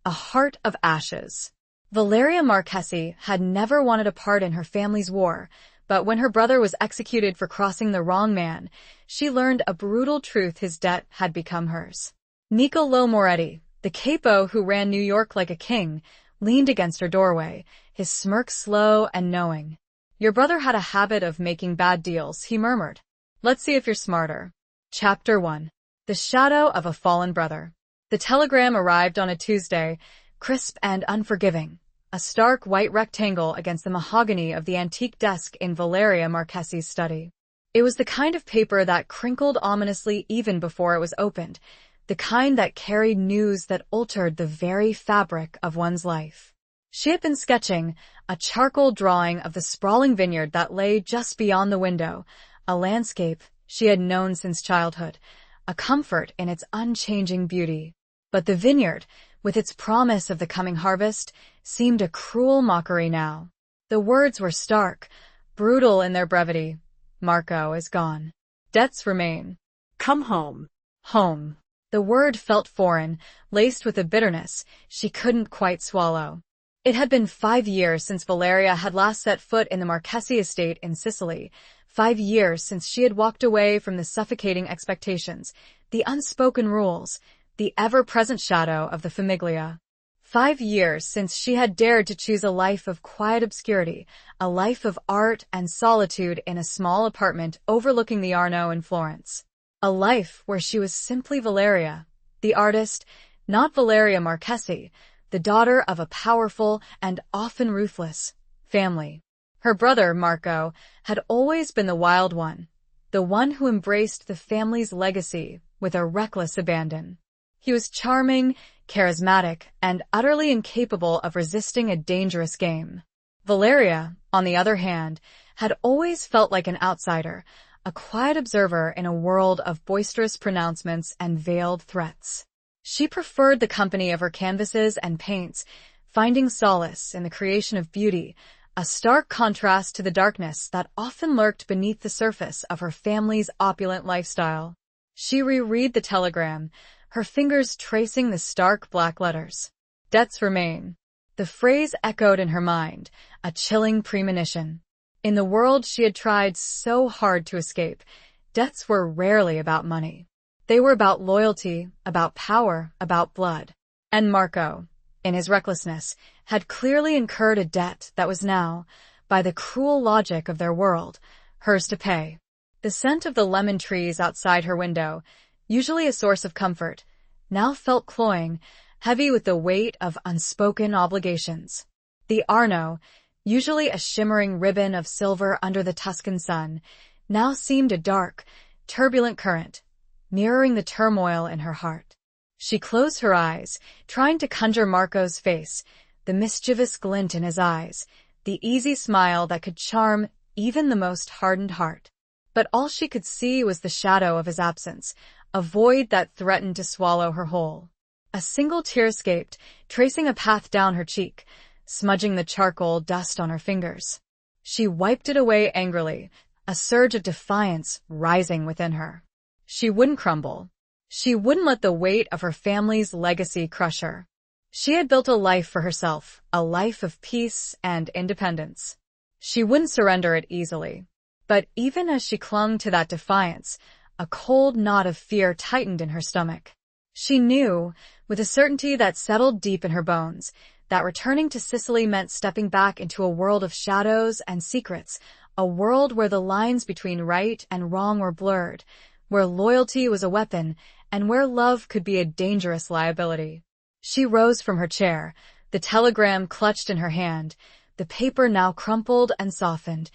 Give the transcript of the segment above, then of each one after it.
a heart of ashes. Valeria Marchesi had never wanted a part in her family's war, but when her brother was executed for crossing the wrong man, she learned a brutal truth: his debt had become hers. Nicolò Moretti, the capo who ran New York like a king, leaned against her doorway, his smirk slow and knowing. "Your brother had a habit of making bad deals," he murmured. "Let's see if you're smarter." Chapter 1. The Shadow of a Fallen Brother. The telegram arrived on a Tuesday, crisp and unforgiving, a stark white rectangle against the mahogany of the antique desk in Valeria Marchesi's study. It was the kind of paper that crinkled ominously even before it was opened, the kind that carried news that altered the very fabric of one's life. She had been sketching a charcoal drawing of the sprawling vineyard that lay just beyond the window, a landscape she had known since childhood, a comfort in its unchanging beauty. But the vineyard, with its promise of the coming harvest, seemed a cruel mockery now. The words were stark, brutal in their brevity. "Marco is gone. Debts remain. Come home." Home. The word felt foreign, laced with a bitterness she couldn't quite swallow. It had been 5 years since Valeria had last set foot in the Marchesi estate in Sicily, 5 years since she had walked away from the suffocating expectations, the unspoken rules, the ever-present shadow of the famiglia. 5 years since she had dared to choose a life of quiet obscurity, a life of art and solitude in a small apartment overlooking the Arno in Florence. A life where she was simply Valeria, the artist, not Valeria Marchesi, the daughter of a powerful and often ruthless family. Her brother, Marco, had always been the wild one, the one who embraced the family's legacy with a reckless abandon. He was charming, charismatic, and utterly incapable of resisting a dangerous game. Valeria, on the other hand, had always felt like an outsider, a quiet observer in a world of boisterous pronouncements and veiled threats. She preferred the company of her canvases and paints, finding solace in the creation of beauty, a stark contrast to the darkness that often lurked beneath the surface of her family's opulent lifestyle. She reread the telegram, her fingers tracing the stark black letters. "Debts remain." The phrase echoed in her mind, a chilling premonition. In the world she had tried so hard to escape, debts were rarely about money. They were about loyalty, about power, about blood. And Marco, in his recklessness, had clearly incurred a debt that was now, by the cruel logic of their world, hers to pay. The scent of the lemon trees outside her window, usually a source of comfort, now felt cloying, heavy with the weight of unspoken obligations. The Arno, usually a shimmering ribbon of silver under the Tuscan sun, now seemed a dark, turbulent current, mirroring the turmoil in her heart. She closed her eyes, trying to conjure Marco's face, the mischievous glint in his eyes, the easy smile that could charm even the most hardened heart. But all she could see was the shadow of his absence, a void that threatened to swallow her whole. A single tear escaped, tracing a path down her cheek, smudging the charcoal dust on her fingers. She wiped it away angrily, a surge of defiance rising within her. She wouldn't crumble. She wouldn't let the weight of her family's legacy crush her. She had built a life for herself, a life of peace and independence. She wouldn't surrender it easily. But even as she clung to that defiance, a cold knot of fear tightened in her stomach. She knew, with a certainty that settled deep in her bones, that returning to Sicily meant stepping back into a world of shadows and secrets, a world where the lines between right and wrong were blurred, where loyalty was a weapon, and where love could be a dangerous liability. She rose from her chair, the telegram clutched in her hand, the paper now crumpled and softened,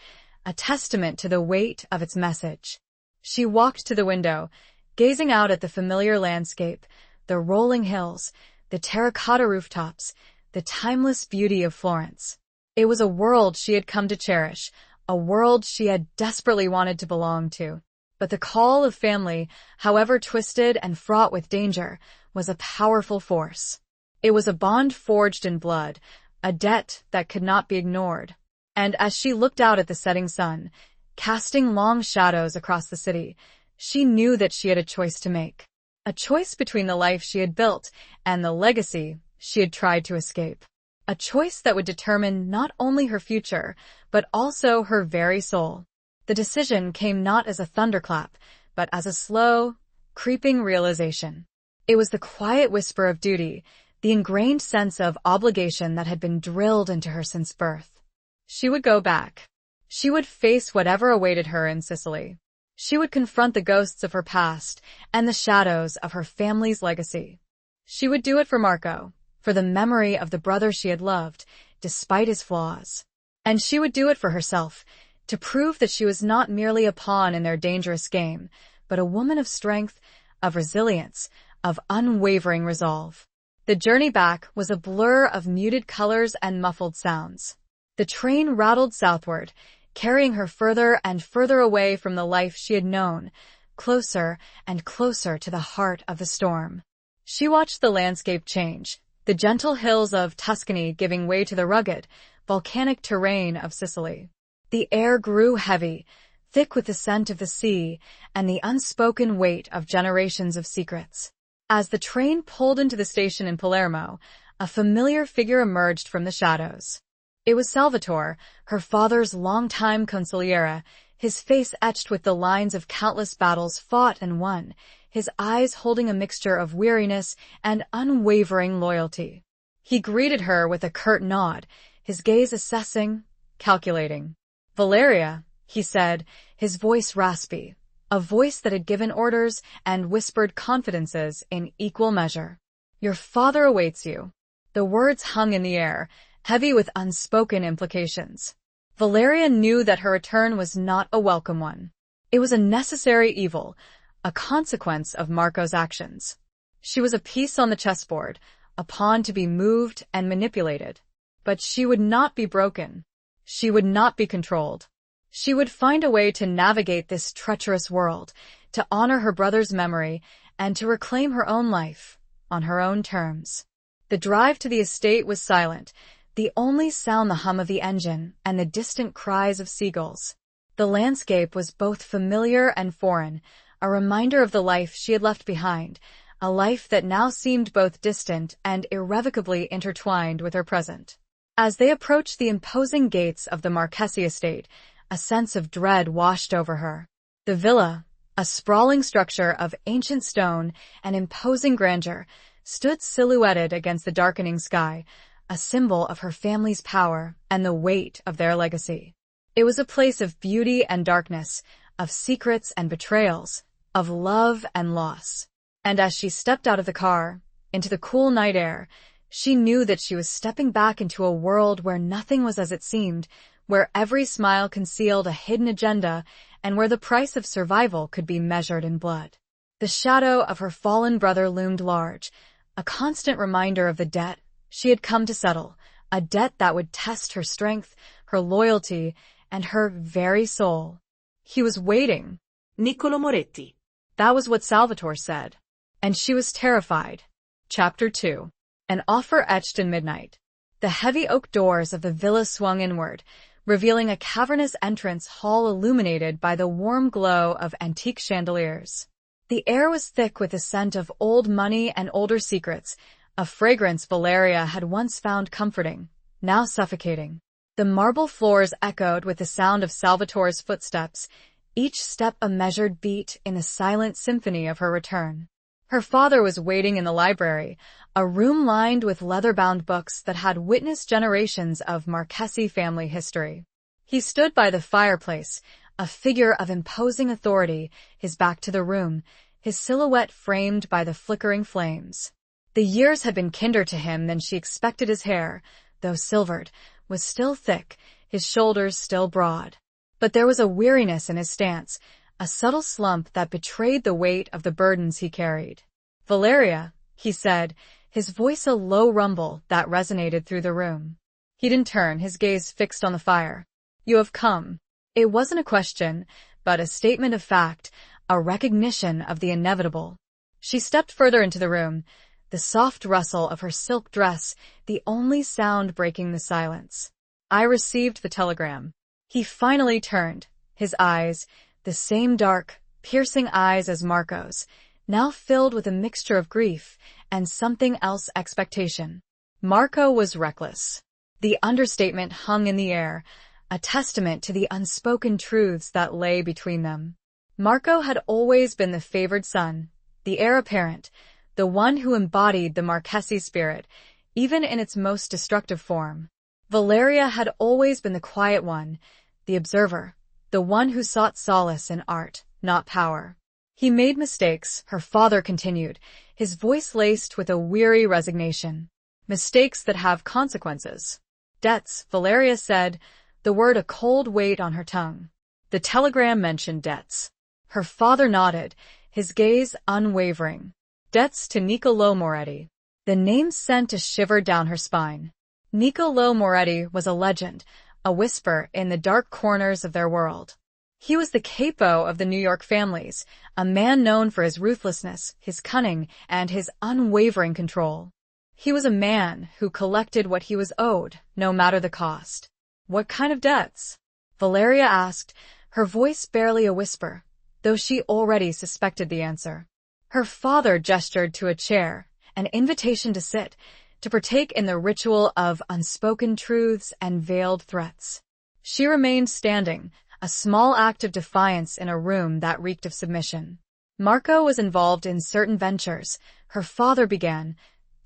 a testament to the weight of its message. She walked to the window, gazing out at the familiar landscape, the rolling hills, the terracotta rooftops, the timeless beauty of Florence. It was a world she had come to cherish, a world she had desperately wanted to belong to. But the call of family, however twisted and fraught with danger, was a powerful force. It was a bond forged in blood, a debt that could not be ignored. And as she looked out at the setting sun, casting long shadows across the city, she knew that she had a choice to make. A choice between the life she had built and the legacy she had tried to escape. A choice that would determine not only her future, but also her very soul. The decision came not as a thunderclap, but as a slow, creeping realization. It was the quiet whisper of duty, the ingrained sense of obligation that had been drilled into her since birth. She would go back. She would face whatever awaited her in Sicily. She would confront the ghosts of her past and the shadows of her family's legacy. She would do it for Marco, for the memory of the brother she had loved, despite his flaws. And she would do it for herself, to prove that she was not merely a pawn in their dangerous game, but a woman of strength, of resilience, of unwavering resolve. The journey back was a blur of muted colors and muffled sounds. The train rattled southward, carrying her further and further away from the life she had known, closer and closer to the heart of the storm. She watched the landscape change, the gentle hills of Tuscany giving way to the rugged, volcanic terrain of Sicily. The air grew heavy, thick with the scent of the sea and the unspoken weight of generations of secrets. As the train pulled into the station in Palermo, a familiar figure emerged from the shadows. It was Salvatore, her father's longtime consigliere, his face etched with the lines of countless battles fought and won, his eyes holding a mixture of weariness and unwavering loyalty. He greeted her with a curt nod, his gaze assessing, calculating. "Valeria," he said, his voice raspy, a voice that had given orders and whispered confidences in equal measure. "Your father awaits you." The words hung in the air, heavy with unspoken implications. Valeria knew that her return was not a welcome one. It was a necessary evil, a consequence of Marco's actions. She was a piece on the chessboard, a pawn to be moved and manipulated. But she would not be broken. She would not be controlled. She would find a way to navigate this treacherous world, to honor her brother's memory, and to reclaim her own life, on her own terms. The drive to the estate was silent, the only sound the hum of the engine and the distant cries of seagulls. The landscape was both familiar and foreign, a reminder of the life she had left behind, a life that now seemed both distant and irrevocably intertwined with her present. As they approached the imposing gates of the Marchesi estate, a sense of dread washed over her. The villa, a sprawling structure of ancient stone and imposing grandeur, stood silhouetted against the darkening sky, a symbol of her family's power and the weight of their legacy. It was a place of beauty and darkness, of secrets and betrayals, of love and loss. And as she stepped out of the car, into the cool night air, she knew that she was stepping back into a world where nothing was as it seemed, where every smile concealed a hidden agenda, and where the price of survival could be measured in blood. The shadow of her fallen brother loomed large, a constant reminder of the debt she had come to settle, a debt that would test her strength, her loyalty, and her very soul. He was waiting. Niccolo Moretti. That was what Salvatore said. And she was terrified. Chapter 2. An offer etched in midnight. The heavy oak doors of the villa swung inward, revealing a cavernous entrance hall illuminated by the warm glow of antique chandeliers. The air was thick with the scent of old money and older secrets, a fragrance Valeria had once found comforting, now suffocating. The marble floors echoed with the sound of Salvatore's footsteps, each step a measured beat in the silent symphony of her return. Her father was waiting in the library, a room lined with leather-bound books that had witnessed generations of Marchesi family history. He stood by the fireplace, a figure of imposing authority, his back to the room, his silhouette framed by the flickering flames. The years had been kinder to him than she expected. His hair, though silvered, was still thick, his shoulders still broad. But there was a weariness in his stance, a subtle slump that betrayed the weight of the burdens he carried. "Valeria," he said, his voice a low rumble that resonated through the room. He didn't turn, his gaze fixed on the fire. "You have come." It wasn't a question, but a statement of fact, a recognition of the inevitable. She stepped further into the room, the soft rustle of her silk dress, the only sound breaking the silence. "I received the telegram." He finally turned, his eyes, the same dark, piercing eyes as Marco's, now filled with a mixture of grief and something else, expectation. Marco was reckless. The understatement hung in the air, a testament to the unspoken truths that lay between them. Marco had always been the favored son, the heir apparent, the one who embodied the Marchese spirit, even in its most destructive form. Valeria had always been the quiet one, the observer, the one who sought solace in art, not power. He made mistakes, her father continued, his voice laced with a weary resignation. Mistakes that have consequences. Debts, Valeria said, the word a cold weight on her tongue. The telegram mentioned debts. Her father nodded, his gaze unwavering. Debts to Niccolò Moretti. The name sent a shiver down her spine. Niccolò Moretti was a legend, a whisper in the dark corners of their world. He was the capo of the New York families, a man known for his ruthlessness, his cunning, and his unwavering control. He was a man who collected what he was owed, no matter the cost. What kind of debts? Valeria asked, her voice barely a whisper, though she already suspected the answer. Her father gestured to a chair, an invitation to sit, to partake in the ritual of unspoken truths and veiled threats. She remained standing, a small act of defiance in a room that reeked of submission. Marco was involved in certain ventures, her father began,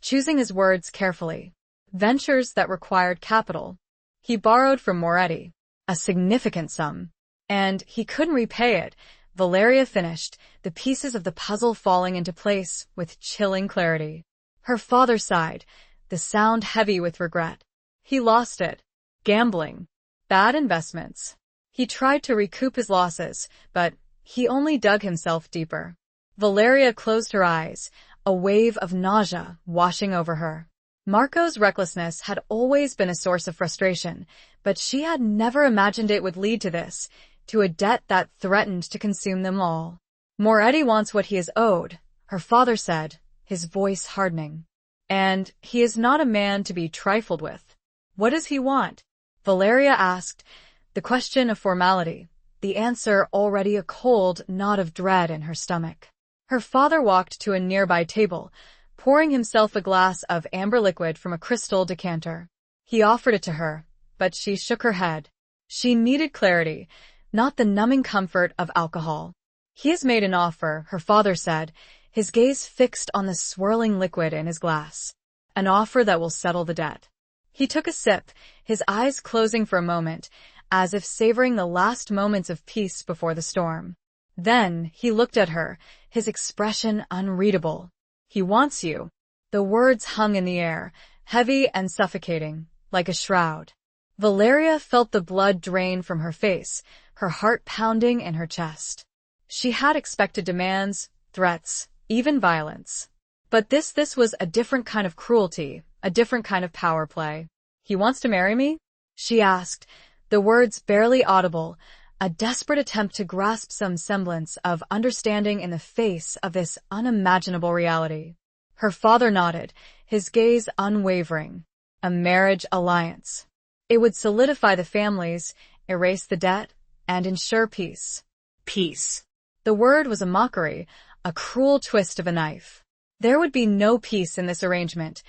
choosing his words carefully. Ventures that required capital. He borrowed from Moretti, a significant sum, and he couldn't repay it. Valeria finished, the pieces of the puzzle falling into place with chilling clarity. Her father sighed, the sound heavy with regret. He lost it. Gambling. Bad investments. He tried to recoup his losses, but he only dug himself deeper. Valeria closed her eyes, a wave of nausea washing over her. Marco's recklessness had always been a source of frustration, but she had never imagined it would lead to this, to a debt that threatened to consume them all. Moretti wants what he is owed, her father said, his voice hardening. And he is not a man to be trifled with. What does he want? Valeria asked, the question a formality, the answer already a cold knot of dread in her stomach. Her father walked to a nearby table, pouring himself a glass of amber liquid from a crystal decanter. He offered it to her, but she shook her head. She needed clarity, not the numbing comfort of alcohol. He has made an offer, her father said, his gaze fixed on the swirling liquid in his glass. An offer that will settle the debt. He took a sip, his eyes closing for a moment, as if savoring the last moments of peace before the storm. Then he looked at her, his expression unreadable. He wants you. The words hung in the air, heavy and suffocating, like a shroud. Valeria felt the blood drain from her face, her heart pounding in her chest. She had expected demands, threats, even violence. But this was a different kind of cruelty, a different kind of power play. He wants to marry me? She asked, the words barely audible, a desperate attempt to grasp some semblance of understanding in the face of this unimaginable reality. Her father nodded, his gaze unwavering. A marriage alliance. It would solidify the families, erase the debt, and ensure peace. Peace. The word was a mockery, a cruel twist of a knife. There would be no peace in this arrangement,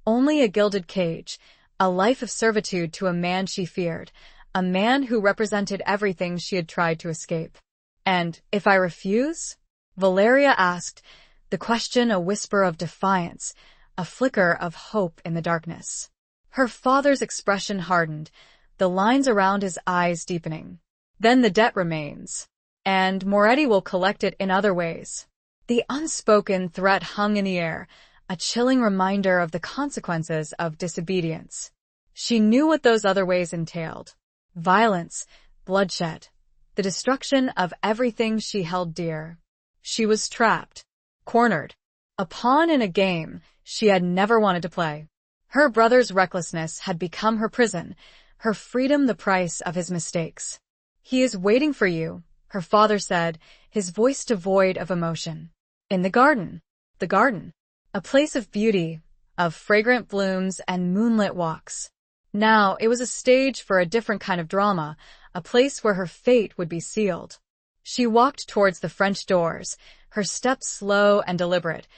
only a gilded cage, a life of servitude to a man she feared, a man who represented everything she had tried to escape. And if I refuse? Valeria asked, the question a whisper of defiance, a flicker of hope in the darkness. Her father's expression hardened, the lines around his eyes deepening. Then the debt remains. And Moretti will collect it in other ways. The unspoken threat hung in the air, a chilling reminder of the consequences of disobedience. She knew what those other ways entailed. Violence, bloodshed, the destruction of everything she held dear. She was trapped, cornered, a pawn in a game she had never wanted to play. Her brother's recklessness had become her prison, her freedom the price of his mistakes. He is waiting for you, her father said, his voice devoid of emotion. In the garden. The garden. A place of beauty, of fragrant blooms and moonlit walks. Now it was a stage for a different kind of drama, a place where her fate would be sealed. She walked towards the French doors, her steps slow and deliberate,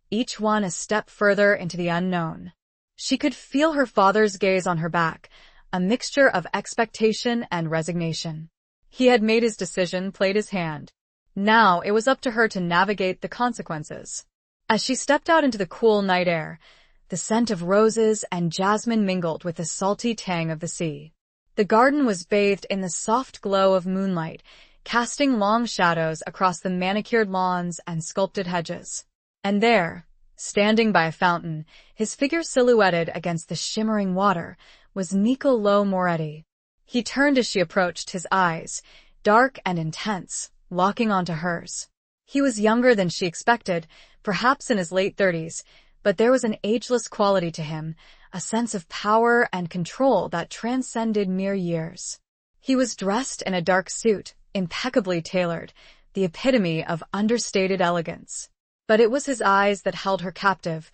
each one a step further into the unknown. She could feel her father's gaze on her back, a mixture of expectation and resignation. He had made his decision, played his hand. Now it was up to her to navigate the consequences. As she stepped out into the cool night air, the scent of roses and jasmine mingled with the salty tang of the sea. The garden was bathed in the soft glow of moonlight, casting long shadows across the manicured lawns and sculpted hedges. And there, standing by a fountain, his figure silhouetted against the shimmering water, was Niccolò Moretti. He turned as she approached, his eyes, dark and intense, locking onto hers. He was younger than she expected, perhaps in his late 30s, but there was an ageless quality to him, a sense of power and control that transcended mere years. He was dressed in a dark suit, impeccably tailored, the epitome of understated elegance. But it was his eyes that held her captive,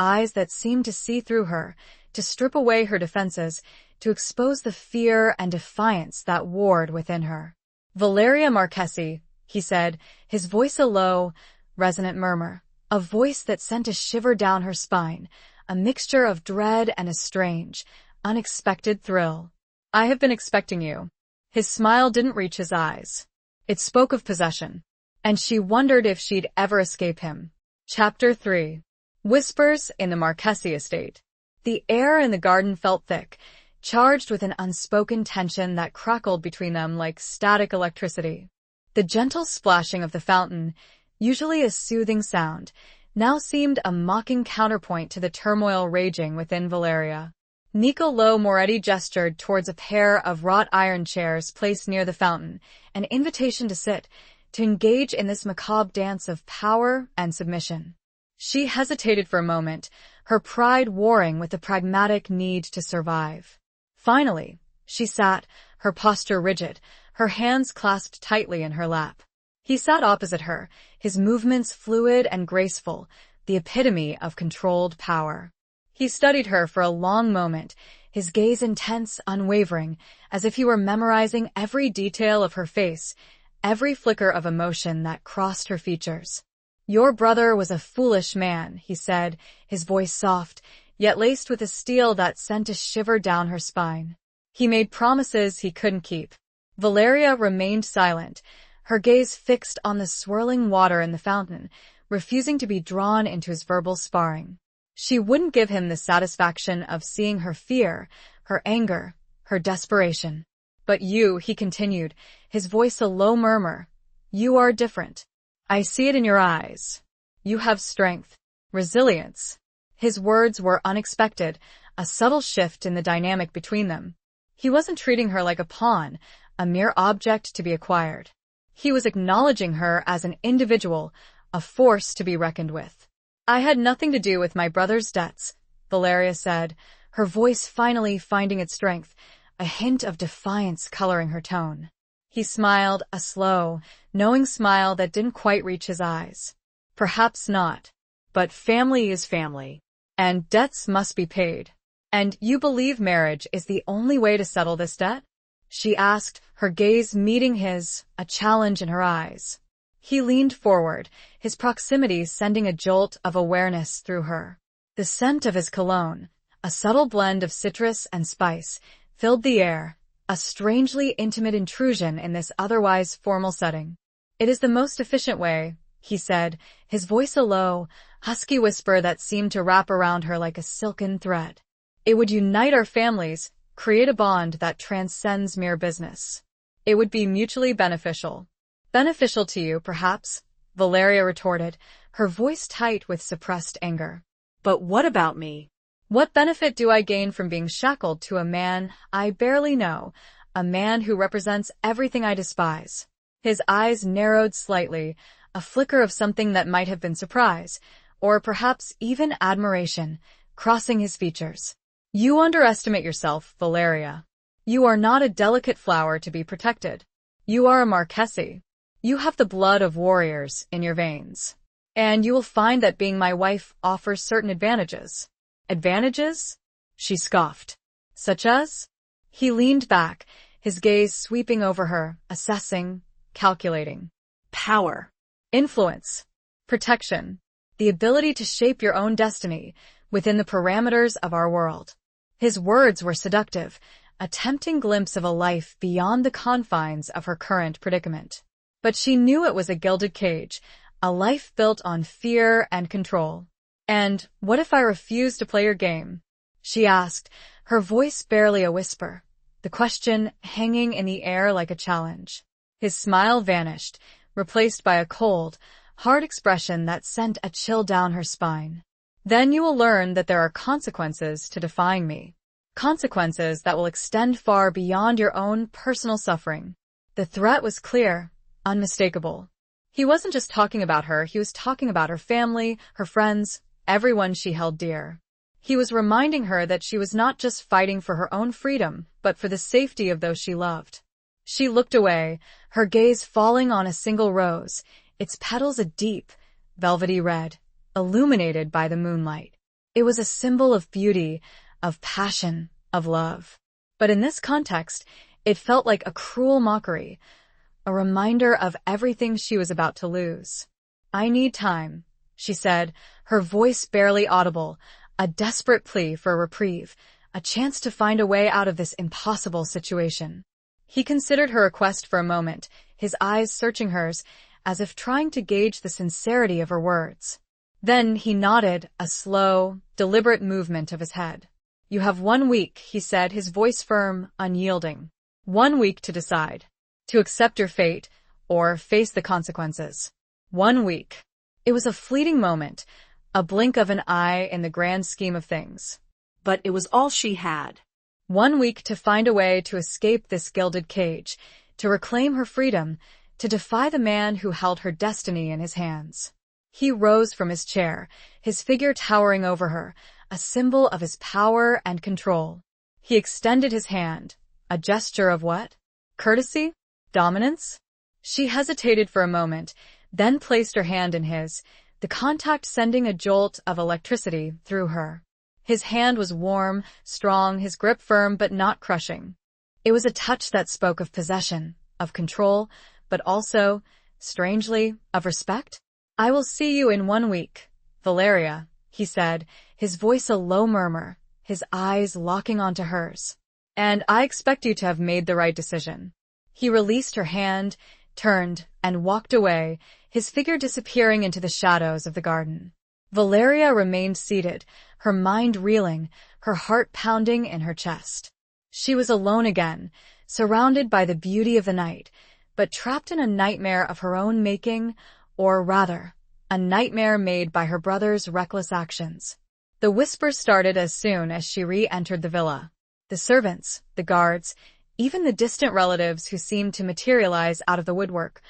eyes that seemed to see through her, to strip away her defenses, to expose the fear and defiance that warred within her. "Valeria Marchesi," he said, his voice a low, resonant murmur, a voice that sent a shiver down her spine, a mixture of dread and a strange, unexpected thrill. "I have been expecting you." His smile didn't reach his eyes. It spoke of possession, and she wondered if she'd ever escape him. Chapter 3. Whispers in the Marchesi estate. The air in the garden felt thick, charged with an unspoken tension that crackled between them like static electricity. The gentle splashing of the fountain, usually a soothing sound, now seemed a mocking counterpoint to the turmoil raging within Valeria. Niccolò Moretti gestured towards a pair of wrought iron chairs placed near the fountain, an invitation to sit, to engage in this macabre dance of power and submission. She hesitated for a moment, her pride warring with the pragmatic need to survive. Finally, she sat, her posture rigid, her hands clasped tightly in her lap. He sat opposite her, his movements fluid and graceful, the epitome of controlled power. He studied her for a long moment, his gaze intense, unwavering, as if he were memorizing every detail of her face, every flicker of emotion that crossed her features. "Your brother was a foolish man," he said, his voice soft, yet laced with a steel that sent a shiver down her spine. "He made promises he couldn't keep." Valeria remained silent, her gaze fixed on the swirling water in the fountain, refusing to be drawn into his verbal sparring. She wouldn't give him the satisfaction of seeing her fear, her anger, her desperation. "But you," he continued, his voice a low murmur, "you are different. I see it in your eyes. You have strength, resilience." His words were unexpected, a subtle shift in the dynamic between them. He wasn't treating her like a pawn, a mere object to be acquired. He was acknowledging her as an individual, a force to be reckoned with. "I had nothing to do with my brother's debts," Valeria said, her voice finally finding its strength, a hint of defiance coloring her tone. He smiled, a slow, knowing smile that didn't quite reach his eyes. "Perhaps not. But family is family. And debts must be paid. And you believe marriage is the only way to settle this debt?" she asked, her gaze meeting his, a challenge in her eyes. He leaned forward, his proximity sending a jolt of awareness through her. The scent of his cologne, a subtle blend of citrus and spice, filled the air, a strangely intimate intrusion in this otherwise formal setting. "It is the most efficient way," he said, his voice a low, husky whisper that seemed to wrap around her like a silken thread. "It would unite our families, create a bond that transcends mere business. It would be mutually beneficial." "Beneficial to you, perhaps," Valeria retorted, her voice tight with suppressed anger. "But what about me? What benefit do I gain from being shackled to a man I barely know, a man who represents everything I despise?" His eyes narrowed slightly, a flicker of something that might have been surprise, or perhaps even admiration, crossing his features. "You underestimate yourself, Valeria. You are not a delicate flower to be protected. You are a Marchesi. You have the blood of warriors in your veins. And you will find that being my wife offers certain advantages." "Advantages?" she scoffed. "Such as?" He leaned back, his gaze sweeping over her, assessing, calculating. "Power. Influence. Protection. The ability to shape your own destiny, within the parameters of our world. His words were seductive, a tempting glimpse of a life beyond the confines of her current predicament. But she knew it was a gilded cage, a life built on fear and control. "And what if I refuse to play your game?" she asked, her voice barely a whisper, the question hanging in the air like a challenge. His smile vanished, replaced by a cold, hard expression that sent a chill down her spine. "Then you will learn that there are consequences to defying me. Consequences that will extend far beyond your own personal suffering." The threat was clear, unmistakable. He wasn't just talking about her, he was talking about her family, her friends, everyone she held dear. He was reminding her that she was not just fighting for her own freedom, but for the safety of those she loved. She looked away, her gaze falling on a single rose, its petals a deep, velvety red, illuminated by the moonlight. It was a symbol of beauty, of passion, of love. But in this context, it felt like a cruel mockery, a reminder of everything she was about to lose. "I need time," she said, her voice barely audible, a desperate plea for a reprieve, a chance to find a way out of this impossible situation. He considered her request for a moment, his eyes searching hers, as if trying to gauge the sincerity of her words. Then he nodded, a slow, deliberate movement of his head. "You have 1 week," he said, his voice firm, unyielding. 1 week to decide. To accept your fate, or face the consequences. 1 week. It was a fleeting moment, a blink of an eye in the grand scheme of things. But it was all she had. 1 week to find a way to escape this gilded cage, to reclaim her freedom, to defy the man who held her destiny in his hands. He rose from his chair, his figure towering over her, a symbol of his power and control. He extended his hand, a gesture of what? Courtesy? Dominance? She hesitated for a moment, then placed her hand in his, the contact sending a jolt of electricity through her. His hand was warm, strong, his grip firm but not crushing. It was a touch that spoke of possession, of control, but also, strangely, of respect. "I will see you in 1 week, Valeria," he said, his voice a low murmur, his eyes locking onto hers. "And I expect you to have made the right decision." He released her hand, turned, and walked away, his figure disappearing into the shadows of the garden. Valeria remained seated, her mind reeling, her heart pounding in her chest. She was alone again, surrounded by the beauty of the night, but trapped in a nightmare of her own making, or rather, a nightmare made by her brother's reckless actions. The whispers started as soon as she re-entered the villa. The servants, the guards, even the distant relatives who seemed to materialize out of the woodwork,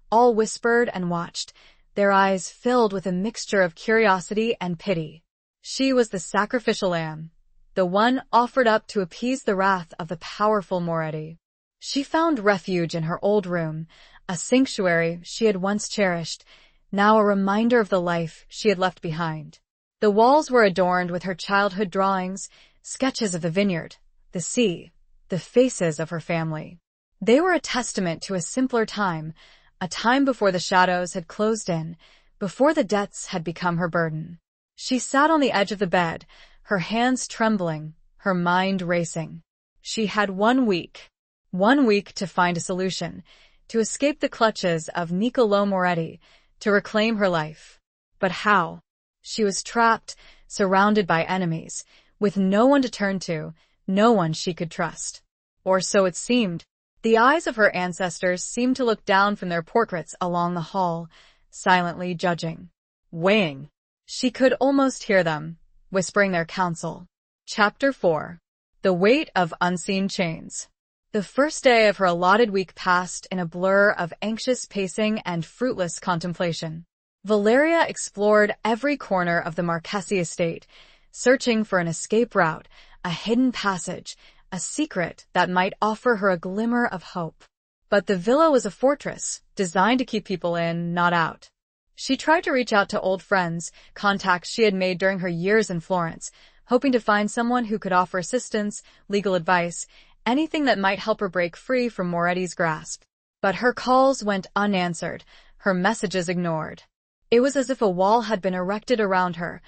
all whispered and watched, their eyes filled with a mixture of curiosity and pity. She was the sacrificial lamb, the one offered up to appease the wrath of the powerful Moretti. She found refuge in her old room, a sanctuary she had once cherished, now a reminder of the life she had left behind. The walls were adorned with her childhood drawings, sketches of the vineyard, the sea, the faces of her family. They were a testament to a simpler time, a time before the shadows had closed in, before the debts had become her burden. She sat on the edge of the bed, her hands trembling, her mind racing. She had 1 week. 1 week to find a solution, to escape the clutches of Niccolò Moretti, to reclaim her life. But how? She was trapped, surrounded by enemies, with no one to turn to, no one she could trust. Or so it seemed. The eyes of her ancestors seemed to look down from their portraits along the hall, silently judging, weighing. She could almost hear them, whispering their counsel. Chapter 4. The Weight of Unseen Chains. The first day of her allotted week passed in a blur of anxious pacing and fruitless contemplation. Valeria explored every corner of the Marchesi estate, searching for an escape route, a hidden passage, a secret that might offer her a glimmer of hope. But the villa was a fortress, designed to keep people in, not out. She tried to reach out to old friends, contacts she had made during her years in Florence, hoping to find someone who could offer assistance, legal advice, anything that might help her break free from Moretti's grasp. But her calls went unanswered, her messages ignored. It was as if a wall had been erected around her,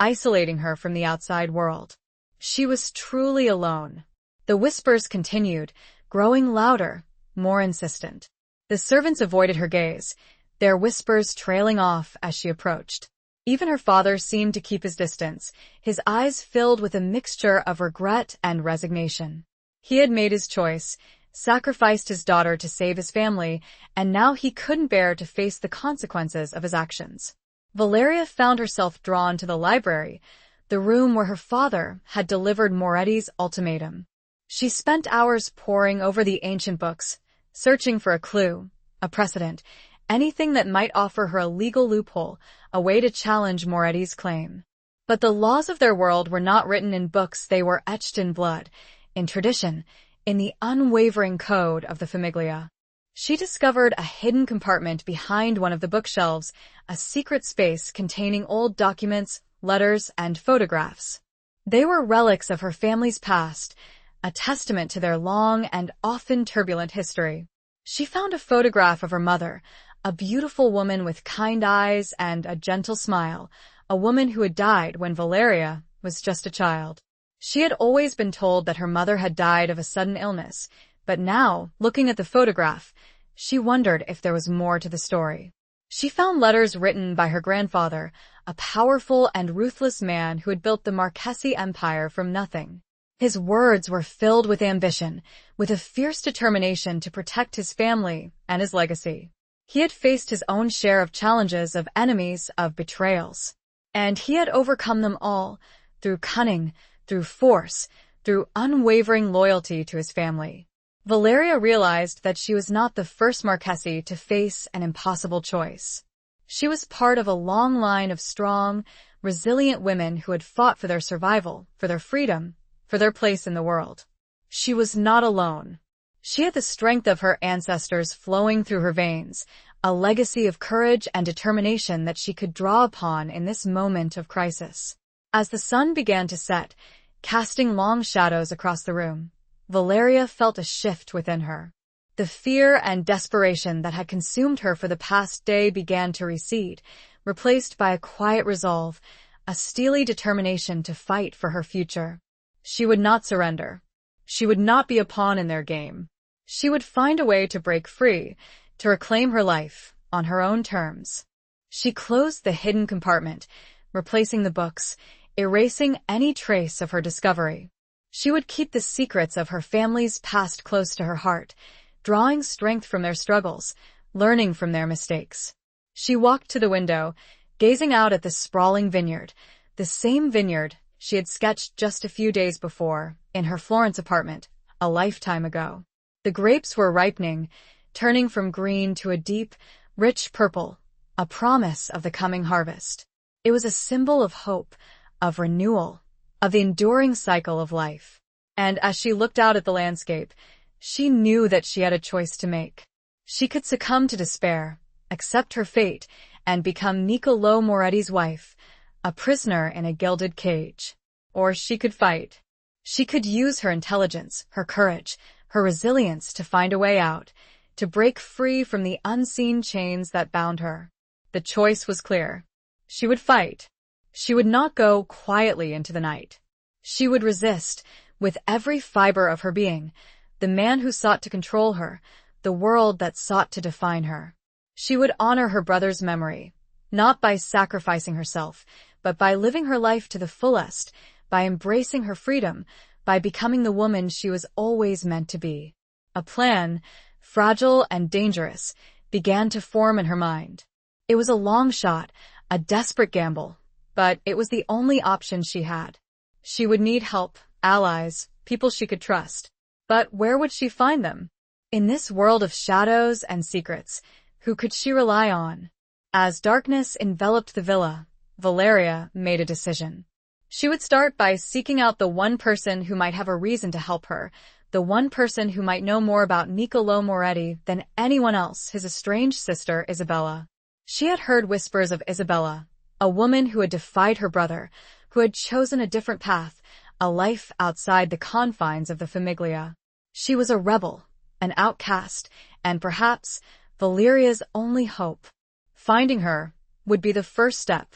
isolating her from the outside world. She was truly alone. The whispers continued, growing louder, more insistent. The servants avoided her gaze, their whispers trailing off as she approached. Even her father seemed to keep his distance, his eyes filled with a mixture of regret and resignation. He had made his choice, sacrificed his daughter to save his family, and now he couldn't bear to face the consequences of his actions. Valeria found herself drawn to the library, the room where her father had delivered Moretti's ultimatum. She spent hours poring over the ancient books, searching for a clue, a precedent, anything that might offer her a legal loophole, a way to challenge Moretti's claim. But the laws of their world were not written in books, they were etched in blood, in tradition, in the unwavering code of the Famiglia. She discovered a hidden compartment behind one of the bookshelves, a secret space containing old documents, letters, and photographs. They were relics of her family's past, a testament to their long and often turbulent history. She found a photograph of her mother, a beautiful woman with kind eyes and a gentle smile, a woman who had died when Valeria was just a child. She had always been told that her mother had died of a sudden illness, but now, looking at the photograph, she wondered if there was more to the story. She found letters written by her grandfather, a powerful and ruthless man who had built the Marquesi Empire from nothing. His words were filled with ambition, with a fierce determination to protect his family and his legacy. He had faced his own share of challenges, of enemies, of betrayals. And he had overcome them all, through cunning, through force, through unwavering loyalty to his family. Valeria realized that she was not the first Marquesi to face an impossible choice. She was part of a long line of strong, resilient women who had fought for their survival, for their freedom, for their place in the world. She was not alone. She had the strength of her ancestors flowing through her veins, a legacy of courage and determination that she could draw upon in this moment of crisis. As the sun began to set, casting long shadows across the room, Valeria felt a shift within her. The fear and desperation that had consumed her for the past day began to recede, replaced by a quiet resolve, a steely determination to fight for her future. She would not surrender. She would not be a pawn in their game. She would find a way to break free, to reclaim her life on her own terms. She closed the hidden compartment, replacing the books, erasing any trace of her discovery. She would keep the secrets of her family's past close to her heart, drawing strength from their struggles, learning from their mistakes. She walked to the window, gazing out at the sprawling vineyard, the same vineyard she had sketched just a few days before in her Florence apartment, a lifetime ago. The grapes were ripening, turning from green to a deep, rich purple, a promise of the coming harvest. It was a symbol of hope, of renewal, of the enduring cycle of life. And as she looked out at the landscape, she knew that she had a choice to make. She could succumb to despair, accept her fate, and become Niccolò Moretti's wife, a prisoner in a gilded cage. Or she could fight. She could use her intelligence, her courage, her resilience to find a way out, to break free from the unseen chains that bound her. The choice was clear. She would fight. She would not go quietly into the night. She would resist, with every fiber of her being, the man who sought to control her, the world that sought to define her. She would honor her brother's memory, not by sacrificing herself, but by living her life to the fullest, by embracing her freedom, by becoming the woman she was always meant to be. A plan, fragile and dangerous, began to form in her mind. It was a long shot, a desperate gamble, but it was the only option she had. She would need help, allies, people she could trust. But where would she find them? In this world of shadows and secrets, who could she rely on? As darkness enveloped the villa, Valeria made a decision. She would start by seeking out the one person who might have a reason to help her, the one person who might know more about Niccolò Moretti than anyone else, his estranged sister, Isabella. She had heard whispers of Isabella, a woman who had defied her brother, who had chosen a different path, a life outside the confines of the Famiglia. She was a rebel, an outcast, and perhaps Valeria's only hope. Finding her would be the first step.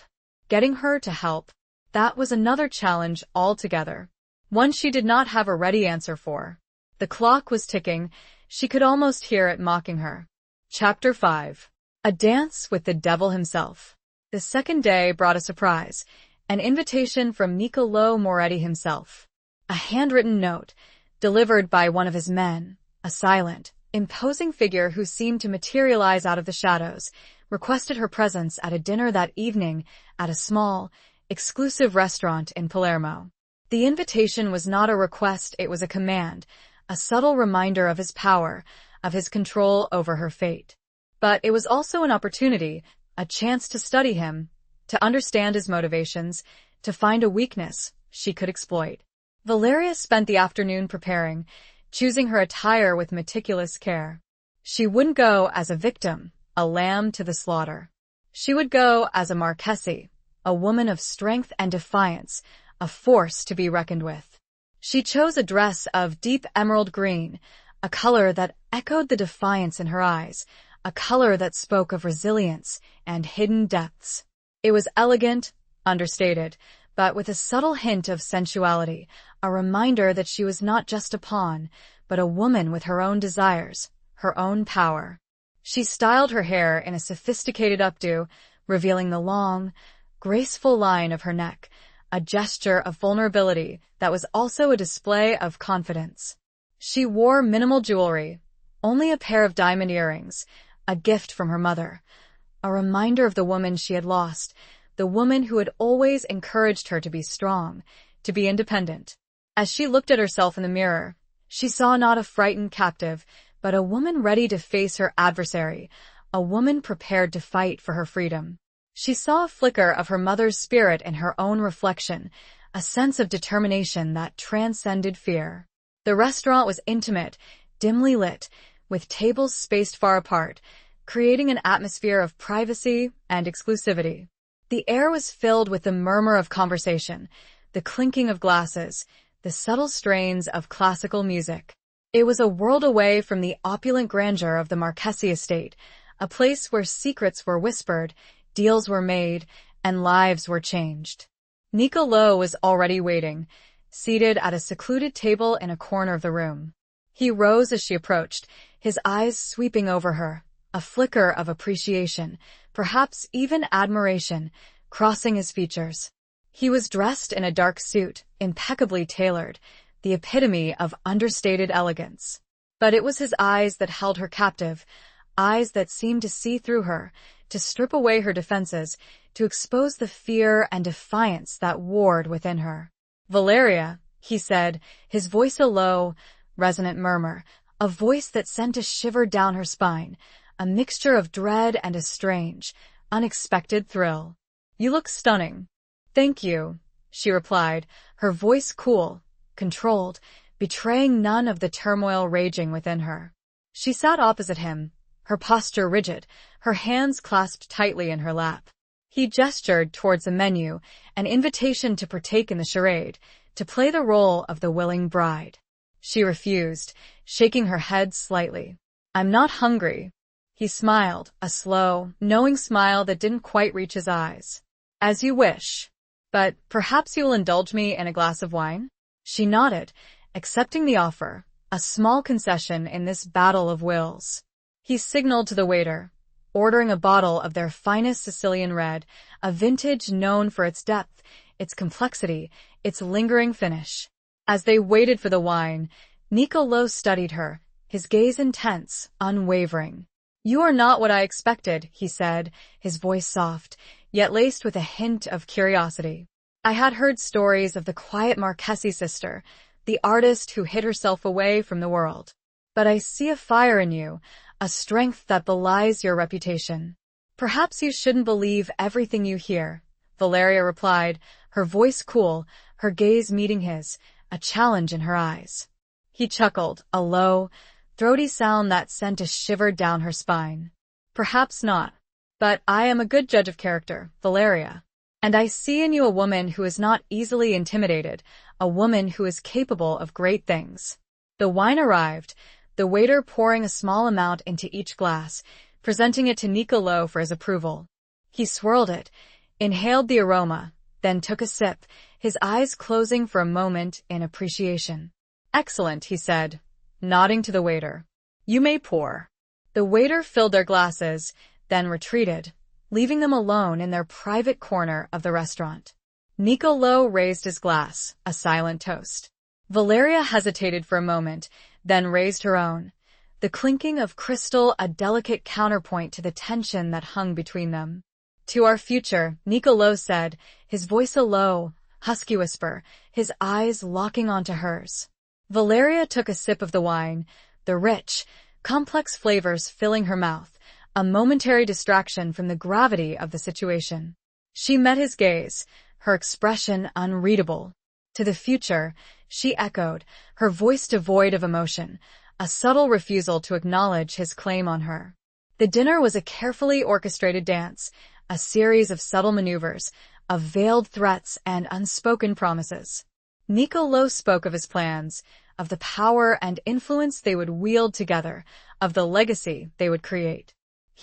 Getting her to help, That was another challenge altogether. One she did not have a ready answer for. The clock was ticking. She could almost hear it mocking her. Chapter 5. A Dance with the Devil Himself. The second day brought a surprise. An invitation from Niccolò Moretti himself. A handwritten note, delivered by one of his men, a silent, imposing figure who seemed to materialize out of the shadows, requested her presence at a dinner that evening at a small, exclusive restaurant in Palermo. The invitation was not a request, it was a command, a subtle reminder of his power, of his control over her fate. But it was also an opportunity, a chance to study him, to understand his motivations, to find a weakness she could exploit. Valeria spent the afternoon preparing, choosing her attire with meticulous care. She wouldn't go as a victim, a lamb to the slaughter. She would go as a Marchese, a woman of strength and defiance, a force to be reckoned with. She chose a dress of deep emerald green, a color that echoed the defiance in her eyes, a color that spoke of resilience and hidden depths. It was elegant, understated, but with a subtle hint of sensuality, a reminder that she was not just a pawn, but a woman with her own desires, her own power. She styled her hair in a sophisticated updo, revealing the long, graceful line of her neck, a gesture of vulnerability that was also a display of confidence. She wore minimal jewelry, only a pair of diamond earrings, a gift from her mother, a reminder of the woman she had lost, the woman who had always encouraged her to be strong, to be independent. As she looked at herself in the mirror, she saw not a frightened captive, but a woman ready to face her adversary, a woman prepared to fight for her freedom. She saw a flicker of her mother's spirit in her own reflection, a sense of determination that transcended fear. The restaurant was intimate, dimly lit, with tables spaced far apart, creating an atmosphere of privacy and exclusivity. The air was filled with the murmur of conversation, the clinking of glasses, the subtle strains of classical music. It was a world away from the opulent grandeur of the Marchese estate, a place where secrets were whispered, deals were made, and lives were changed. Niccolò was already waiting, seated at a secluded table in a corner of the room. He rose as she approached, his eyes sweeping over her, a flicker of appreciation, perhaps even admiration, crossing his features. He was dressed in a dark suit, impeccably tailored, the epitome of understated elegance. But it was his eyes that held her captive, eyes that seemed to see through her, to strip away her defenses, to expose the fear and defiance that warred within her. "Valeria," he said, his voice a low, resonant murmur, a voice that sent a shiver down her spine, a mixture of dread and a strange, unexpected thrill. "You look stunning." "Thank you," she replied, her voice cool, controlled, betraying none of the turmoil raging within her. She sat opposite him, her posture rigid, her hands clasped tightly in her lap. He gestured towards a menu, an invitation to partake in the charade, to play the role of the willing bride. She refused, shaking her head slightly. "I'm not hungry." He smiled, a slow, knowing smile that didn't quite reach his eyes. "As you wish. But perhaps you will indulge me in a glass of wine?" She nodded, accepting the offer, a small concession in this battle of wills. He signaled to the waiter, ordering a bottle of their finest Sicilian red, a vintage known for its depth, its complexity, its lingering finish. As they waited for the wine, Niccolò studied her, his gaze intense, unwavering. "You are not what I expected," he said, his voice soft, yet laced with a hint of curiosity. "I had heard stories of the quiet Marchese sister, the artist who hid herself away from the world. But I see a fire in you, a strength that belies your reputation." "Perhaps you shouldn't believe everything you hear," Valeria replied, her voice cool, her gaze meeting his, a challenge in her eyes. He chuckled, a low, throaty sound that sent a shiver down her spine. "Perhaps not. But I am a good judge of character, Valeria. And I see in you a woman who is not easily intimidated, a woman who is capable of great things." The wine arrived, the waiter pouring a small amount into each glass, presenting it to Niccolò for his approval. He swirled it, inhaled the aroma, then took a sip, his eyes closing for a moment in appreciation. "Excellent," he said, nodding to the waiter. "You may pour." The waiter filled their glasses, then retreated, leaving them alone in their private corner of the restaurant. Niccolò raised his glass, a silent toast. Valeria hesitated for a moment, then raised her own, the clinking of crystal a delicate counterpoint to the tension that hung between them. "To our future," Niccolò said, his voice a low, husky whisper, his eyes locking onto hers. Valeria took a sip of the wine, the rich, complex flavors filling her mouth, a momentary distraction from the gravity of the situation. She met his gaze, her expression unreadable. "To the future," she echoed, her voice devoid of emotion, a subtle refusal to acknowledge his claim on her. The dinner was a carefully orchestrated dance, a series of subtle maneuvers, of veiled threats and unspoken promises. Niccolò spoke of his plans, of the power and influence they would wield together, of the legacy they would create.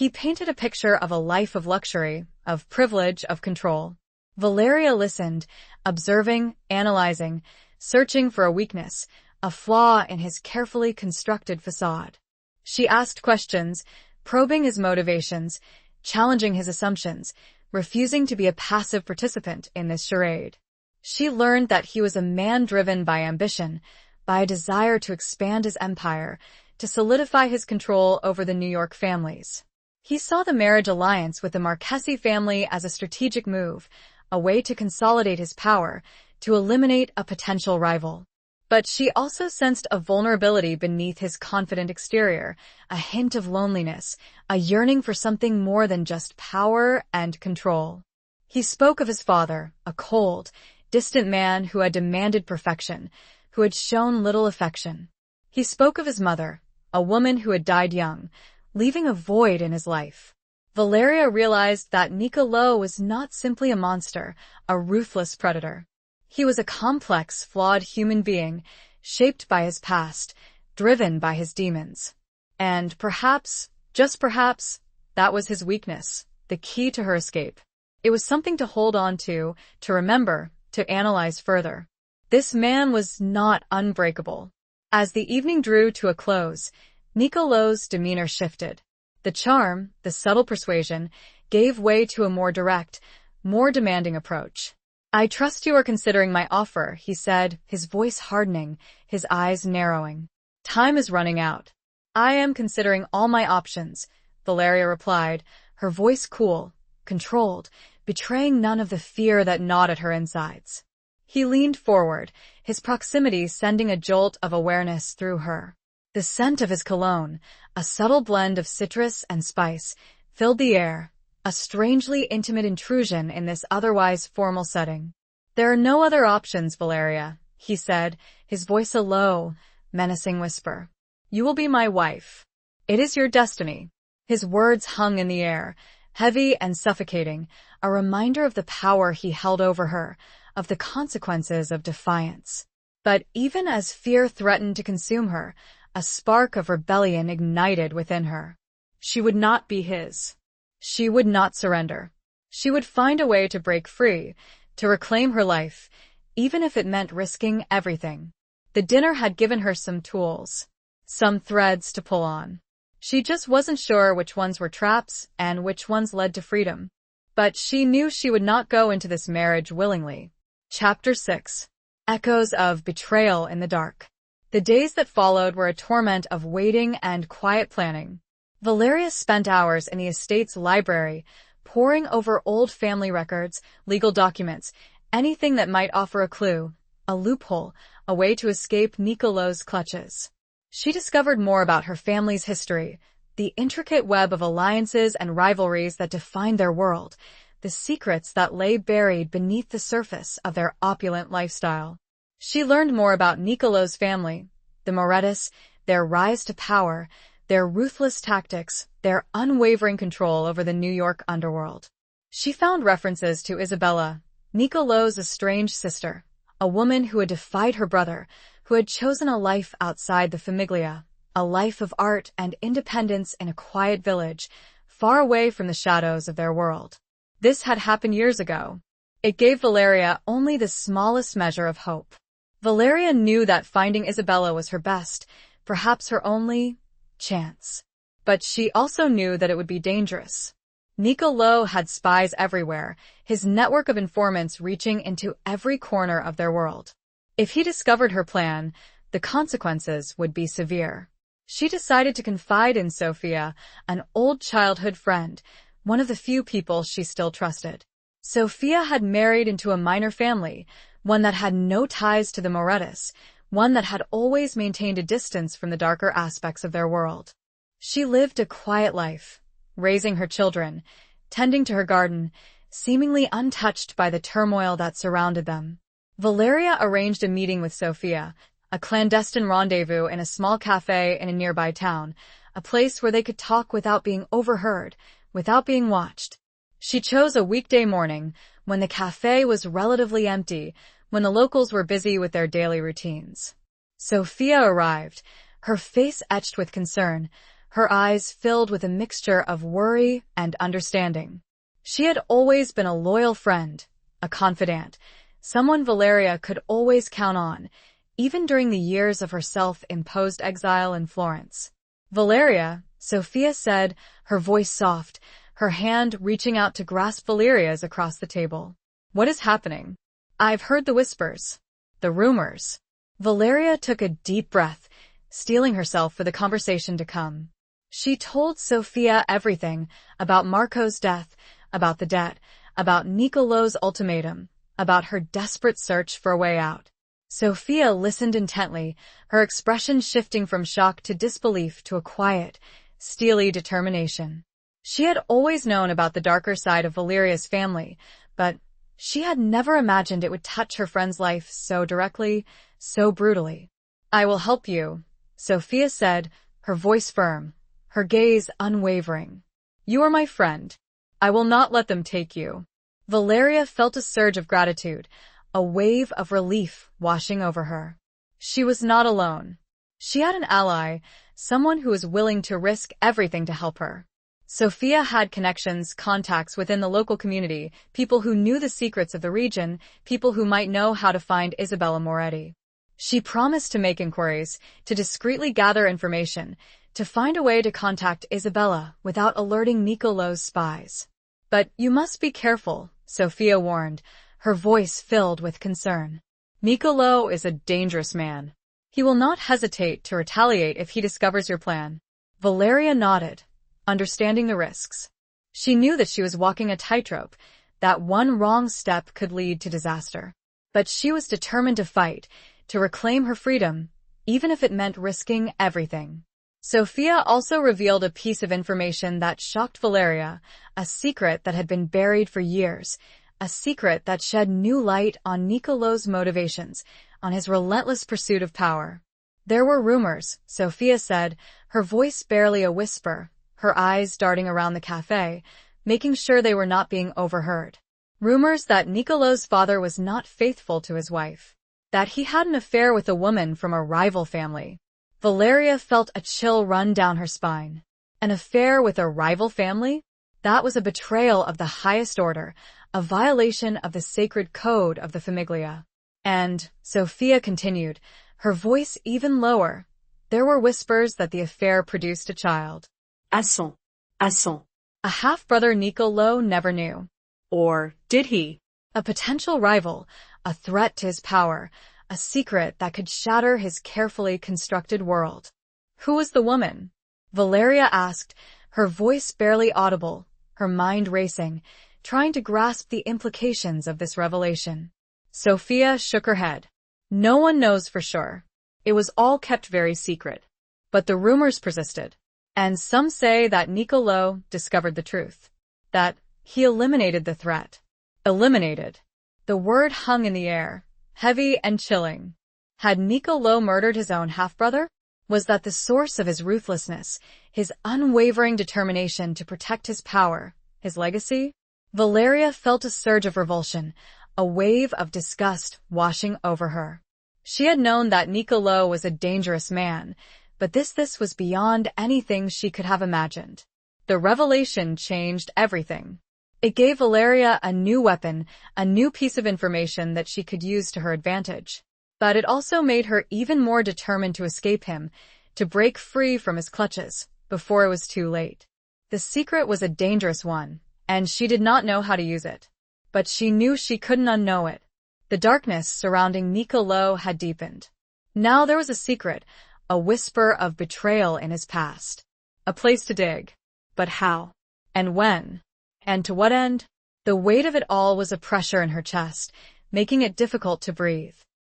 He painted a picture of a life of luxury, of privilege, of control. Valeria listened, observing, analyzing, searching for a weakness, a flaw in his carefully constructed facade. She asked questions, probing his motivations, challenging his assumptions, refusing to be a passive participant in this charade. She learned that he was a man driven by ambition, by a desire to expand his empire, to solidify his control over the New York families. He saw the marriage alliance with the Marchesi family as a strategic move, a way to consolidate his power, to eliminate a potential rival. But she also sensed a vulnerability beneath his confident exterior, a hint of loneliness, a yearning for something more than just power and control. He spoke of his father, a cold, distant man who had demanded perfection, who had shown little affection. He spoke of his mother, a woman who had died young, leaving a void in his life. Valeria realized that Niccolò was not simply a monster, a ruthless predator. He was a complex, flawed human being, shaped by his past, driven by his demons. And perhaps, just perhaps, that was his weakness, the key to her escape. It was something to hold on to remember, to analyze further. This man was not unbreakable. As the evening drew to a close, Niccolò's demeanor shifted. The charm, the subtle persuasion, gave way to a more direct, more demanding approach. "I trust you are considering my offer," he said, his voice hardening, his eyes narrowing. "Time is running out." "I am considering all my options," Valeria replied, her voice cool, controlled, betraying none of the fear that gnawed at her insides. He leaned forward, his proximity sending a jolt of awareness through her. The scent of his cologne, a subtle blend of citrus and spice, filled the air, a strangely intimate intrusion in this otherwise formal setting. "There are no other options, Valeria," he said, his voice a low, menacing whisper. "You will be my wife. It is your destiny." His words hung in the air, heavy and suffocating, a reminder of the power he held over her, of the consequences of defiance. But even as fear threatened to consume her, a spark of rebellion ignited within her. She would not be his. She would not surrender. She would find a way to break free, to reclaim her life, even if it meant risking everything. The dinner had given her some tools, some threads to pull on. She just wasn't sure which ones were traps and which ones led to freedom. But she knew she would not go into this marriage willingly. Chapter 6. Echoes of Betrayal in the Dark. The days that followed were a torment of waiting and quiet planning. Valeria spent hours in the estate's library, poring over old family records, legal documents, anything that might offer a clue, a loophole, a way to escape Niccolò's clutches. She discovered more about her family's history, the intricate web of alliances and rivalries that defined their world, the secrets that lay buried beneath the surface of their opulent lifestyle. She learned more about Niccolò's family, the Morettis, their rise to power, their ruthless tactics, their unwavering control over the New York underworld. She found references to Isabella, Niccolò's estranged sister, a woman who had defied her brother, who had chosen a life outside the famiglia, a life of art and independence in a quiet village, far away from the shadows of their world. This had happened years ago. It gave Valeria only the smallest measure of hope. Valeria knew that finding Isabella was her best, perhaps her only, chance. But she also knew that it would be dangerous. Niccolo had spies everywhere, his network of informants reaching into every corner of their world. If he discovered her plan, the consequences would be severe. She decided to confide in Sophia, an old childhood friend, one of the few people she still trusted. Sophia had married into a minor family, one that had no ties to the Morettis, one that had always maintained a distance from the darker aspects of their world. She lived a quiet life, raising her children, tending to her garden, seemingly untouched by the turmoil that surrounded them. Valeria arranged a meeting with Sophia, a clandestine rendezvous in a small cafe in a nearby town, a place where they could talk without being overheard, without being watched. She chose a weekday morning, when the cafe was relatively empty, when the locals were busy with their daily routines. Sophia arrived, her face etched with concern, her eyes filled with a mixture of worry and understanding. She had always been a loyal friend, a confidant, someone Valeria could always count on, even during the years of her self-imposed exile in Florence. "Valeria," Sophia said, her voice soft, her hand reaching out to grasp Valeria's across the table. "What is happening? I've heard the whispers, the rumors." Valeria took a deep breath, steeling herself for the conversation to come. She told Sophia everything about Marco's death, about the debt, about Niccolo's ultimatum, about her desperate search for a way out. Sophia listened intently, her expression shifting from shock to disbelief to a quiet, steely determination. She had always known about the darker side of Valeria's family, but she had never imagined it would touch her friend's life so directly, so brutally. "I will help you," Sophia said, her voice firm, her gaze unwavering. "You are my friend. I will not let them take you." Valeria felt a surge of gratitude, a wave of relief washing over her. She was not alone. She had an ally, someone who was willing to risk everything to help her. Sophia had connections, contacts within the local community, people who knew the secrets of the region, people who might know how to find Isabella Moretti. She promised to make inquiries, to discreetly gather information, to find a way to contact Isabella without alerting Niccolo's spies. "But you must be careful," Sophia warned, her voice filled with concern. "Niccolo is a dangerous man. He will not hesitate to retaliate if he discovers your plan." Valeria nodded, understanding the risks. She knew that she was walking a tightrope, that one wrong step could lead to disaster. But she was determined to fight, to reclaim her freedom, even if it meant risking everything. Sophia also revealed a piece of information that shocked Valeria, a secret that had been buried for years, a secret that shed new light on Niccolo's motivations, on his relentless pursuit of power. There were rumors, Sophia said, her voice barely a whisper, her eyes darting around the cafe, making sure they were not being overheard. Rumors that Niccolo's father was not faithful to his wife, that he had an affair with a woman from a rival family. Valeria felt a chill run down her spine. An affair with a rival family? That was a betrayal of the highest order, a violation of the sacred code of the famiglia. And, Sophia continued, her voice even lower, there were whispers that the affair produced a child. Assent. A half-brother Niccolo never knew. Or did he? A potential rival, a threat to his power, a secret that could shatter his carefully constructed world. Who was the woman? Valeria asked, her voice barely audible, her mind racing, trying to grasp the implications of this revelation. Sophia shook her head. "No one knows for sure. It was all kept very secret. But the rumors persisted. And some say that Niccolo discovered the truth. That he eliminated the threat." Eliminated. The word hung in the air, heavy and chilling. Had Niccolo murdered his own half-brother? Was that the source of his ruthlessness, his unwavering determination to protect his power, his legacy? Valeria felt a surge of revulsion, a wave of disgust washing over her. She had known that Niccolo was a dangerous man, but this was beyond anything she could have imagined. The revelation changed everything. It gave Valeria a new weapon, a new piece of information that she could use to her advantage. But it also made her even more determined to escape him, to break free from his clutches, before it was too late. The secret was a dangerous one, and she did not know how to use it. But she knew she couldn't unknow it. The darkness surrounding Nicolo had deepened. Now there was a secret, a whisper of betrayal in his past. A place to dig. But how? And when? And to what end? The weight of it all was a pressure in her chest, making it difficult to breathe.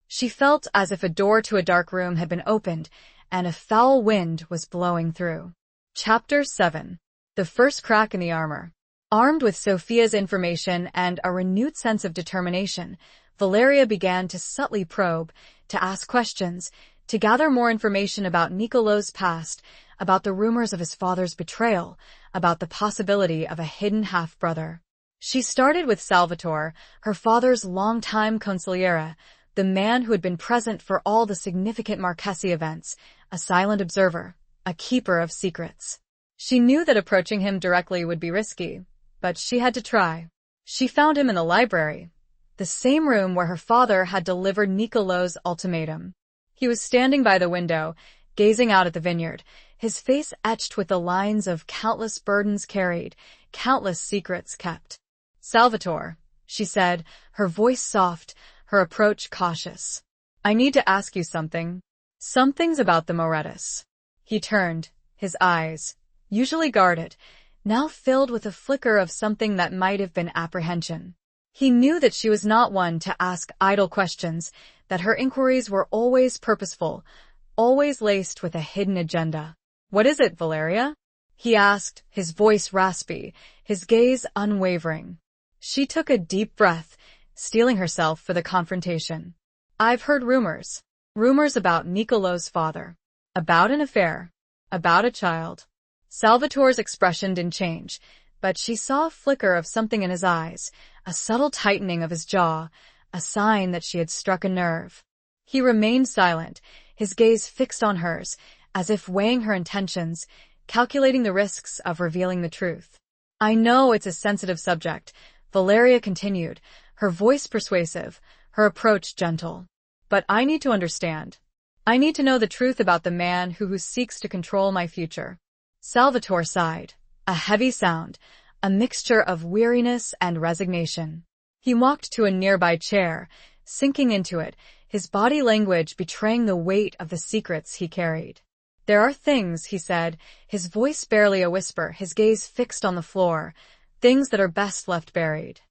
She felt as if a door to a dark room had been opened, and a foul wind was blowing through. Chapter 7. The First Crack in the Armor. Armed with Sophia's information and a renewed sense of determination, Valeria began to subtly probe, to ask questions, to gather more information about Nicolo's past, about the rumors of his father's betrayal, about the possibility of a hidden half-brother. She started with Salvatore, her father's longtime consigliere, the man who had been present for all the significant Marchesi events, a silent observer, a keeper of secrets. She knew that approaching him directly would be risky, but she had to try. She found him in the library, the same room where her father had delivered Nicolo's ultimatum. He was standing by the window, gazing out at the vineyard, his face etched with the lines of countless burdens carried, countless secrets kept. "Salvatore," she said, her voice soft, her approach cautious. "I need to ask you something. Something's about the Morettas." He turned, his eyes, usually guarded, now filled with a flicker of something that might have been apprehension. He knew that she was not one to ask idle questions, that her inquiries were always purposeful, always laced with a hidden agenda. "What is it, Valeria?" he asked, his voice raspy, his gaze unwavering. She took a deep breath, steeling herself for the confrontation. "I've heard rumors. Rumors about Nicolo's father. About an affair. About a child." Salvatore's expression didn't change, but she saw a flicker of something in his eyes, a subtle tightening of his jaw, a sign that she had struck a nerve. He remained silent, his gaze fixed on hers, as if weighing her intentions, calculating the risks of revealing the truth. "I know it's a sensitive subject," Valeria continued, her voice persuasive, her approach gentle. "But I need to understand. I need to know the truth about the man who seeks to control my future." Salvatore sighed, a heavy sound, a mixture of weariness and resignation. He walked to a nearby chair, sinking into it, his body language betraying the weight of the secrets he carried. "There are things," he said, his voice barely a whisper, his gaze fixed on the floor, "things that are best left buried.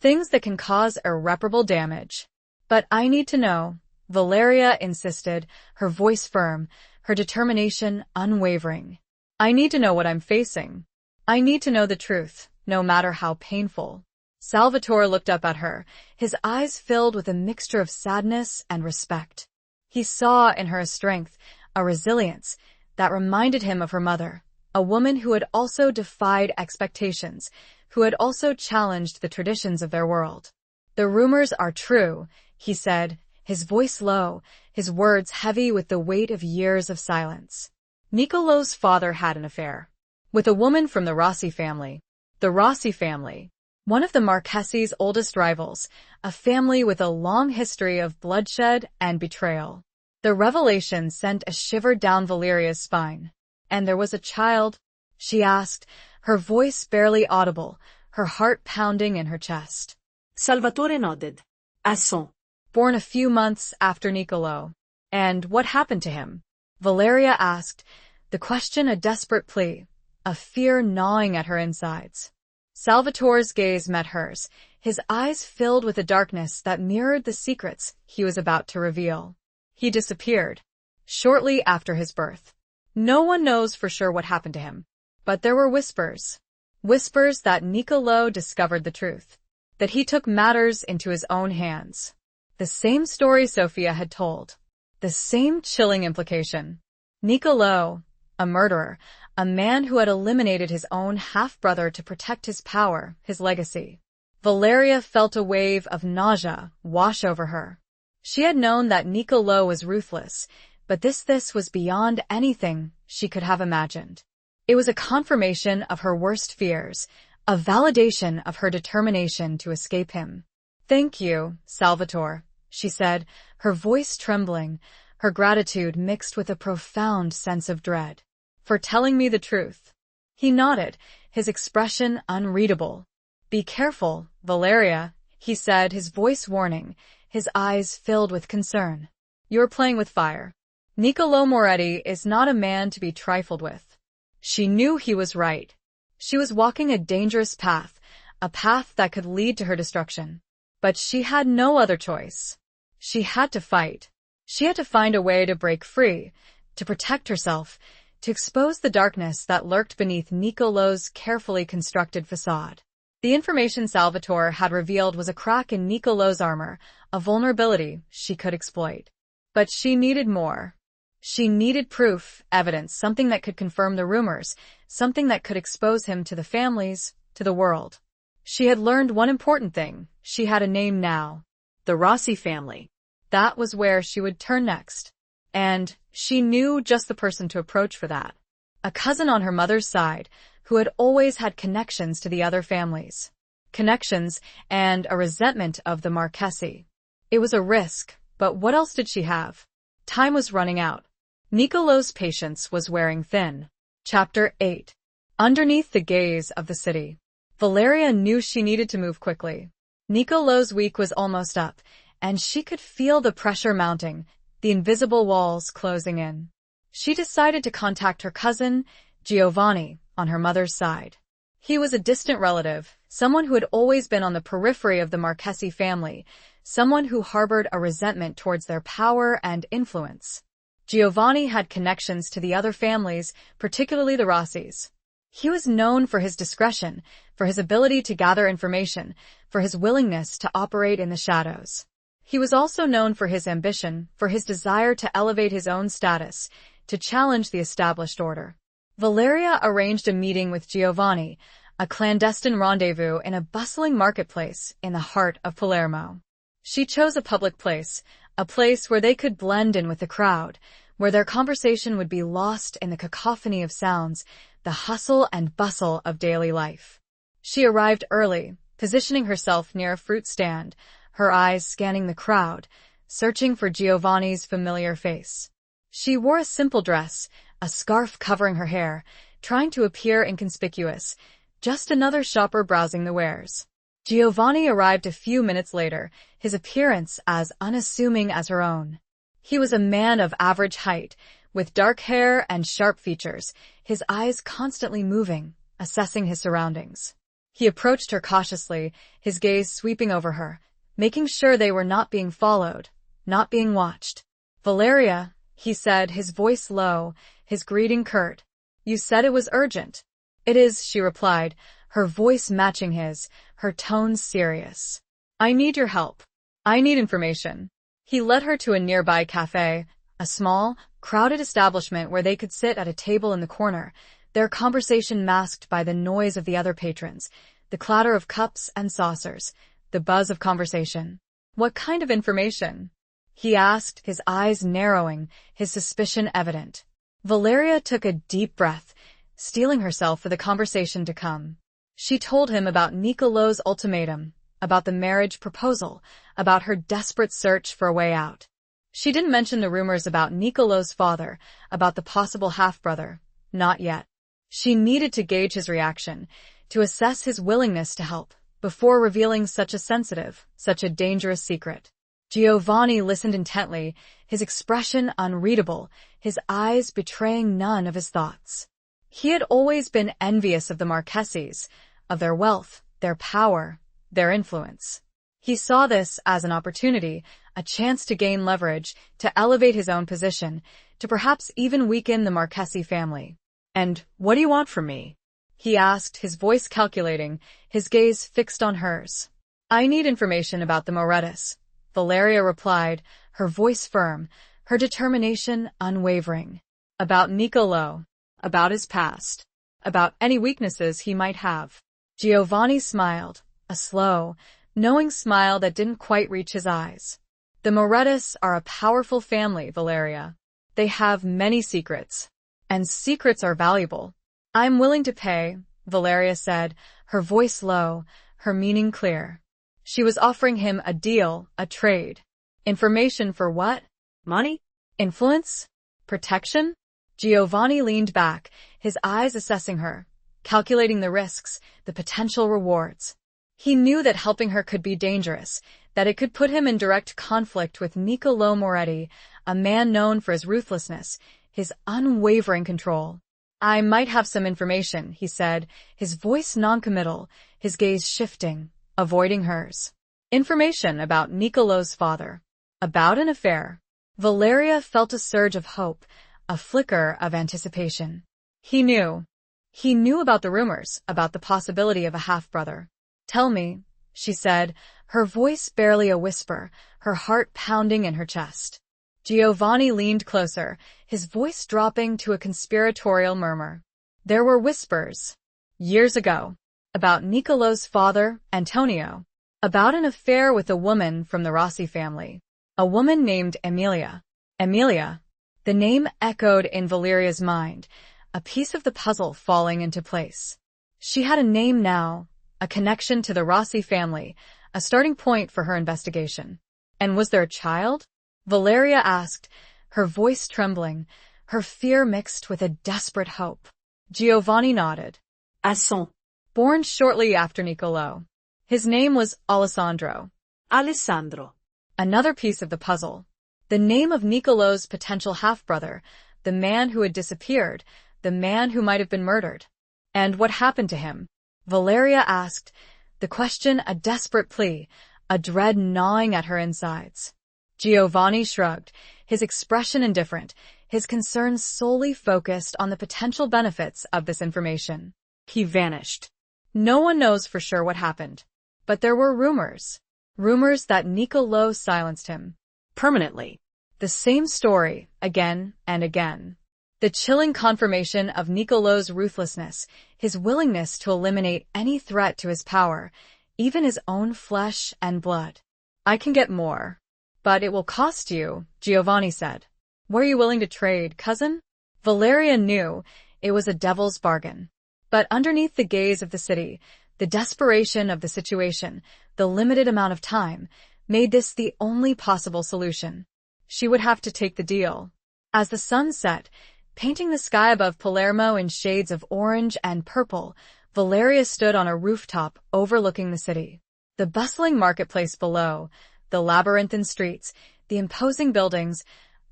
Things that can cause irreparable damage. But I need to know," Valeria insisted, her voice firm, her determination unwavering. "I need to know what I'm facing. I need to know the truth, no matter how painful." Salvatore looked up at her, his eyes filled with a mixture of sadness and respect. He saw in her a strength, a resilience, that reminded him of her mother, a woman who had also defied expectations, who had also challenged the traditions of their world. "The rumors are true," he said, his voice low, his words heavy with the weight of years of silence. "Nicolo's father had an affair. With a woman from the Rossi family. The Rossi family. One of the Marchesi's oldest rivals, a family with a long history of bloodshed and betrayal." The revelation sent a shiver down Valeria's spine. "And there was a child?" she asked, her voice barely audible, her heart pounding in her chest. Salvatore nodded. Assent. "Born a few months after Nicolo. And what happened to him?" Valeria asked, the question a desperate plea, a fear gnawing at her insides. Salvatore's gaze met hers, his eyes filled with a darkness that mirrored the secrets he was about to reveal. "He disappeared. Shortly after his birth. No one knows for sure what happened to him. But there were whispers. Whispers that Nicolo discovered the truth. That he took matters into his own hands. The same story Sophia had told. The same chilling implication. Nicolo, a murderer, a man who had eliminated his own half-brother to protect his power, his legacy." Valeria felt a wave of nausea wash over her. She had known that Nicolo was ruthless, but this was beyond anything she could have imagined. It was a confirmation of her worst fears, a validation of her determination to escape him. "Thank you, Salvatore," she said, her voice trembling, her gratitude mixed with a profound sense of dread. "For telling me the truth." He nodded, his expression unreadable. "Be careful, Valeria," he said, his voice warning, his eyes filled with concern. "You're playing with fire. Niccolo Moretti is not a man to be trifled with." She knew he was right. She was walking a dangerous path, a path that could lead to her destruction. But she had no other choice. She had to fight. She had to find a way to break free, to protect herself, to expose the darkness that lurked beneath Niccolo's carefully constructed facade. The information Salvatore had revealed was a crack in Niccolo's armor, a vulnerability she could exploit. But she needed more. She needed proof, evidence, something that could confirm the rumors, something that could expose him to the families, to the world. She had learned one important thing. She had a name now. The Rossi family. That was where she would turn next. And she knew just the person to approach for that. A cousin on her mother's side, who had always had connections to the other families. Connections and a resentment of the Marchesi. It was a risk, but what else did she have? Time was running out. Niccolo's patience was wearing thin. Chapter 8. Underneath the gaze of the city. Valeria knew she needed to move quickly. Niccolo's week was almost up, and she could feel the pressure mounting, the invisible walls closing in. She decided to contact her cousin, Giovanni, on her mother's side. He was a distant relative, someone who had always been on the periphery of the Marchesi family, someone who harbored a resentment towards their power and influence. Giovanni had connections to the other families, particularly the Rossis. He was known for his discretion, for his ability to gather information, for his willingness to operate in the shadows. He was also known for his ambition, for his desire to elevate his own status, to challenge the established order. Valeria arranged a meeting with Giovanni, a clandestine rendezvous in a bustling marketplace in the heart of Palermo. She chose a public place, a place where they could blend in with the crowd, where their conversation would be lost in the cacophony of sounds, the hustle and bustle of daily life. She arrived early, positioning herself near a fruit stand, her eyes scanning the crowd, searching for Giovanni's familiar face. She wore a simple dress, a scarf covering her hair, trying to appear inconspicuous, just another shopper browsing the wares. Giovanni arrived a few minutes later, his appearance as unassuming as her own. He was a man of average height, with dark hair and sharp features, his eyes constantly moving, assessing his surroundings. He approached her cautiously, his gaze sweeping over her, making sure they were not being followed, not being watched. "Valeria," he said, his voice low, his greeting curt. "You said it was urgent." "It is," she replied, her voice matching his, her tone serious. "I need your help. I need information." He led her to a nearby cafe, a small, crowded establishment where they could sit at a table in the corner, their conversation masked by the noise of the other patrons, the clatter of cups and saucers, the buzz of conversation. "What kind of information?" he asked, his eyes narrowing, his suspicion evident. Valeria took a deep breath, steeling herself for the conversation to come. She told him about Niccolo's ultimatum, about the marriage proposal, about her desperate search for a way out. She didn't mention the rumors about Niccolo's father, about the possible half-brother. Not yet. She needed to gauge his reaction, to assess his willingness to help, before revealing such a sensitive, such a dangerous secret. Giovanni listened intently, his expression unreadable, his eyes betraying none of his thoughts. He had always been envious of the Marcheses, of their wealth, their power, their influence. He saw this as an opportunity, a chance to gain leverage, to elevate his own position, to perhaps even weaken the Marchesi family. "And what do you want from me?" he asked, his voice calculating, his gaze fixed on hers. "I need information about the Morettis," Valeria replied, her voice firm, her determination unwavering. "About Niccolo, about his past, about any weaknesses he might have." Giovanni smiled, a slow, knowing smile that didn't quite reach his eyes. "The Morettis are a powerful family, Valeria. They have many secrets. And secrets are valuable. I'm willing to pay, Valeria said, her voice low, her meaning clear. She was offering him a deal, a trade. Information for what? Money? Influence? Protection? Giovanni leaned back, his eyes assessing her, calculating the risks, the potential rewards. He knew that helping her could be dangerous, that it could put him in direct conflict with Niccolò Moretti, a man known for his ruthlessness, his unwavering control. I might have some information, he said, his voice noncommittal, his gaze shifting, avoiding hers. Information about Niccolò's father. About an affair. Valeria felt a surge of hope, a flicker of anticipation. He knew. He knew about the rumors, about the possibility of a half-brother. Tell me, she said, her voice barely a whisper, her heart pounding in her chest. Giovanni leaned closer, his voice dropping to a conspiratorial murmur. There were whispers. Years ago. About Niccolò's father, Antonio. About an affair with a woman from the Rossi family. A woman named Emilia. Emilia. The name echoed in Valeria's mind, a piece of the puzzle falling into place. She had a name now, a connection to the Rossi family, a starting point for her investigation. And was there a child? Valeria asked, her voice trembling, her fear mixed with a desperate hope. Giovanni nodded. Asson. Born shortly after Niccolò. His name was Alessandro. Alessandro. Another piece of the puzzle. The name of Niccolò's potential half-brother, the man who had disappeared, the man who might have been murdered. And what happened to him? Valeria asked, the question a desperate plea, a dread gnawing at her insides. Giovanni shrugged, his expression indifferent, his concerns solely focused on the potential benefits of this information. He vanished. No one knows for sure what happened. But there were rumors. Rumors that Niccolò silenced him. Permanently. The same story, again and again. The chilling confirmation of Niccolò's ruthlessness, his willingness to eliminate any threat to his power, even his own flesh and blood. I can get more. But it will cost you, Giovanni said. Were you willing to trade, cousin? Valeria knew it was a devil's bargain. But underneath the gaze of the city, the desperation of the situation, the limited amount of time, made this the only possible solution. She would have to take the deal. As the sun set, painting the sky above Palermo in shades of orange and purple, Valeria stood on a rooftop overlooking the city. The bustling marketplace below, the labyrinthine streets, the imposing buildings,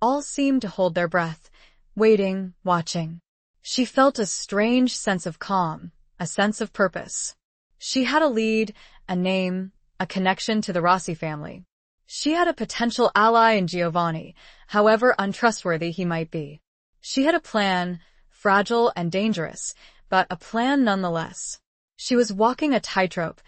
all seemed to hold their breath, waiting, watching. She felt a strange sense of calm, a sense of purpose. She had a lead, a name, a connection to the Rossi family. She had a potential ally in Giovanni, however untrustworthy he might be. She had a plan, fragile and dangerous, but a plan nonetheless. She was walking a tightrope,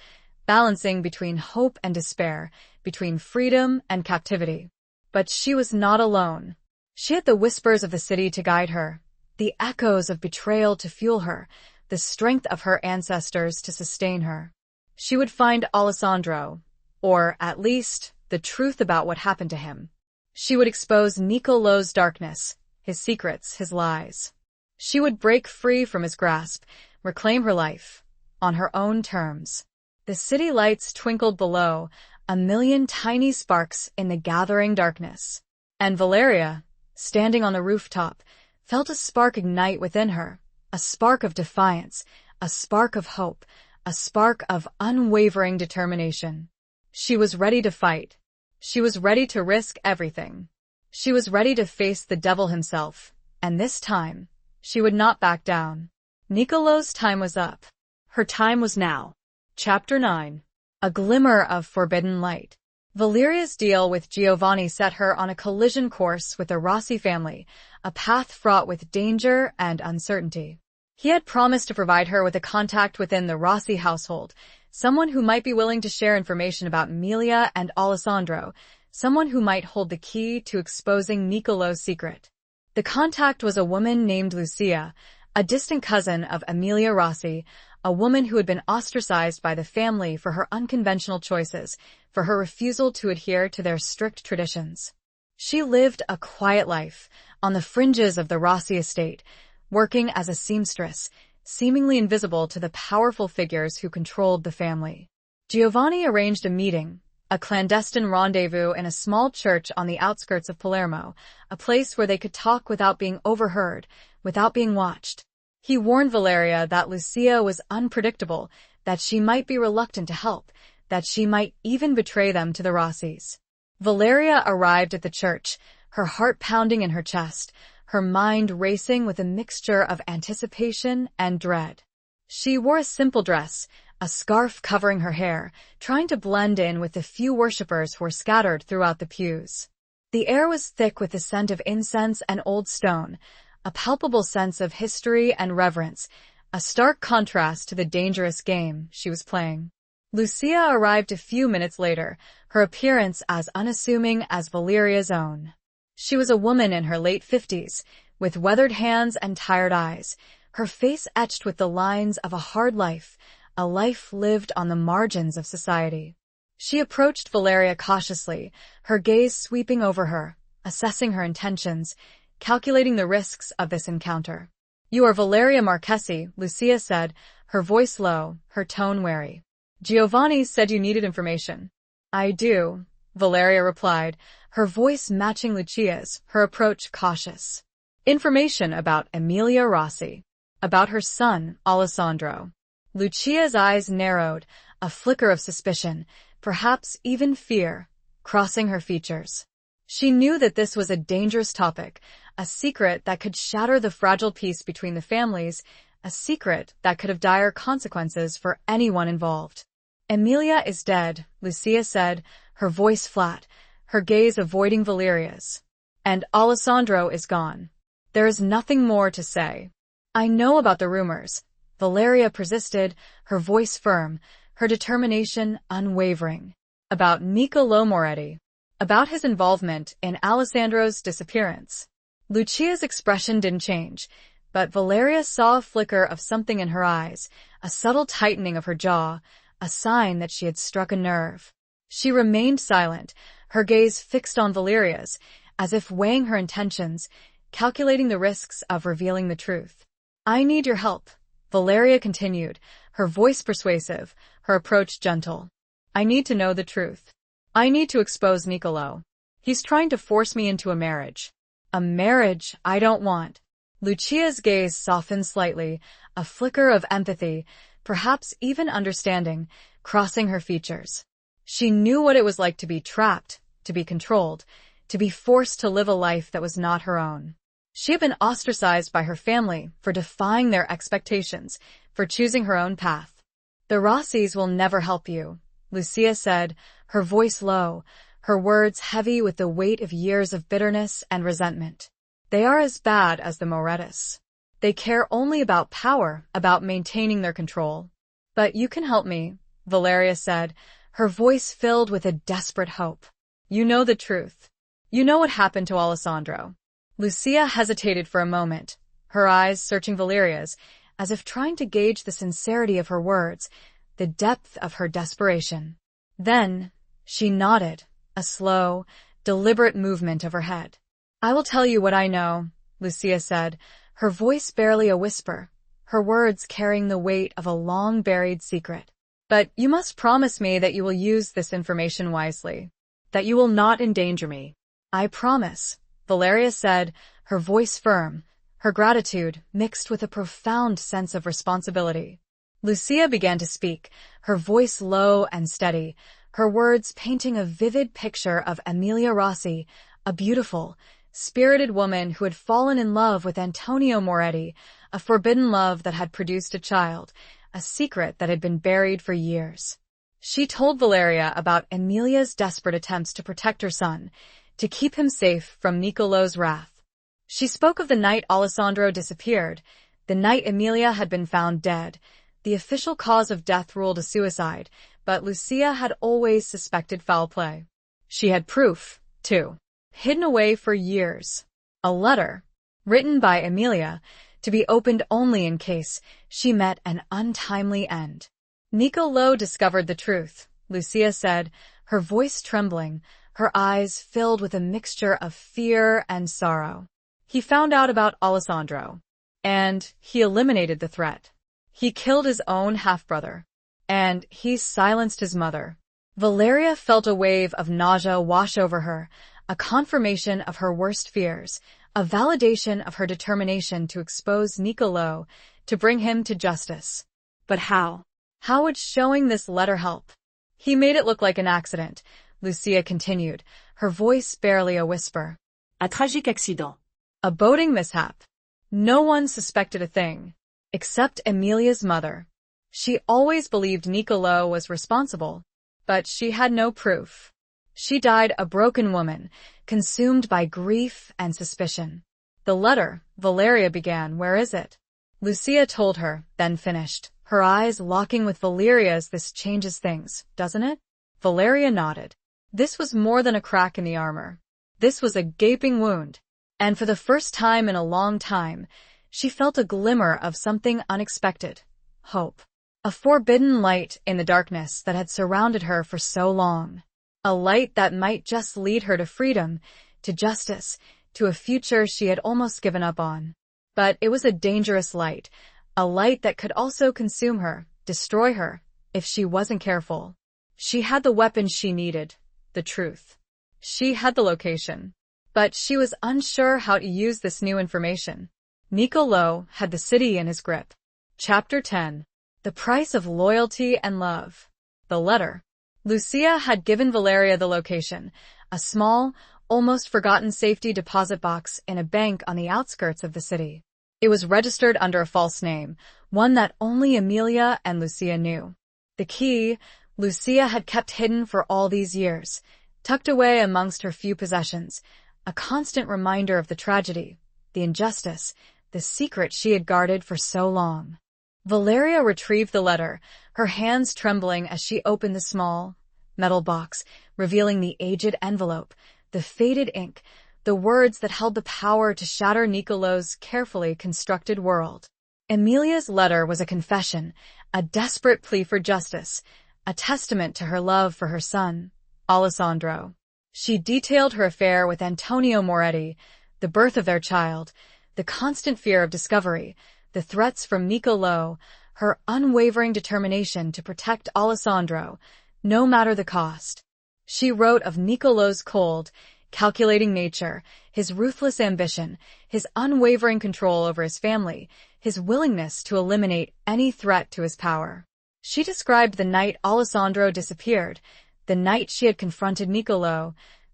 balancing between hope and despair, between freedom and captivity. But she was not alone. She had the whispers of the city to guide her, the echoes of betrayal to fuel her, the strength of her ancestors to sustain her. She would find Alessandro, or at least the truth about what happened to him. She would expose Niccolò's darkness, his secrets, his lies. She would break free from his grasp, reclaim her life, on her own terms. The city lights twinkled below, a million tiny sparks in the gathering darkness. And Valeria, standing on the rooftop, felt a spark ignite within her, a spark of defiance, a spark of hope, a spark of unwavering determination. She was ready to fight. She was ready to risk everything. She was ready to face the devil himself, and this time, she would not back down. Niccolò's time was up. Her time was now. Chapter 9. A glimmer of forbidden light. Valeria's deal with Giovanni set her on a collision course with the Rossi family, a path fraught with danger and uncertainty. He had promised to provide her with a contact within the Rossi household, someone who might be willing to share information about Emilia and Alessandro, someone who might hold the key to exposing Niccolò's secret. The contact was a woman named Lucia, a distant cousin of Emilia Rossi, a woman who had been ostracized by the family for her unconventional choices, for her refusal to adhere to their strict traditions. She lived a quiet life, on the fringes of the Rossi estate, working as a seamstress, seemingly invisible to the powerful figures who controlled the family. Giovanni arranged a meeting, a clandestine rendezvous in a small church on the outskirts of Palermo, a place where they could talk without being overheard, without being watched. He warned Valeria that Lucia was unpredictable, that she might be reluctant to help, that she might even betray them to the Rossis. Valeria arrived at the church, her heart pounding in her chest, her mind racing with a mixture of anticipation and dread. She wore a simple dress, a scarf covering her hair, trying to blend in with the few worshippers who were scattered throughout the pews. The air was thick with the scent of incense and old stone, a palpable sense of history and reverence, a stark contrast to the dangerous game she was playing. Lucia arrived a few minutes later, her appearance as unassuming as Valeria's own. She was a woman in her late 50s, with weathered hands and tired eyes, her face etched with the lines of a hard life, a life lived on the margins of society. She approached Valeria cautiously, her gaze sweeping over her, assessing her intentions, calculating the risks of this encounter. "You are Valeria Marchesi," Lucia said, her voice low, her tone wary. "Giovanni said you needed information." "I do," Valeria replied, her voice matching Lucia's, her approach cautious. "Information about Emilia Rossi, about her son, Alessandro." Lucia's eyes narrowed, a flicker of suspicion, perhaps even fear, crossing her features. She knew that this was a dangerous topic, a secret that could shatter the fragile peace between the families, a secret that could have dire consequences for anyone involved. "Emilia is dead," Lucia said, her voice flat, her gaze avoiding Valeria's. "And Alessandro is gone. There is nothing more to say." "I know about the rumors," Valeria persisted, her voice firm, her determination unwavering. "About Niccolò Moretti. About his involvement in Alessandro's disappearance." Lucia's expression didn't change, but Valeria saw a flicker of something in her eyes, a subtle tightening of her jaw, a sign that she had struck a nerve. She remained silent, her gaze fixed on Valeria's, as if weighing her intentions, calculating the risks of revealing the truth. "I need your help," Valeria continued, her voice persuasive, her approach gentle. "I need to know the truth. I need to expose Niccolò. He's trying to force me into a marriage. A marriage I don't want." Lucia's gaze softened slightly, a flicker of empathy, perhaps even understanding, crossing her features. She knew what it was like to be trapped, to be controlled, to be forced to live a life that was not her own. She had been ostracized by her family for defying their expectations, for choosing her own path. "The Rossis will never help you," Lucia said, her voice low, her words heavy with the weight of years of bitterness and resentment. "They are as bad as the Morettis. They care only about power, about maintaining their control. But you can help me," Valeria said, her voice filled with a desperate hope. "You know the truth. You know what happened to Alessandro." Lucia hesitated for a moment, her eyes searching Valeria's, as if trying to gauge the sincerity of her words, the depth of her desperation. Then, she nodded, a slow, deliberate movement of her head. "I will tell you what I know," Lucia said, her voice barely a whisper, her words carrying the weight of a long-buried secret. "But you must promise me that you will use this information wisely, that you will not endanger me." "I promise," Valeria said, her voice firm, her gratitude mixed with a profound sense of responsibility. Lucia began to speak, her voice low and steady, her words painting a vivid picture of Emilia Rossi, a beautiful, spirited woman who had fallen in love with Antonio Moretti, a forbidden love that had produced a child, a secret that had been buried for years. She told Valeria about Emilia's desperate attempts to protect her son, to keep him safe from Niccolò's wrath. She spoke of the night Alessandro disappeared, the night Emilia had been found dead. The official cause of death ruled a suicide, but Lucia had always suspected foul play. She had proof, too, hidden away for years. A letter, written by Emilia, to be opened only in case she met an untimely end. "Niccolò discovered the truth," Lucia said, her voice trembling, her eyes filled with a mixture of fear and sorrow. "He found out about Alessandro. And he eliminated the threat. He killed his own half-brother. And he silenced his mother. Valeria felt a wave of nausea wash over her, a confirmation of her worst fears, a validation of her determination to expose Niccolò, to bring him to justice. But how? How would showing this letter help? He made it look like an accident, Lucia continued, her voice barely a whisper. Un tragique accident. A boating mishap. No one suspected a thing. Except Emilia's mother. She always believed Niccolò was responsible, but she had no proof. She died a broken woman, consumed by grief and suspicion. The letter, Valeria began, where is it? Lucia told her, then finished, her eyes locking with Valeria's. This changes things, doesn't it? Valeria nodded. This was more than a crack in the armor. This was a gaping wound. And for the first time in a long time, she felt a glimmer of something unexpected. Hope. A forbidden light in the darkness that had surrounded her for so long. A light that might just lead her to freedom, to justice, to a future she had almost given up on. But it was a dangerous light, a light that could also consume her, destroy her, if she wasn't careful. She had the weapon she needed, the truth. She had the location. But she was unsure how to use this new information. Niccolò had the city in his grip. Chapter 10. The Price of Loyalty and Love. The letter. Lucia had given Valeria the location, a small, almost forgotten safety deposit box in a bank on the outskirts of the city. It was registered under a false name, one that only Emilia and Lucia knew. The key, Lucia had kept hidden for all these years, tucked away amongst her few possessions, a constant reminder of the tragedy, the injustice, the secret she had guarded for so long. Valeria retrieved the letter, her hands trembling as she opened the small, metal box, revealing the aged envelope, the faded ink, the words that held the power to shatter Niccolò's carefully constructed world. Emilia's letter was a confession, a desperate plea for justice, a testament to her love for her son, Alessandro. She detailed her affair with Antonio Moretti, the birth of their child, the constant fear of discovery, the threats from Niccolò, her unwavering determination to protect Alessandro, no matter the cost. She wrote of Niccolò's cold, calculating nature, his ruthless ambition, his unwavering control over his family, his willingness to eliminate any threat to his power. She described the night Alessandro disappeared, the night she had confronted Niccolò,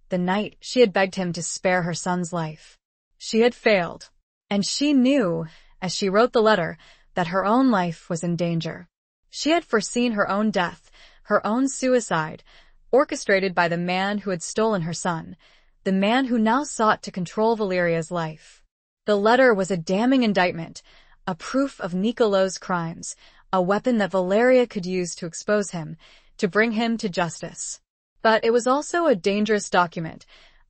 the night she had begged him to spare her son's life. She had failed, and she knew, as she wrote the letter, that her own life was in danger. She had foreseen her own death, her own suicide, orchestrated by the man who had stolen her son, the man who now sought to control Valeria's life. The letter was a damning indictment, a proof of Niccolò's crimes, a weapon that Valeria could use to expose him, to bring him to justice. But it was also a dangerous document,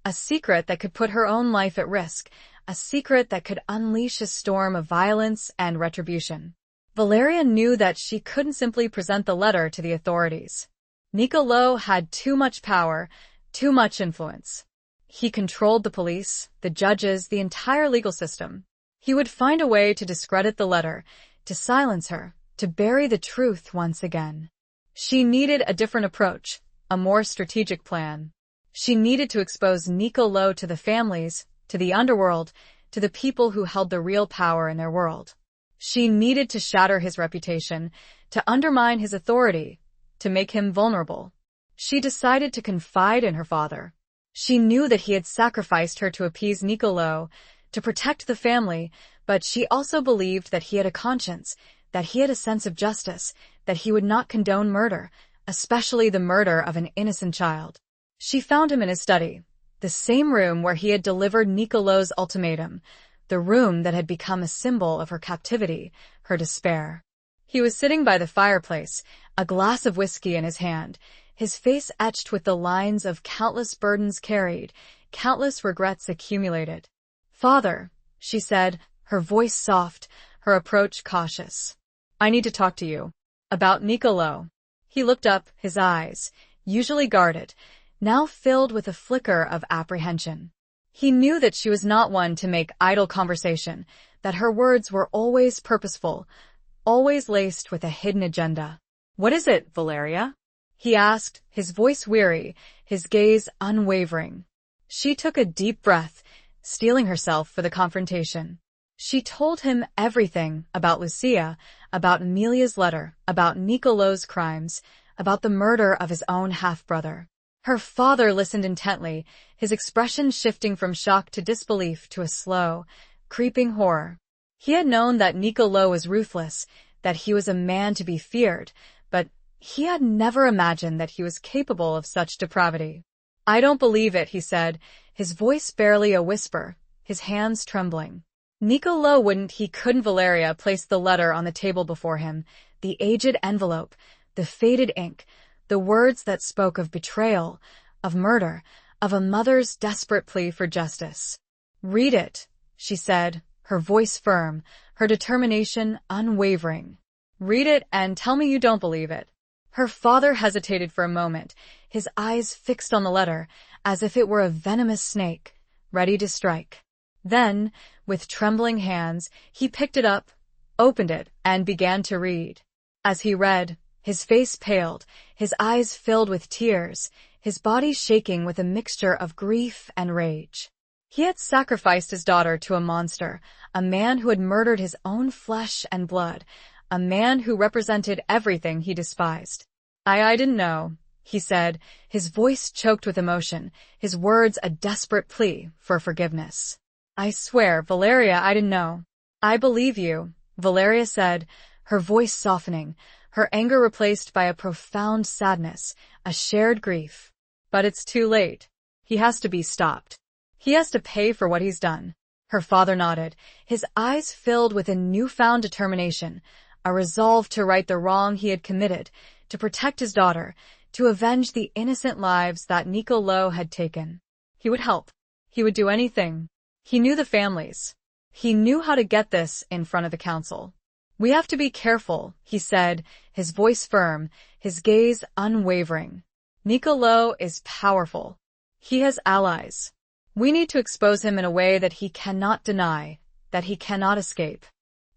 a secret that could put her own life at risk, a secret that could unleash a storm of violence and retribution. Valeria knew that she couldn't simply present the letter to the authorities. Niccolò had too much power, too much influence. He controlled the police, the judges, the entire legal system. He would find a way to discredit the letter, to silence her, to bury the truth once again. She needed a different approach, a more strategic plan. She needed to expose Niccolò to the families, to the underworld, to the people who held the real power in their world. She needed to shatter his reputation, to undermine his authority, to make him vulnerable. She decided to confide in her father. She knew that he had sacrificed her to appease Niccolò, to protect the family, but she also believed that he had a conscience, that he had a sense of justice, that he would not condone murder, especially the murder of an innocent child. She found him in his study, the same room where he had delivered Niccolò's ultimatum, the room that had become a symbol of her captivity, her despair. He was sitting by the fireplace, a glass of whiskey in his hand, his face etched with the lines of countless burdens carried, countless regrets accumulated. "Father," she said, her voice soft, her approach cautious. "I need to talk to you. About Niccolò." He looked up, his eyes, usually guarded, now filled with a flicker of apprehension. He knew that she was not one to make idle conversation, that her words were always purposeful, always laced with a hidden agenda. "What is it, Valeria?" he asked, his voice weary, his gaze unwavering. She took a deep breath, steeling herself for the confrontation. She told him everything about Lucia, about Amelia's letter, about Nicolo's crimes, about the murder of his own half-brother. Her father listened intently, his expression shifting from shock to disbelief to a slow, creeping horror. He had known that Nicolo was ruthless, that he was a man to be feared, but he had never imagined that he was capable of such depravity. "I don't believe it," he said, his voice barely a whisper, his hands trembling. Nicolo couldn't. Valeria placed the letter on the table before him, the aged envelope, the faded ink, the words that spoke of betrayal, of murder, of a mother's desperate plea for justice. "Read it," she said, her voice firm, her determination unwavering. "Read it and tell me you don't believe it." Her father hesitated for a moment, his eyes fixed on the letter, as if it were a venomous snake, ready to strike. Then, with trembling hands, he picked it up, opened it, and began to read. As he read, his face paled, his eyes filled with tears, his body shaking with a mixture of grief and rage. He had sacrificed his daughter to a monster, a man who had murdered his own flesh and blood, a man who represented everything he despised. I didn't know," he said, his voice choked with emotion, his words a desperate plea for forgiveness. "I swear, Valeria, I didn't know." "I believe you," Valeria said, her voice softening, her anger replaced by a profound sadness, a shared grief. "But it's too late. He has to be stopped. He has to pay for what he's done." Her father nodded, his eyes filled with a newfound determination, a resolve to right the wrong he had committed, to protect his daughter, to avenge the innocent lives that Nicolo had taken. He would help. He would do anything. He knew the families. He knew how to get this in front of the council. "We have to be careful," he said, his voice firm, his gaze unwavering. "Nicolo is powerful. He has allies. We need to expose him in a way that he cannot deny, that he cannot escape."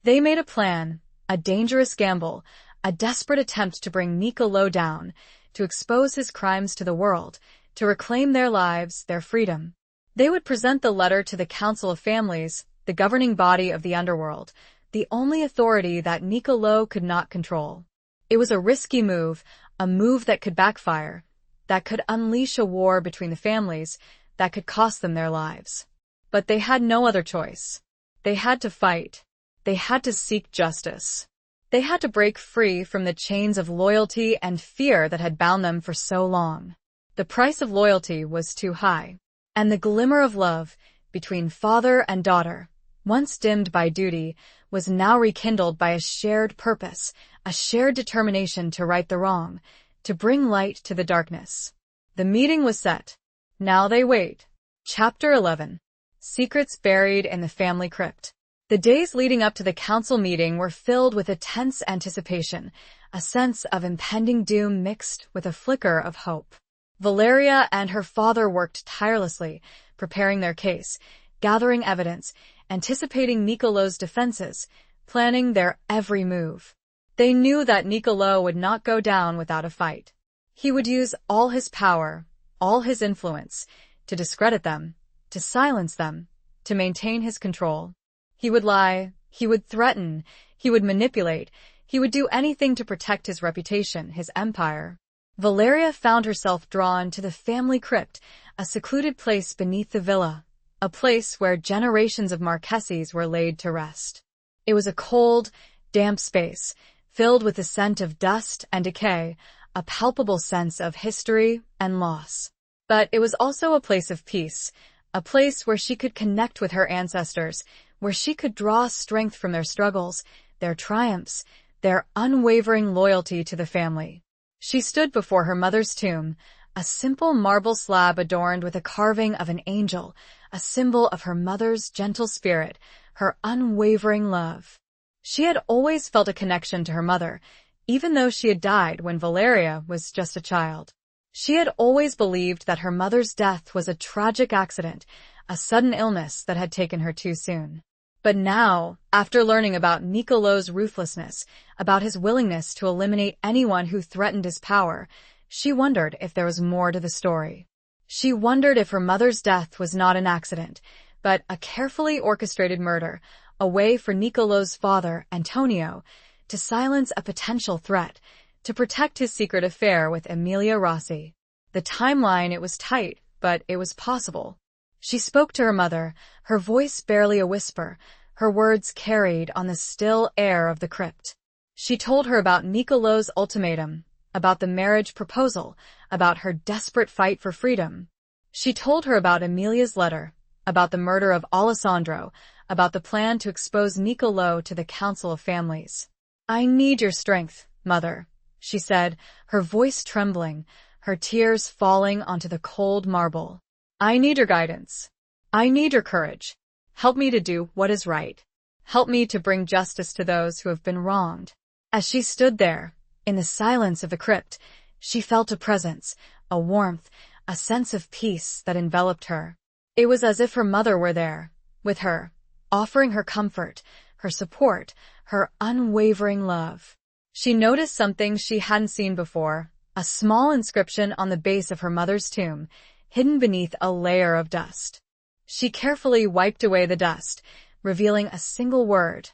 They made a plan, a dangerous gamble, a desperate attempt to bring Nicolo down, to expose his crimes to the world, to reclaim their lives, their freedom. They would present the letter to the Council of Families, the governing body of the underworld, the only authority that Nicolo could not control. It was a risky move, a move that could backfire, that could unleash a war between the families, that could cost them their lives. But they had no other choice. They had to fight. They had to seek justice. They had to break free from the chains of loyalty and fear that had bound them for so long. The price of loyalty was too high, and the glimmer of love between father and daughter, once dimmed by duty, was now rekindled by a shared purpose, a shared determination to right the wrong, to bring light to the darkness. The meeting was set. Now they wait. Chapter 11. Secrets Buried in the Family Crypt. The days leading up to the council meeting were filled with a tense anticipation, a sense of impending doom mixed with a flicker of hope. Valeria and her father worked tirelessly, preparing their case, gathering evidence, anticipating Nicolo's defenses, planning their every move. They knew that Nicolo would not go down without a fight. He would use all his power, all his influence, to discredit them, to silence them, to maintain his control. He would lie, he would threaten, he would manipulate, he would do anything to protect his reputation, his empire. Valeria found herself drawn to the family crypt, a secluded place beneath the villa, a place where generations of Marquesses were laid to rest. It was a cold, damp space, filled with the scent of dust and decay, a palpable sense of history and loss. But it was also a place of peace, a place where she could connect with her ancestors, where she could draw strength from their struggles, their triumphs, their unwavering loyalty to the family. She stood before her mother's tomb, a simple marble slab adorned with a carving of an angel, a symbol of her mother's gentle spirit, her unwavering love. She had always felt a connection to her mother, even though she had died when Valeria was just a child. She had always believed that her mother's death was a tragic accident, a sudden illness that had taken her too soon. But now, after learning about Nicolo's ruthlessness, about his willingness to eliminate anyone who threatened his power, she wondered if there was more to the story. She wondered if her mother's death was not an accident, but a carefully orchestrated murder, a way for Nicolo's father, Antonio, to silence a potential threat, to protect his secret affair with Emilia Rossi. The timeline, it was tight, but it was possible. She spoke to her mother, her voice barely a whisper, her words carried on the still air of the crypt. She told her about Nicolo's ultimatum, about the marriage proposal, about her desperate fight for freedom. She told her about Emilia's letter, about the murder of Alessandro, about the plan to expose Nicolo to the Council of Families. "I need your strength, Mother," she said, her voice trembling, her tears falling onto the cold marble. "I need your guidance. I need your courage. Help me to do what is right. Help me to bring justice to those who have been wronged." As she stood there, in the silence of the crypt, she felt a presence, a warmth, a sense of peace that enveloped her. It was as if her mother were there, with her, offering her comfort, her support, her unwavering love. She noticed something she hadn't seen before, a small inscription on the base of her mother's tomb, hidden beneath a layer of dust. She carefully wiped away the dust, revealing a single word,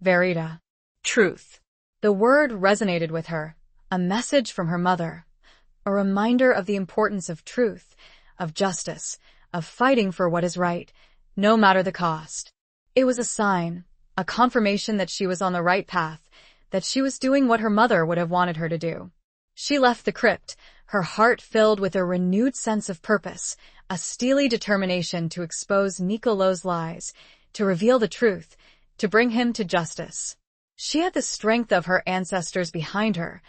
Verita. Truth. The word resonated with her, a message from her mother, a reminder of the importance of truth, of justice, of fighting for what is right, no matter the cost. It was a sign, a confirmation that she was on the right path, that she was doing what her mother would have wanted her to do. She left the crypt, her heart filled with a renewed sense of purpose, a steely determination to expose Nicolo's lies, to reveal the truth, to bring him to justice. She had the strength of her ancestors behind her,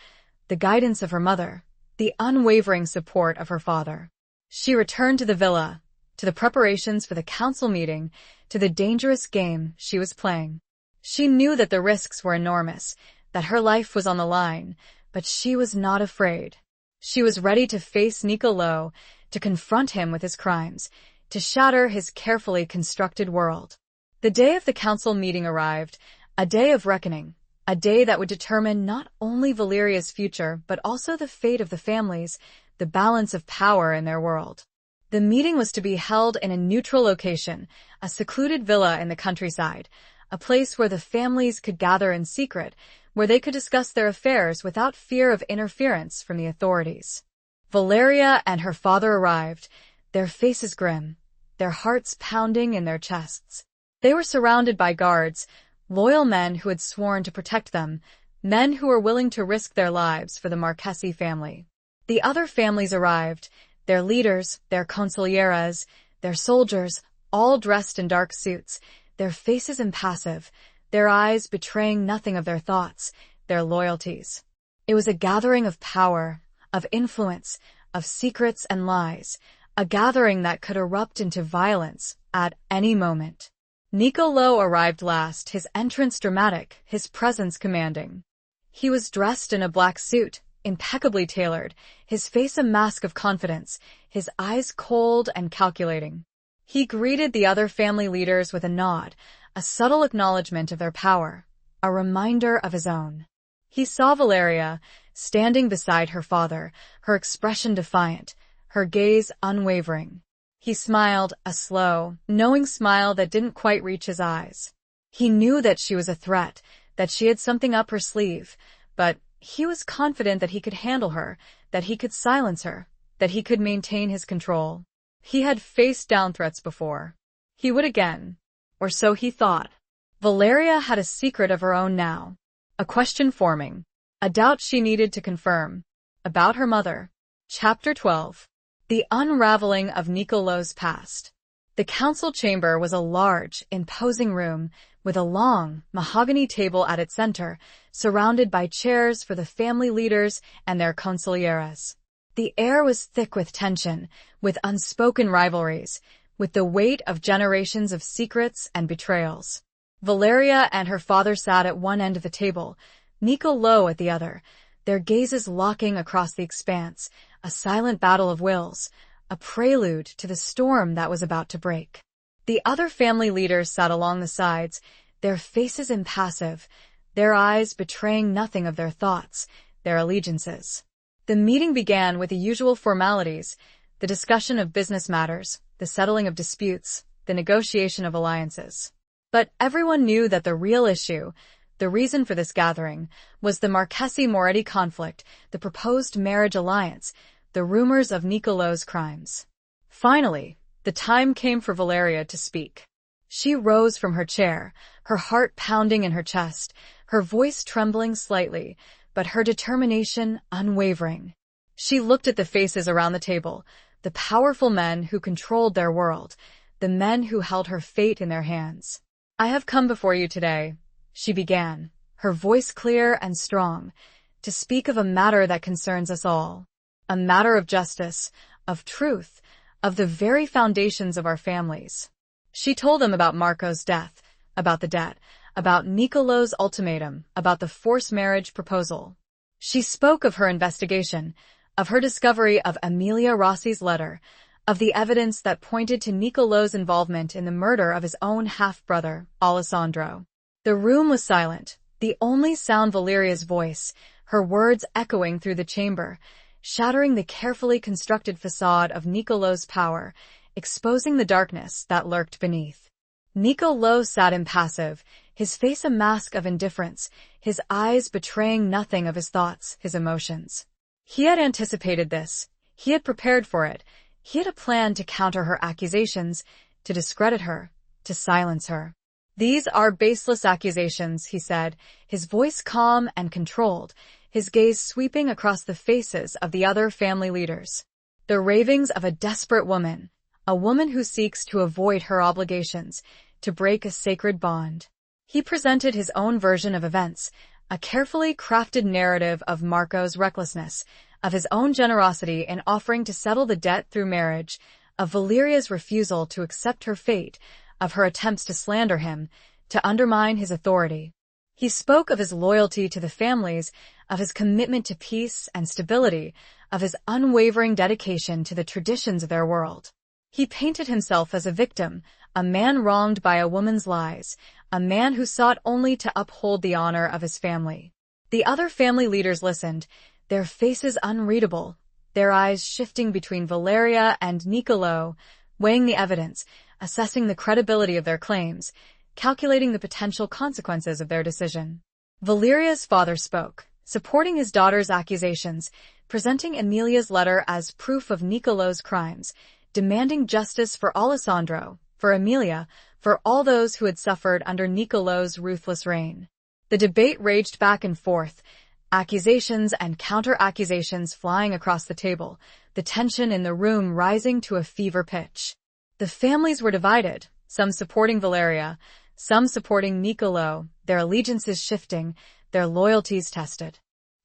the guidance of her mother, the unwavering support of her father. She returned to the villa, to the preparations for the council meeting, to the dangerous game she was playing. She knew that the risks were enormous, that her life was on the line, but she was not afraid. She was ready to face Nicolo, to confront him with his crimes, to shatter his carefully constructed world. The day of the council meeting arrived, a day of reckoning, a day that would determine not only Valeria's future, but also the fate of the families, the balance of power in their world. The meeting was to be held in a neutral location, a secluded villa in the countryside, a place where the families could gather in secret, where they could discuss their affairs without fear of interference from the authorities. Valeria and her father arrived, their faces grim, their hearts pounding in their chests. They were surrounded by guards, loyal men who had sworn to protect them, men who were willing to risk their lives for the Marchesi family. The other families arrived, their leaders, their consiglieras, their soldiers, all dressed in dark suits, their faces impassive, their eyes betraying nothing of their thoughts, their loyalties. It was a gathering of power, of influence, of secrets and lies, a gathering that could erupt into violence at any moment. Nicolo arrived last, his entrance dramatic, his presence commanding. He was dressed in a black suit, impeccably tailored, his face a mask of confidence, his eyes cold and calculating. He greeted the other family leaders with a nod, a subtle acknowledgement of their power, a reminder of his own. He saw Valeria, standing beside her father, her expression defiant, her gaze unwavering. He smiled, a slow, knowing smile that didn't quite reach his eyes. He knew that she was a threat, that she had something up her sleeve, but he was confident that he could handle her, that he could silence her, that he could maintain his control. He had faced down threats before. He would again. Or so he thought. Valeria had a secret of her own now. A question forming. A doubt she needed to confirm. About her mother. Chapter 12. The unraveling of Nicolo's past. The council chamber was a large, imposing room with a long, mahogany table at its center, surrounded by chairs for the family leaders and their consiglieras. The air was thick with tension, with unspoken rivalries, with the weight of generations of secrets and betrayals. Valeria and her father sat at one end of the table, Nicolo at the other, their gazes locking across the expanse, a silent battle of wills, a prelude to the storm that was about to break. The other family leaders sat along the sides, their faces impassive, their eyes betraying nothing of their thoughts, their allegiances. The meeting began with the usual formalities, the discussion of business matters, the settling of disputes, the negotiation of alliances. But everyone knew that the real issue, the reason for this gathering, was the Marchesi-Moretti conflict, the proposed marriage alliance, the rumors of Niccolò's crimes. Finally, the time came for Valeria to speak. She rose from her chair, her heart pounding in her chest, her voice trembling slightly, but her determination unwavering. She looked at the faces around the table, the powerful men who controlled their world, the men who held her fate in their hands. "I have come before you today," she began, her voice clear and strong, "to speak of a matter that concerns us all. A matter of justice, of truth, of the very foundations of our families." She told them about Marco's death, about the debt, about Niccolò's ultimatum, about the forced marriage proposal. She spoke of her investigation, of her discovery of Emilia Rossi's letter, of the evidence that pointed to Niccolò's involvement in the murder of his own half-brother, Alessandro. The room was silent, the only sound Valeria's voice, her words echoing through the chamber, shattering the carefully constructed facade of Niccolò's power, exposing the darkness that lurked beneath. Niccolò sat impassive, his face a mask of indifference, his eyes betraying nothing of his thoughts, his emotions. He had anticipated this. He had prepared for it. He had a plan to counter her accusations, to discredit her, to silence her. "These are baseless accusations," he said, his voice calm and controlled, his gaze sweeping across the faces of the other family leaders. "The ravings of a desperate woman, a woman who seeks to avoid her obligations, to break a sacred bond." He presented his own version of events, a carefully crafted narrative of Marco's recklessness, of his own generosity in offering to settle the debt through marriage, of Valeria's refusal to accept her fate, of her attempts to slander him, to undermine his authority. He spoke of his loyalty to the families, of his commitment to peace and stability, of his unwavering dedication to the traditions of their world. He painted himself as a victim, a man wronged by a woman's lies, a man who sought only to uphold the honor of his family. The other family leaders listened, their faces unreadable, their eyes shifting between Valeria and Niccolò, weighing the evidence, assessing the credibility of their claims, calculating the potential consequences of their decision. Valeria's father spoke, supporting his daughter's accusations, presenting Emilia's letter as proof of Niccolò's crimes, demanding justice for Alessandro, for Emilia, for all those who had suffered under Niccolò's ruthless reign. The debate raged back and forth, accusations and counter-accusations flying across the table, the tension in the room rising to a fever pitch. The families were divided, some supporting Valeria, some supporting Niccolò, their allegiances shifting, their loyalties tested.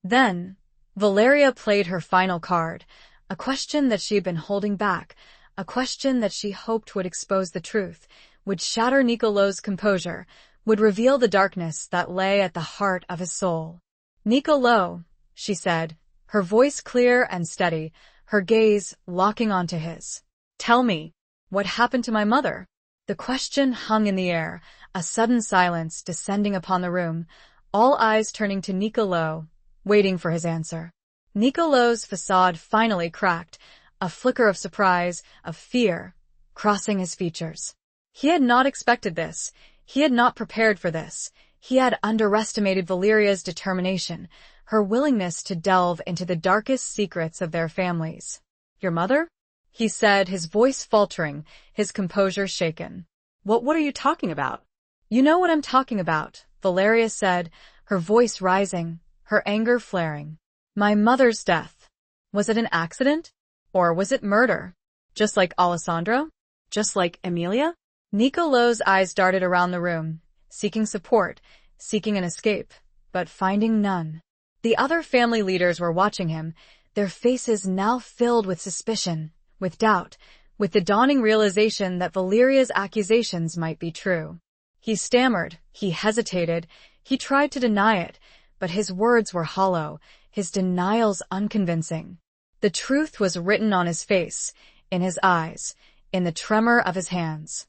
Then, Valeria played her final card, a question that she had been holding back, a question that she hoped would expose the truth, would shatter Niccolò's composure, would reveal the darkness that lay at the heart of his soul. "Niccolò," she said, her voice clear and steady, her gaze locking onto his. "Tell me, what happened to my mother?" The question hung in the air, a sudden silence descending upon the room, all eyes turning to Niccolò, waiting for his answer. Niccolò's facade finally cracked, a flicker of surprise, of fear, crossing his features. He had not expected this. He had not prepared for this. He had underestimated Valeria's determination, her willingness to delve into the darkest secrets of their families. "Your mother?" he said, his voice faltering, his composure shaken. What are you talking about?" "You know what I'm talking about," Valeria said, her voice rising, her anger flaring. "My mother's death. Was it an accident? Or was it murder? Just like Alessandro? Just like Emilia?" Niccolò's eyes darted around the room, seeking support, seeking an escape, but finding none. The other family leaders were watching him, their faces now filled with suspicion, with doubt, with the dawning realization that Valeria's accusations might be true. He stammered, he hesitated, he tried to deny it, but his words were hollow, his denials unconvincing. The truth was written on his face, in his eyes, in the tremor of his hands.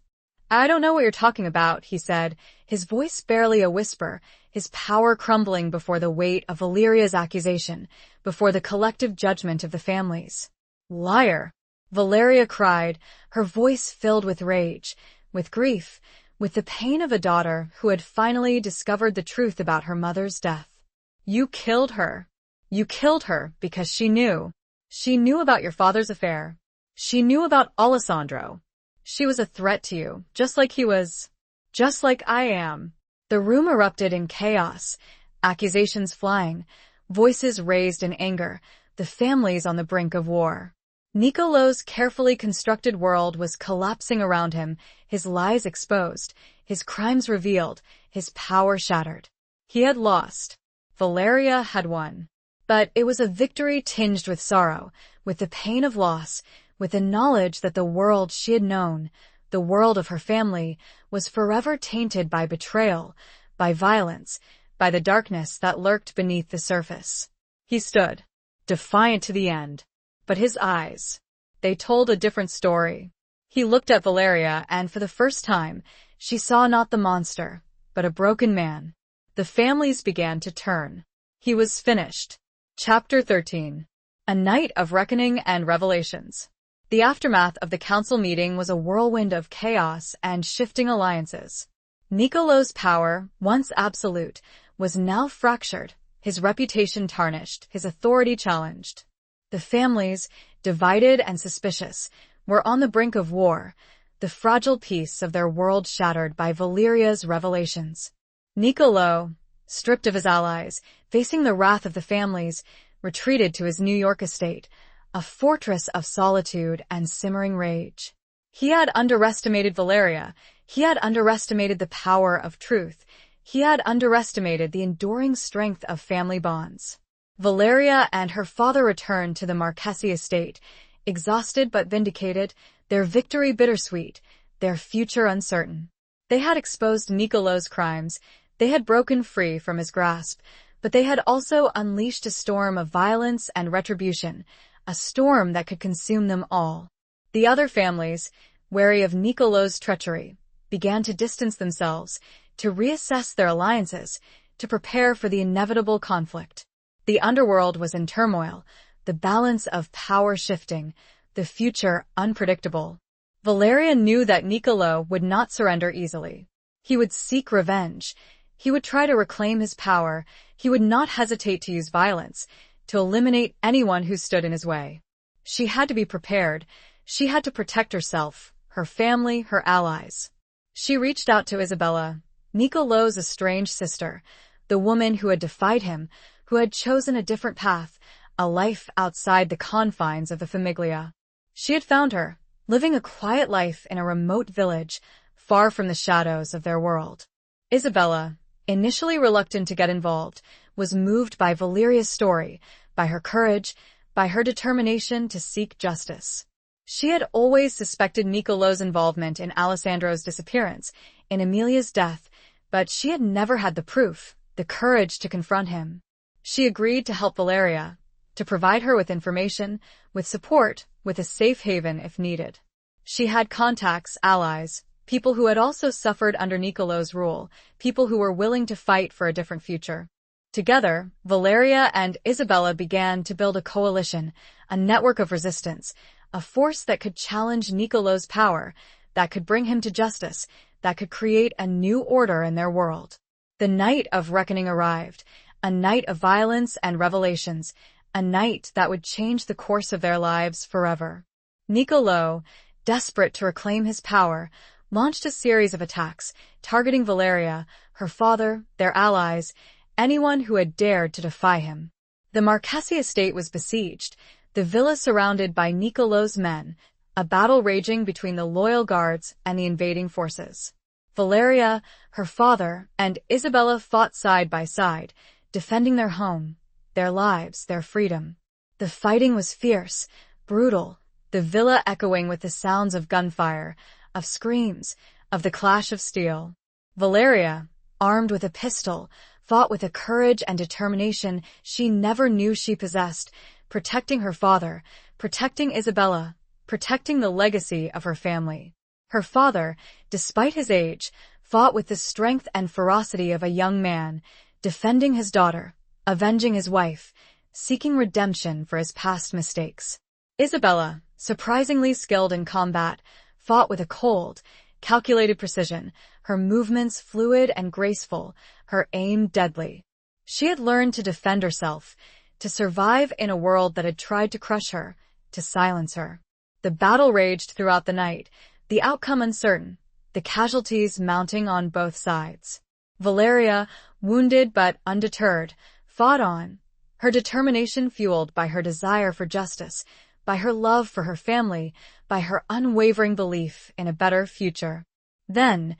"I don't know what you're talking about," he said, his voice barely a whisper, his power crumbling before the weight of Valeria's accusation, before the collective judgment of the families. "Liar!" Valeria cried, her voice filled with rage, with grief, with the pain of a daughter who had finally discovered the truth about her mother's death. "You killed her. You killed her because she knew. She knew about your father's affair. She knew about Alessandro. She was a threat to you, just like he was. Just like I am." The room erupted in chaos, accusations flying, voices raised in anger, the families on the brink of war. Nicolo's carefully constructed world was collapsing around him, his lies exposed, his crimes revealed, his power shattered. He had lost. Valeria had won. But it was a victory tinged with sorrow, with the pain of loss, with the knowledge that the world she had known, the world of her family, was forever tainted by betrayal, by violence, by the darkness that lurked beneath the surface. He stood, defiant to the end. But his eyes, they told a different story. He looked at Valeria, and for the first time, she saw not the monster, but a broken man. The families began to turn. He was finished. Chapter 13. A Night of Reckoning and Revelations. The aftermath of the council meeting was a whirlwind of chaos and shifting alliances. Nicolo's power, once absolute, was now fractured, his reputation tarnished, his authority challenged. The families, divided and suspicious, were on the brink of war, the fragile peace of their world shattered by Valeria's revelations. Nicolo, stripped of his allies, facing the wrath of the families, retreated to his New York estate, a fortress of solitude and simmering rage. He had underestimated Valeria. He had underestimated the power of truth. He had underestimated the enduring strength of family bonds. Valeria and her father returned to the Marchesi estate, exhausted but vindicated, their victory bittersweet, their future uncertain. They had exposed Nicolo's crimes, they had broken free from his grasp, but they had also unleashed a storm of violence and retribution, a storm that could consume them all. The other families, wary of Nicolo's treachery, began to distance themselves, to reassess their alliances, to prepare for the inevitable conflict. The underworld was in turmoil, the balance of power shifting, the future unpredictable. Valeria knew that Nicolo would not surrender easily. He would seek revenge. He would try to reclaim his power. He would not hesitate to use violence, to eliminate anyone who stood in his way. She had to be prepared. She had to protect herself, her family, her allies. She reached out to Isabella, Nicolo's estranged sister, the woman who had defied him, who had chosen a different path, a life outside the confines of the famiglia. She had found her, living a quiet life in a remote village, far from the shadows of their world. Isabella, initially reluctant to get involved, was moved by Valeria's story, by her courage, by her determination to seek justice. She had always suspected Nicolo's involvement in Alessandro's disappearance, in Emilia's death, but she had never had the proof, the courage to confront him. She agreed to help Valeria, to provide her with information, with support, with a safe haven if needed. She had contacts, allies, people who had also suffered under Nicolo's rule, people who were willing to fight for a different future. Together, Valeria and Isabella began to build a coalition, a network of resistance, a force that could challenge Nicolo's power, that could bring him to justice, that could create a new order in their world. The night of reckoning arrived, a night of violence and revelations, a night that would change the course of their lives forever. Nicolo, desperate to reclaim his power, launched a series of attacks, targeting Valeria, her father, their allies, anyone who had dared to defy him. The Marchesi estate was besieged, the villa surrounded by Nicolo's men, a battle raging between the loyal guards and the invading forces. Valeria, her father, and Isabella fought side by side, defending their home, their lives, their freedom. The fighting was fierce, brutal, the villa echoing with the sounds of gunfire, of screams, of the clash of steel. Valeria, armed with a pistol, fought with a courage and determination she never knew she possessed, protecting her father, protecting Isabella, protecting the legacy of her family. Her father, despite his age, fought with the strength and ferocity of a young man, defending his daughter, avenging his wife, seeking redemption for his past mistakes. Isabella, surprisingly skilled in combat, fought with a cold, calculated precision, her movements fluid and graceful, her aim deadly. She had learned to defend herself, to survive in a world that had tried to crush her, to silence her. The battle raged throughout the night, the outcome uncertain, the casualties mounting on both sides. Valeria, wounded but undeterred, fought on, her determination fueled by her desire for justice, by her love for her family, by her unwavering belief in a better future. Then,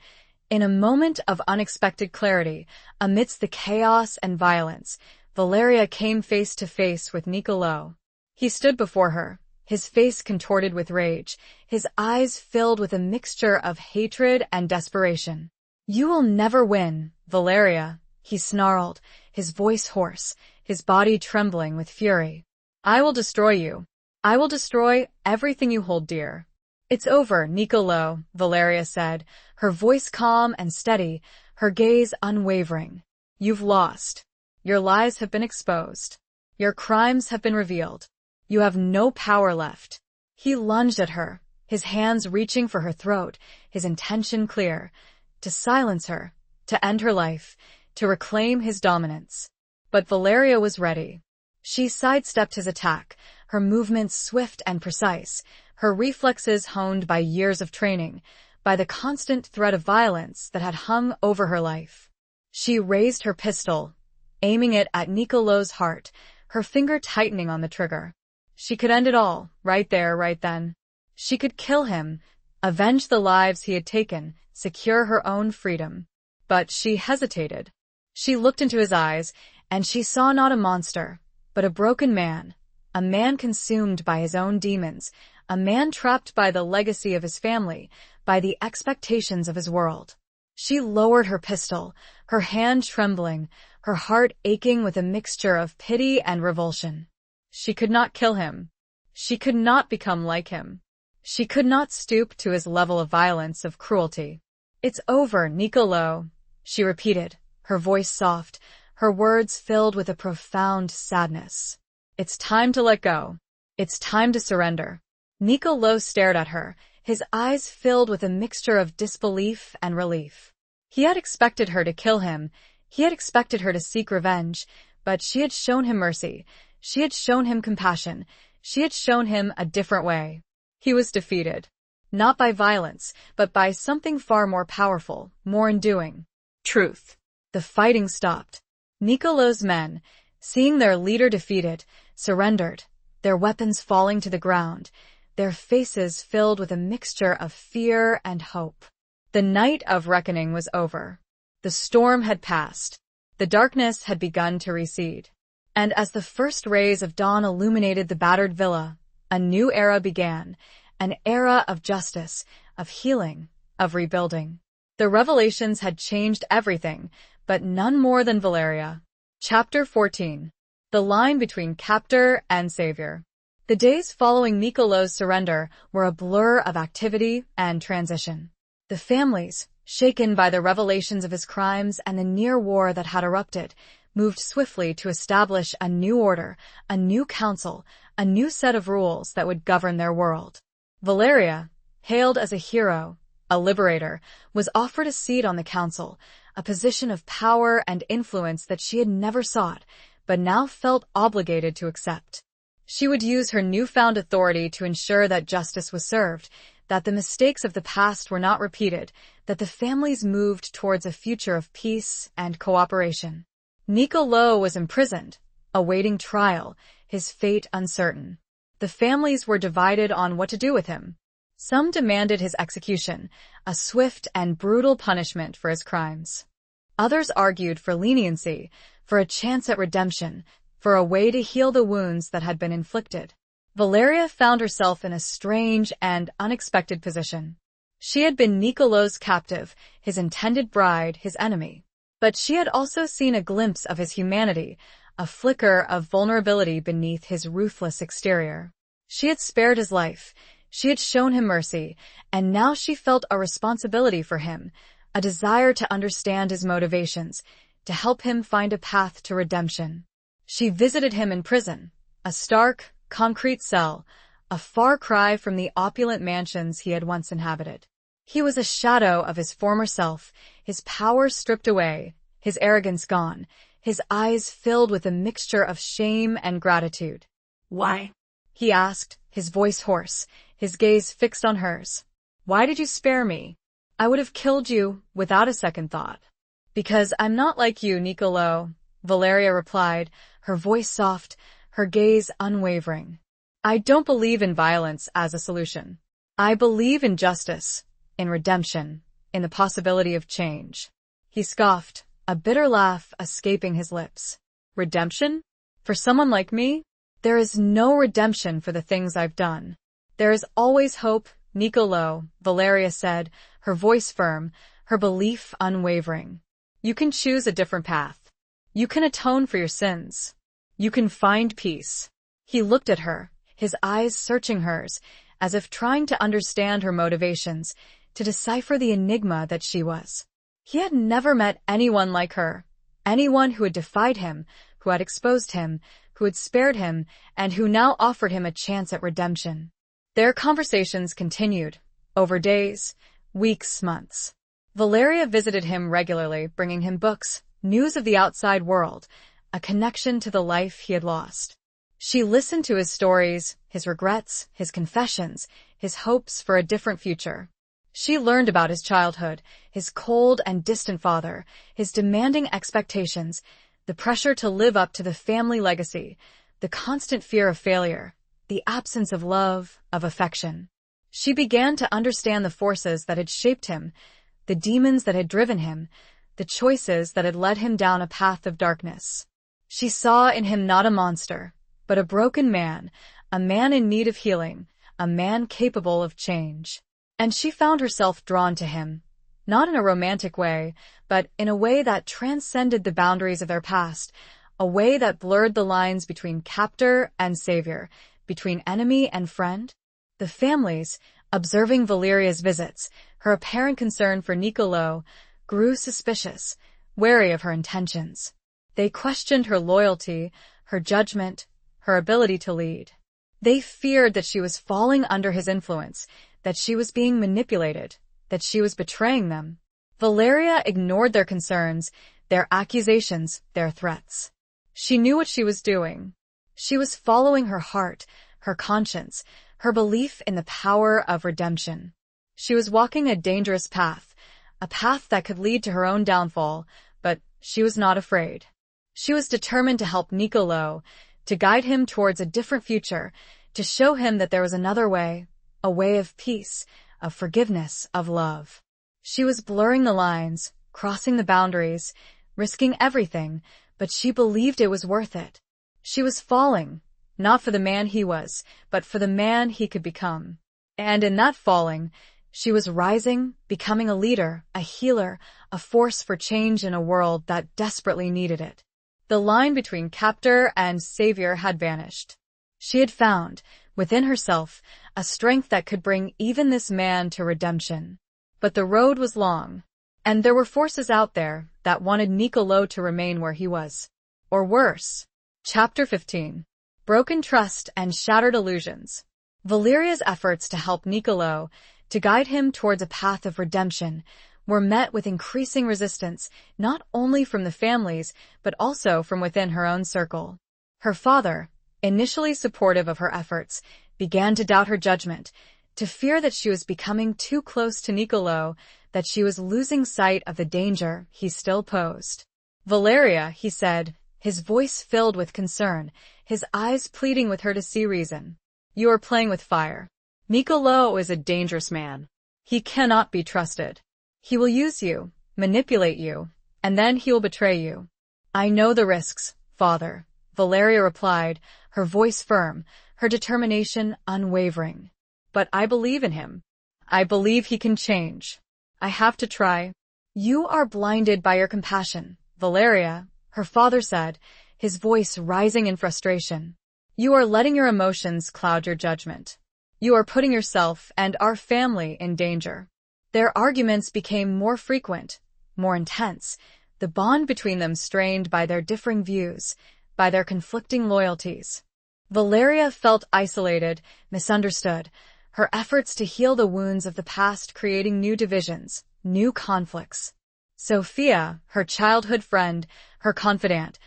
in a moment of unexpected clarity, amidst the chaos and violence, Valeria came face to face with Niccolo. He stood before her, his face contorted with rage, his eyes filled with a mixture of hatred and desperation. "You will never win, Valeria," he snarled, his voice hoarse, his body trembling with fury. "I will destroy you. I will destroy everything you hold dear." "It's over, Niccolo," Valeria said, her voice calm and steady, her gaze unwavering. "You've lost. Your lies have been exposed. Your crimes have been revealed. You have no power left." He lunged at her, his hands reaching for her throat, his intention clear, to silence her, to end her life, to reclaim his dominance. But Valeria was ready. She sidestepped his attack, her movements swift and precise, her reflexes honed by years of training, by the constant threat of violence that had hung over her life. She raised her pistol, aiming it at Niccolo's heart, her finger tightening on the trigger. She could end it all, right there, right then. She could kill him, avenge the lives he had taken, secure her own freedom. But she hesitated. She looked into his eyes, and she saw not a monster, but a broken man, a man consumed by his own demons, a man trapped by the legacy of his family, by the expectations of his world. She lowered her pistol, her hand trembling, her heart aching with a mixture of pity and revulsion. She could not kill him. She could not become like him. She could not stoop to his level of violence, of cruelty. "It's over, Niccolo," she repeated, her voice soft, her words filled with a profound sadness. "It's time to let go. It's time to surrender." Niccolo stared at her, his eyes filled with a mixture of disbelief and relief. He had expected her to kill him, he had expected her to seek revenge, but she had shown him mercy, she had shown him compassion, she had shown him a different way. He was defeated. Not by violence, but by something far more powerful, more enduring. Truth. The fighting stopped. Niccolo's men, seeing their leader defeated, surrendered, their weapons falling to the ground, their faces filled with a mixture of fear and hope. The night of reckoning was over. The storm had passed. The darkness had begun to recede. And as the first rays of dawn illuminated the battered villa, a new era began, an era of justice, of healing, of rebuilding. The revelations had changed everything, but none more than Valeria. Chapter 14. The line between captor and savior. The days following Niccolo's surrender were a blur of activity and transition. The families, shaken by the revelations of his crimes and the near war that had erupted, moved swiftly to establish a new order, a new council, a new set of rules that would govern their world. Valeria, hailed as a hero, a liberator, was offered a seat on the council, a position of power and influence that she had never sought, but now felt obligated to accept. She would use her newfound authority to ensure that justice was served, that the mistakes of the past were not repeated, that the families moved towards a future of peace and cooperation. Niccolo was imprisoned, awaiting trial, his fate uncertain. The families were divided on what to do with him. Some demanded his execution, a swift and brutal punishment for his crimes. Others argued for leniency, for a chance at redemption, for a way to heal the wounds that had been inflicted. Valeria found herself in a strange and unexpected position. She had been Niccolo's captive, his intended bride, his enemy. But she had also seen a glimpse of his humanity, a flicker of vulnerability beneath his ruthless exterior. She had spared his life, she had shown him mercy, and now she felt a responsibility for him, a desire to understand his motivations, to help him find a path to redemption. She visited him in prison, a stark, concrete cell, a far cry from the opulent mansions he had once inhabited. He was a shadow of his former self, his power stripped away, his arrogance gone, his eyes filled with a mixture of shame and gratitude. Why? He asked, his voice hoarse, his gaze fixed on hers. Why did you spare me? I would have killed you without a second thought. Because I'm not like you, Nicolo, Valeria replied, her voice soft, her gaze unwavering. I don't believe in violence as a solution. I believe in justice, in redemption, in the possibility of change. He scoffed, a bitter laugh escaping his lips. Redemption? For someone like me? There is no redemption for the things I've done. There is always hope, Nicolo, Valeria said, her voice firm, her belief unwavering. You can choose a different path. You can atone for your sins. You can find peace. He looked at her, his eyes searching hers, as if trying to understand her motivations, to decipher the enigma that she was. He had never met anyone like her, anyone who had defied him, who had exposed him, who had spared him, and who now offered him a chance at redemption. Their conversations continued, over days, weeks, months. Valeria visited him regularly, bringing him books, news of the outside world, a connection to the life he had lost. She listened to his stories, his regrets, his confessions, his hopes for a different future. She learned about his childhood, his cold and distant father, his demanding expectations, the pressure to live up to the family legacy, the constant fear of failure, the absence of love, of affection. She began to understand the forces that had shaped him, the demons that had driven him, the choices that had led him down a path of darkness. She saw in him not a monster, but a broken man, a man in need of healing, a man capable of change. And she found herself drawn to him, not in a romantic way, but in a way that transcended the boundaries of their past, a way that blurred the lines between captor and savior, between enemy and friend. The families, observing Valeria's visits, her apparent concern for Nicolo, grew suspicious, wary of her intentions. They questioned her loyalty, her judgment, her ability to lead. They feared that she was falling under his influence, that she was being manipulated, that she was betraying them. Valeria ignored their concerns, their accusations, their threats. She knew what she was doing. She was following her heart, her conscience, her belief in the power of redemption. She was walking a dangerous path, a path that could lead to her own downfall, but she was not afraid. She was determined to help Nicolo, to guide him towards a different future, to show him that there was another way, a way of peace, of forgiveness, of love. She was blurring the lines, crossing the boundaries, risking everything, but she believed it was worth it. She was falling, not for the man he was, but for the man he could become. And in that falling, she was rising, becoming a leader, a healer, a force for change in a world that desperately needed it. The line between captor and savior had vanished. She had found, within herself, a strength that could bring even this man to redemption. But the road was long, and there were forces out there that wanted Nicolo to remain where he was. Or worse. Chapter 15. Broken Trust and Shattered Illusions. Valeria's efforts to help Nicolo, to guide him towards a path of redemption, were met with increasing resistance, not only from the families, but also from within her own circle. Her father, initially supportive of her efforts, began to doubt her judgment, to fear that she was becoming too close to Nicolo, that she was losing sight of the danger he still posed. Valeria, he said, his voice filled with concern, his eyes pleading with her to see reason. You are playing with fire. Nicolo is a dangerous man. He cannot be trusted. He will use you, manipulate you, and then he will betray you. I know the risks, father, Valeria replied, her voice firm, her determination unwavering. But I believe in him. I believe he can change. I have to try. You are blinded by your compassion, Valeria, her father said, his voice rising in frustration. You are letting your emotions cloud your judgment. You are putting yourself and our family in danger. Their arguments became more frequent, more intense, the bond between them strained by their differing views, by their conflicting loyalties. Valeria felt isolated, misunderstood, her efforts to heal the wounds of the past creating new divisions, new conflicts. Sophia, her childhood friend, her confidant,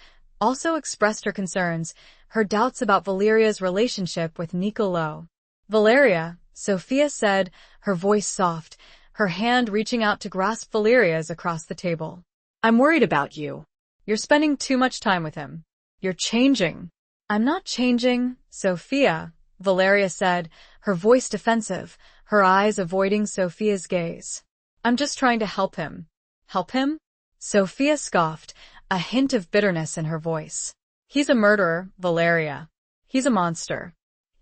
also expressed her concerns, her doubts about Valeria's relationship with Niccolò. Valeria, Sophia said, her voice soft, her hand reaching out to grasp Valeria's across the table. I'm worried about you. You're spending too much time with him. You're changing. I'm not changing, Sophia, Valeria said, her voice defensive, her eyes avoiding Sophia's gaze. I'm just trying to help him. Help him? Sophia scoffed, a hint of bitterness in her voice. He's a murderer, Valeria. He's a monster.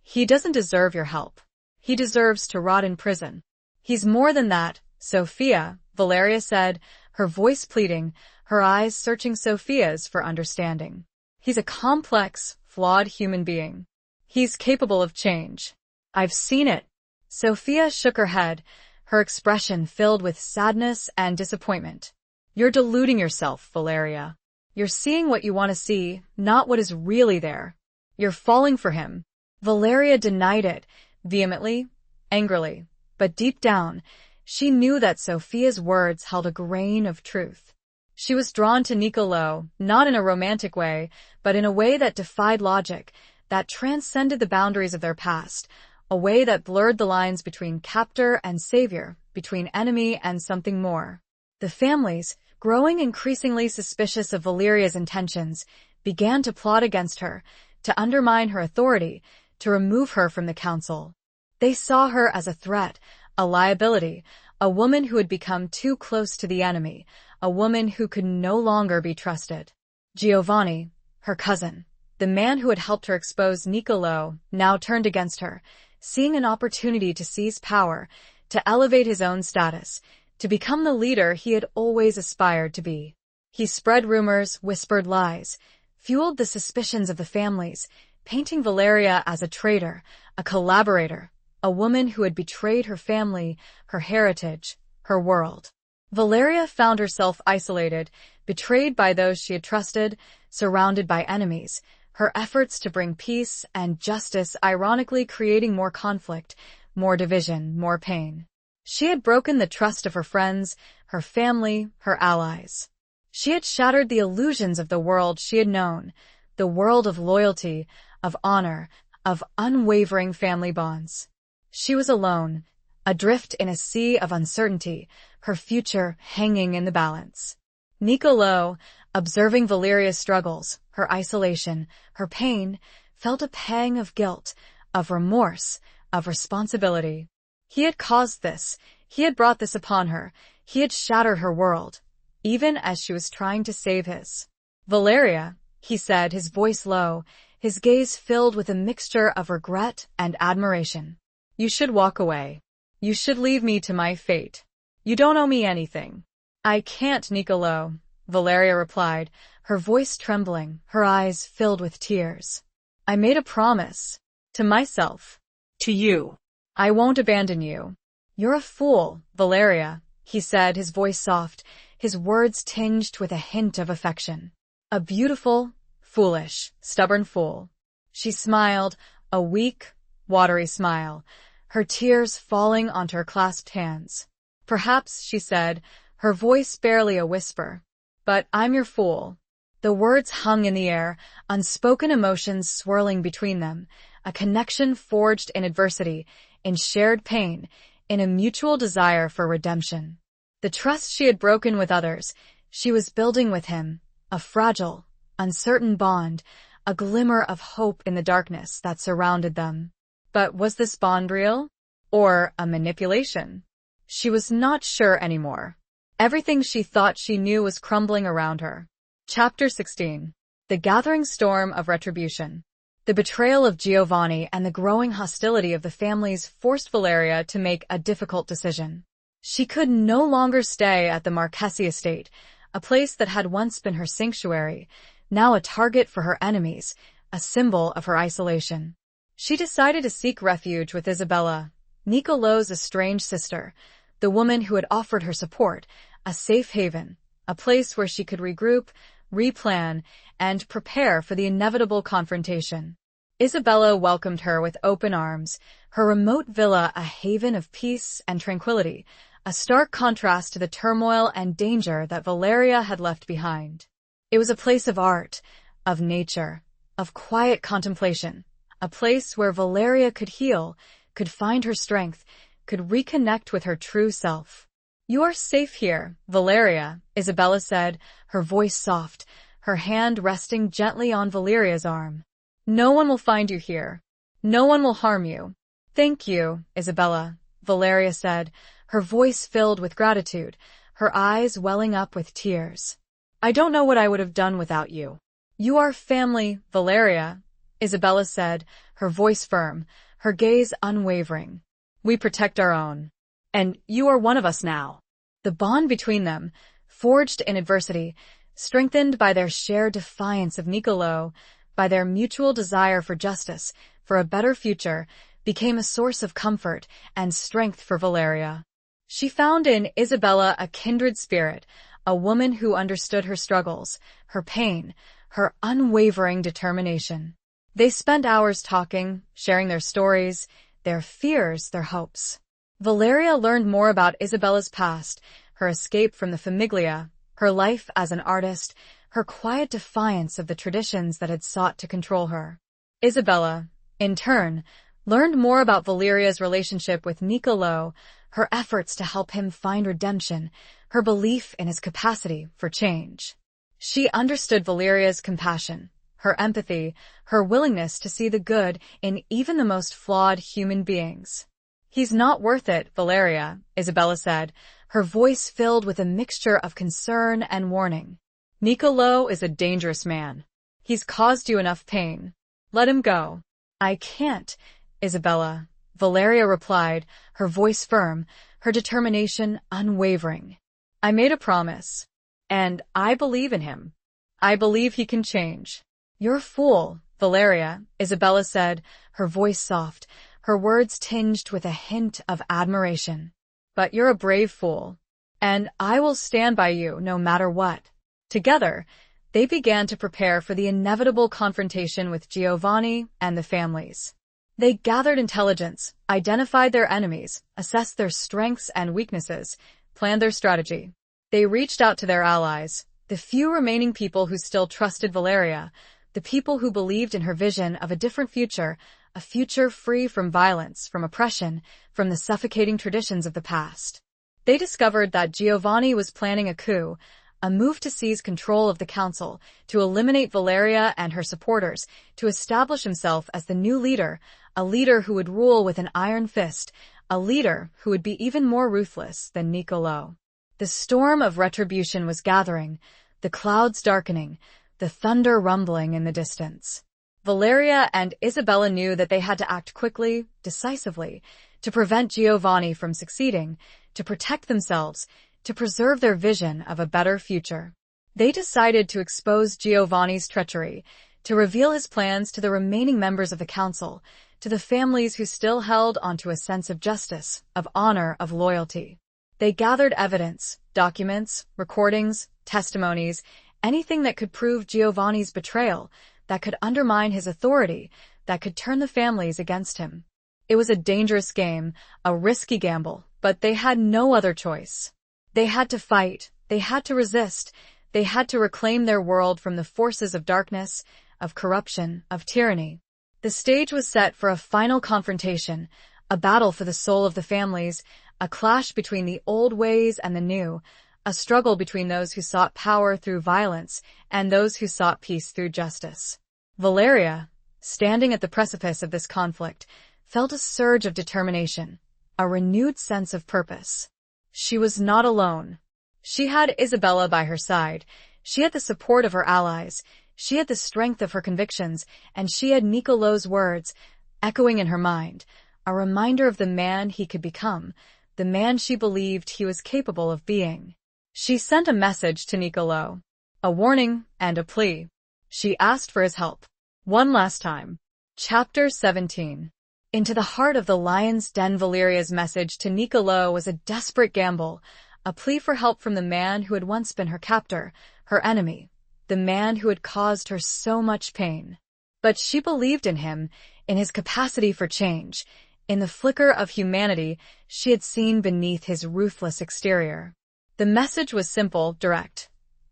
He doesn't deserve your help. He deserves to rot in prison. He's more than that, Sophia, Valeria said, her voice pleading, her eyes searching Sophia's for understanding. He's a complex, flawed human being. He's capable of change. I've seen it. Sophia shook her head, her expression filled with sadness and disappointment. You're deluding yourself, Valeria. You're seeing what you want to see, not what is really there. You're falling for him. Valeria denied it, vehemently, angrily, but deep down, she knew that Sophia's words held a grain of truth. She was drawn to Niccolò, not in a romantic way, but in a way that defied logic, that transcended the boundaries of their past, a way that blurred the lines between captor and savior, between enemy and something more. The families, growing increasingly suspicious of Valeria's intentions, began to plot against her, to undermine her authority, to remove her from the council. They saw her as a threat, a liability, a woman who had become too close to the enemy, a woman who could no longer be trusted. Giovanni, her cousin, the man who had helped her expose Niccolò, now turned against her, seeing an opportunity to seize power, to elevate his own status, to become the leader he had always aspired to be. He spread rumors, whispered lies, fueled the suspicions of the families, painting Valeria as a traitor, a collaborator, a woman who had betrayed her family, her heritage, her world. Valeria found herself isolated, betrayed by those she had trusted, surrounded by enemies, her efforts to bring peace and justice ironically creating more conflict, more division, more pain. She had broken the trust of her friends, her family, her allies. She had shattered the illusions of the world she had known, the world of loyalty, of honor, of unwavering family bonds. She was alone, adrift in a sea of uncertainty, her future hanging in the balance. Niccolò, observing Valeria's struggles, her isolation, her pain, felt a pang of guilt, of remorse, of responsibility. He had caused this, he had brought this upon her, he had shattered her world, even as she was trying to save his. Valeria, he said, his voice low, his gaze filled with a mixture of regret and admiration. You should walk away. You should leave me to my fate. You don't owe me anything. I can't, Niccolò, Valeria replied, her voice trembling, her eyes filled with tears. I made a promise. To myself. To you. I won't abandon you. You're a fool, Valeria, he said, his voice soft, his words tinged with a hint of affection. A beautiful, foolish, stubborn fool. She smiled, a weak, watery smile, her tears falling onto her clasped hands. Perhaps, she said, her voice barely a whisper. But I'm your fool. The words hung in the air, unspoken emotions swirling between them, a connection forged in adversity, in shared pain, in a mutual desire for redemption. The trust she had broken with others, she was building with him, a fragile, uncertain bond, a glimmer of hope in the darkness that surrounded them. But was this bond real? Or a manipulation? She was not sure anymore. Everything she thought she knew was crumbling around her. Chapter 16. The gathering storm of retribution. The betrayal of Giovanni and the growing hostility of the families forced Valeria to make a difficult decision. She could no longer stay at the Marchesi estate, a place that had once been her sanctuary, now a target for her enemies, a symbol of her isolation. She decided to seek refuge with Isabella, Nicolo's estranged sister, the woman who had offered her support, a safe haven, a place where she could regroup, replan, and prepare for the inevitable confrontation. Isabella welcomed her with open arms, her remote villa a haven of peace and tranquility, a stark contrast to the turmoil and danger that Valeria had left behind. It was a place of art, of nature, of quiet contemplation, a place where Valeria could heal, could find her strength, could reconnect with her true self. "You are safe here, Valeria," Isabella said, her voice soft, her hand resting gently on Valeria's arm. "No one will find you here. No one will harm you." "Thank you, Isabella," Valeria said, her voice filled with gratitude, her eyes welling up with tears. "I don't know what I would have done without you." "You are family, Valeria," Isabella said, her voice firm, her gaze unwavering. "We protect our own. And you are one of us now." The bond between them, forged in adversity, strengthened by their shared defiance of Nicolo, by their mutual desire for justice, for a better future, became a source of comfort and strength for Valeria. She found in Isabella a kindred spirit, a woman who understood her struggles, her pain, her unwavering determination. They spent hours talking, sharing their stories, their fears, their hopes. Valeria learned more about Isabella's past, her escape from the famiglia, her life as an artist, her quiet defiance of the traditions that had sought to control her. Isabella, in turn, learned more about Valeria's relationship with Nicolo, her efforts to help him find redemption, her belief in his capacity for change. She understood Valeria's compassion, her empathy, her willingness to see the good in even the most flawed human beings. "He's not worth it, Valeria," Isabella said, her voice filled with a mixture of concern and warning. "Nicolo is a dangerous man. He's caused you enough pain. Let him go." "I can't, Isabella," Valeria replied, her voice firm, her determination unwavering. "I made a promise, and I believe in him. I believe he can change." "You're a fool, Valeria," Isabella said, her voice soft, her words tinged with a hint of admiration. "But you're a brave fool, and I will stand by you no matter what." Together, they began to prepare for the inevitable confrontation with Giovanni and the families. They gathered intelligence, identified their enemies, assessed their strengths and weaknesses, planned their strategy. They reached out to their allies, the few remaining people who still trusted Valeria, the people who believed in her vision of a different future, a future free from violence, from oppression, from the suffocating traditions of the past. They discovered that Giovanni was planning a coup, a move to seize control of the council, to eliminate Valeria and her supporters, to establish himself as the new leader, a leader who would rule with an iron fist, a leader who would be even more ruthless than Nicolo. The storm of retribution was gathering, the clouds darkening, the thunder rumbling in the distance. Valeria and Isabella knew that they had to act quickly, decisively, to prevent Giovanni from succeeding, to protect themselves, to preserve their vision of a better future. They decided to expose Giovanni's treachery, to reveal his plans to the remaining members of the council, to the families who still held onto a sense of justice, of honor, of loyalty. They gathered evidence, documents, recordings, testimonies, anything that could prove Giovanni's betrayal, that could undermine his authority, that could turn the families against him. It was a dangerous game, a risky gamble, but they had no other choice. They had to fight, they had to resist, they had to reclaim their world from the forces of darkness, of corruption, of tyranny. The stage was set for a final confrontation, a battle for the soul of the families, a clash between the old ways and the new, a struggle between those who sought power through violence and those who sought peace through justice. Valeria, standing at the precipice of this conflict, felt a surge of determination, a renewed sense of purpose. She was not alone. She had Isabella by her side. She had the support of her allies. She had the strength of her convictions, and she had Nicolo's words, echoing in her mind, a reminder of the man he could become, the man she believed he was capable of being. She sent a message to Nicolo, a warning and a plea. She asked for his help. One last time. Chapter 17. Into the heart of the lion's den. Valeria's message to Nicolo was a desperate gamble, a plea for help from the man who had once been her captor, her enemy, the man who had caused her so much pain. But she believed in him, in his capacity for change, in the flicker of humanity she had seen beneath his ruthless exterior. The message was simple, direct.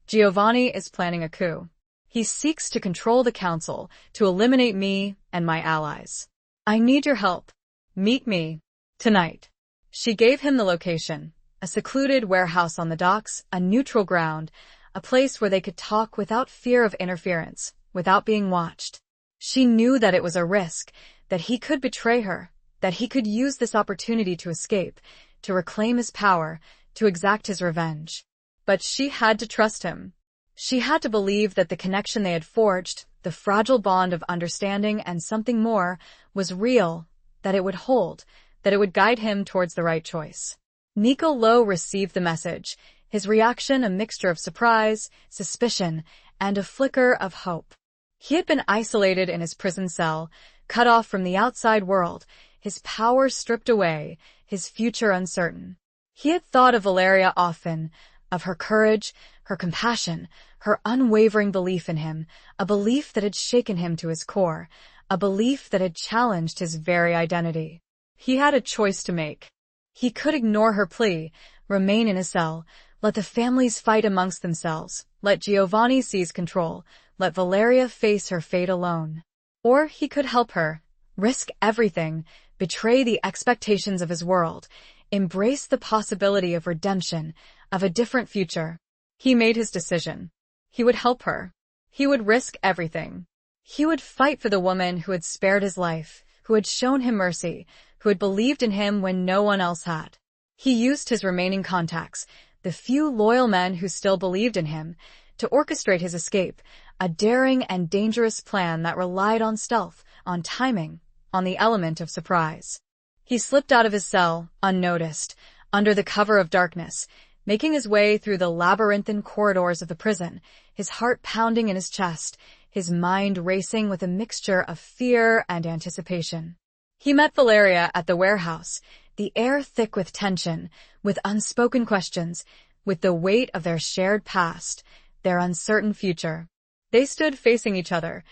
Giovanni is planning a coup. He seeks to control the council, to eliminate me and my allies. I need your help. Meet me. Tonight. She gave him the location, a secluded warehouse on the docks, a neutral ground, a place where they could talk without fear of interference, without being watched. She knew that it was a risk, that he could betray her, that he could use this opportunity to escape, to reclaim his power, to exact his revenge. But she had to trust him. She had to believe that the connection they had forged, the fragile bond of understanding and something more, was real, that it would hold, that it would guide him towards the right choice. Nicolo received the message, his reaction a mixture of surprise, suspicion, and a flicker of hope. He had been isolated in his prison cell, cut off from the outside world, his power stripped away, his future uncertain. He had thought of Valeria often, of her courage, her compassion, her unwavering belief in him, a belief that had shaken him to his core, a belief that had challenged his very identity. He had a choice to make. He could ignore her plea, remain in his cell, let the families fight amongst themselves, let Giovanni seize control, let Valeria face her fate alone. Or he could help her, risk everything, betray the expectations of his world, embrace the possibility of redemption, of a different future. He made his decision. He would help her. He would risk everything. He would fight for the woman who had spared his life, who had shown him mercy, who had believed in him when no one else had. He used his remaining contacts, the few loyal men who still believed in him, to orchestrate his escape, a daring and dangerous plan that relied on stealth, on timing, on the element of surprise. He slipped out of his cell, unnoticed, under the cover of darkness, making his way through the labyrinthine corridors of the prison, his heart pounding in his chest, his mind racing with a mixture of fear and anticipation. He met Valeria at the warehouse, the air thick with tension, with unspoken questions, with the weight of their shared past, their uncertain future. They stood facing each other,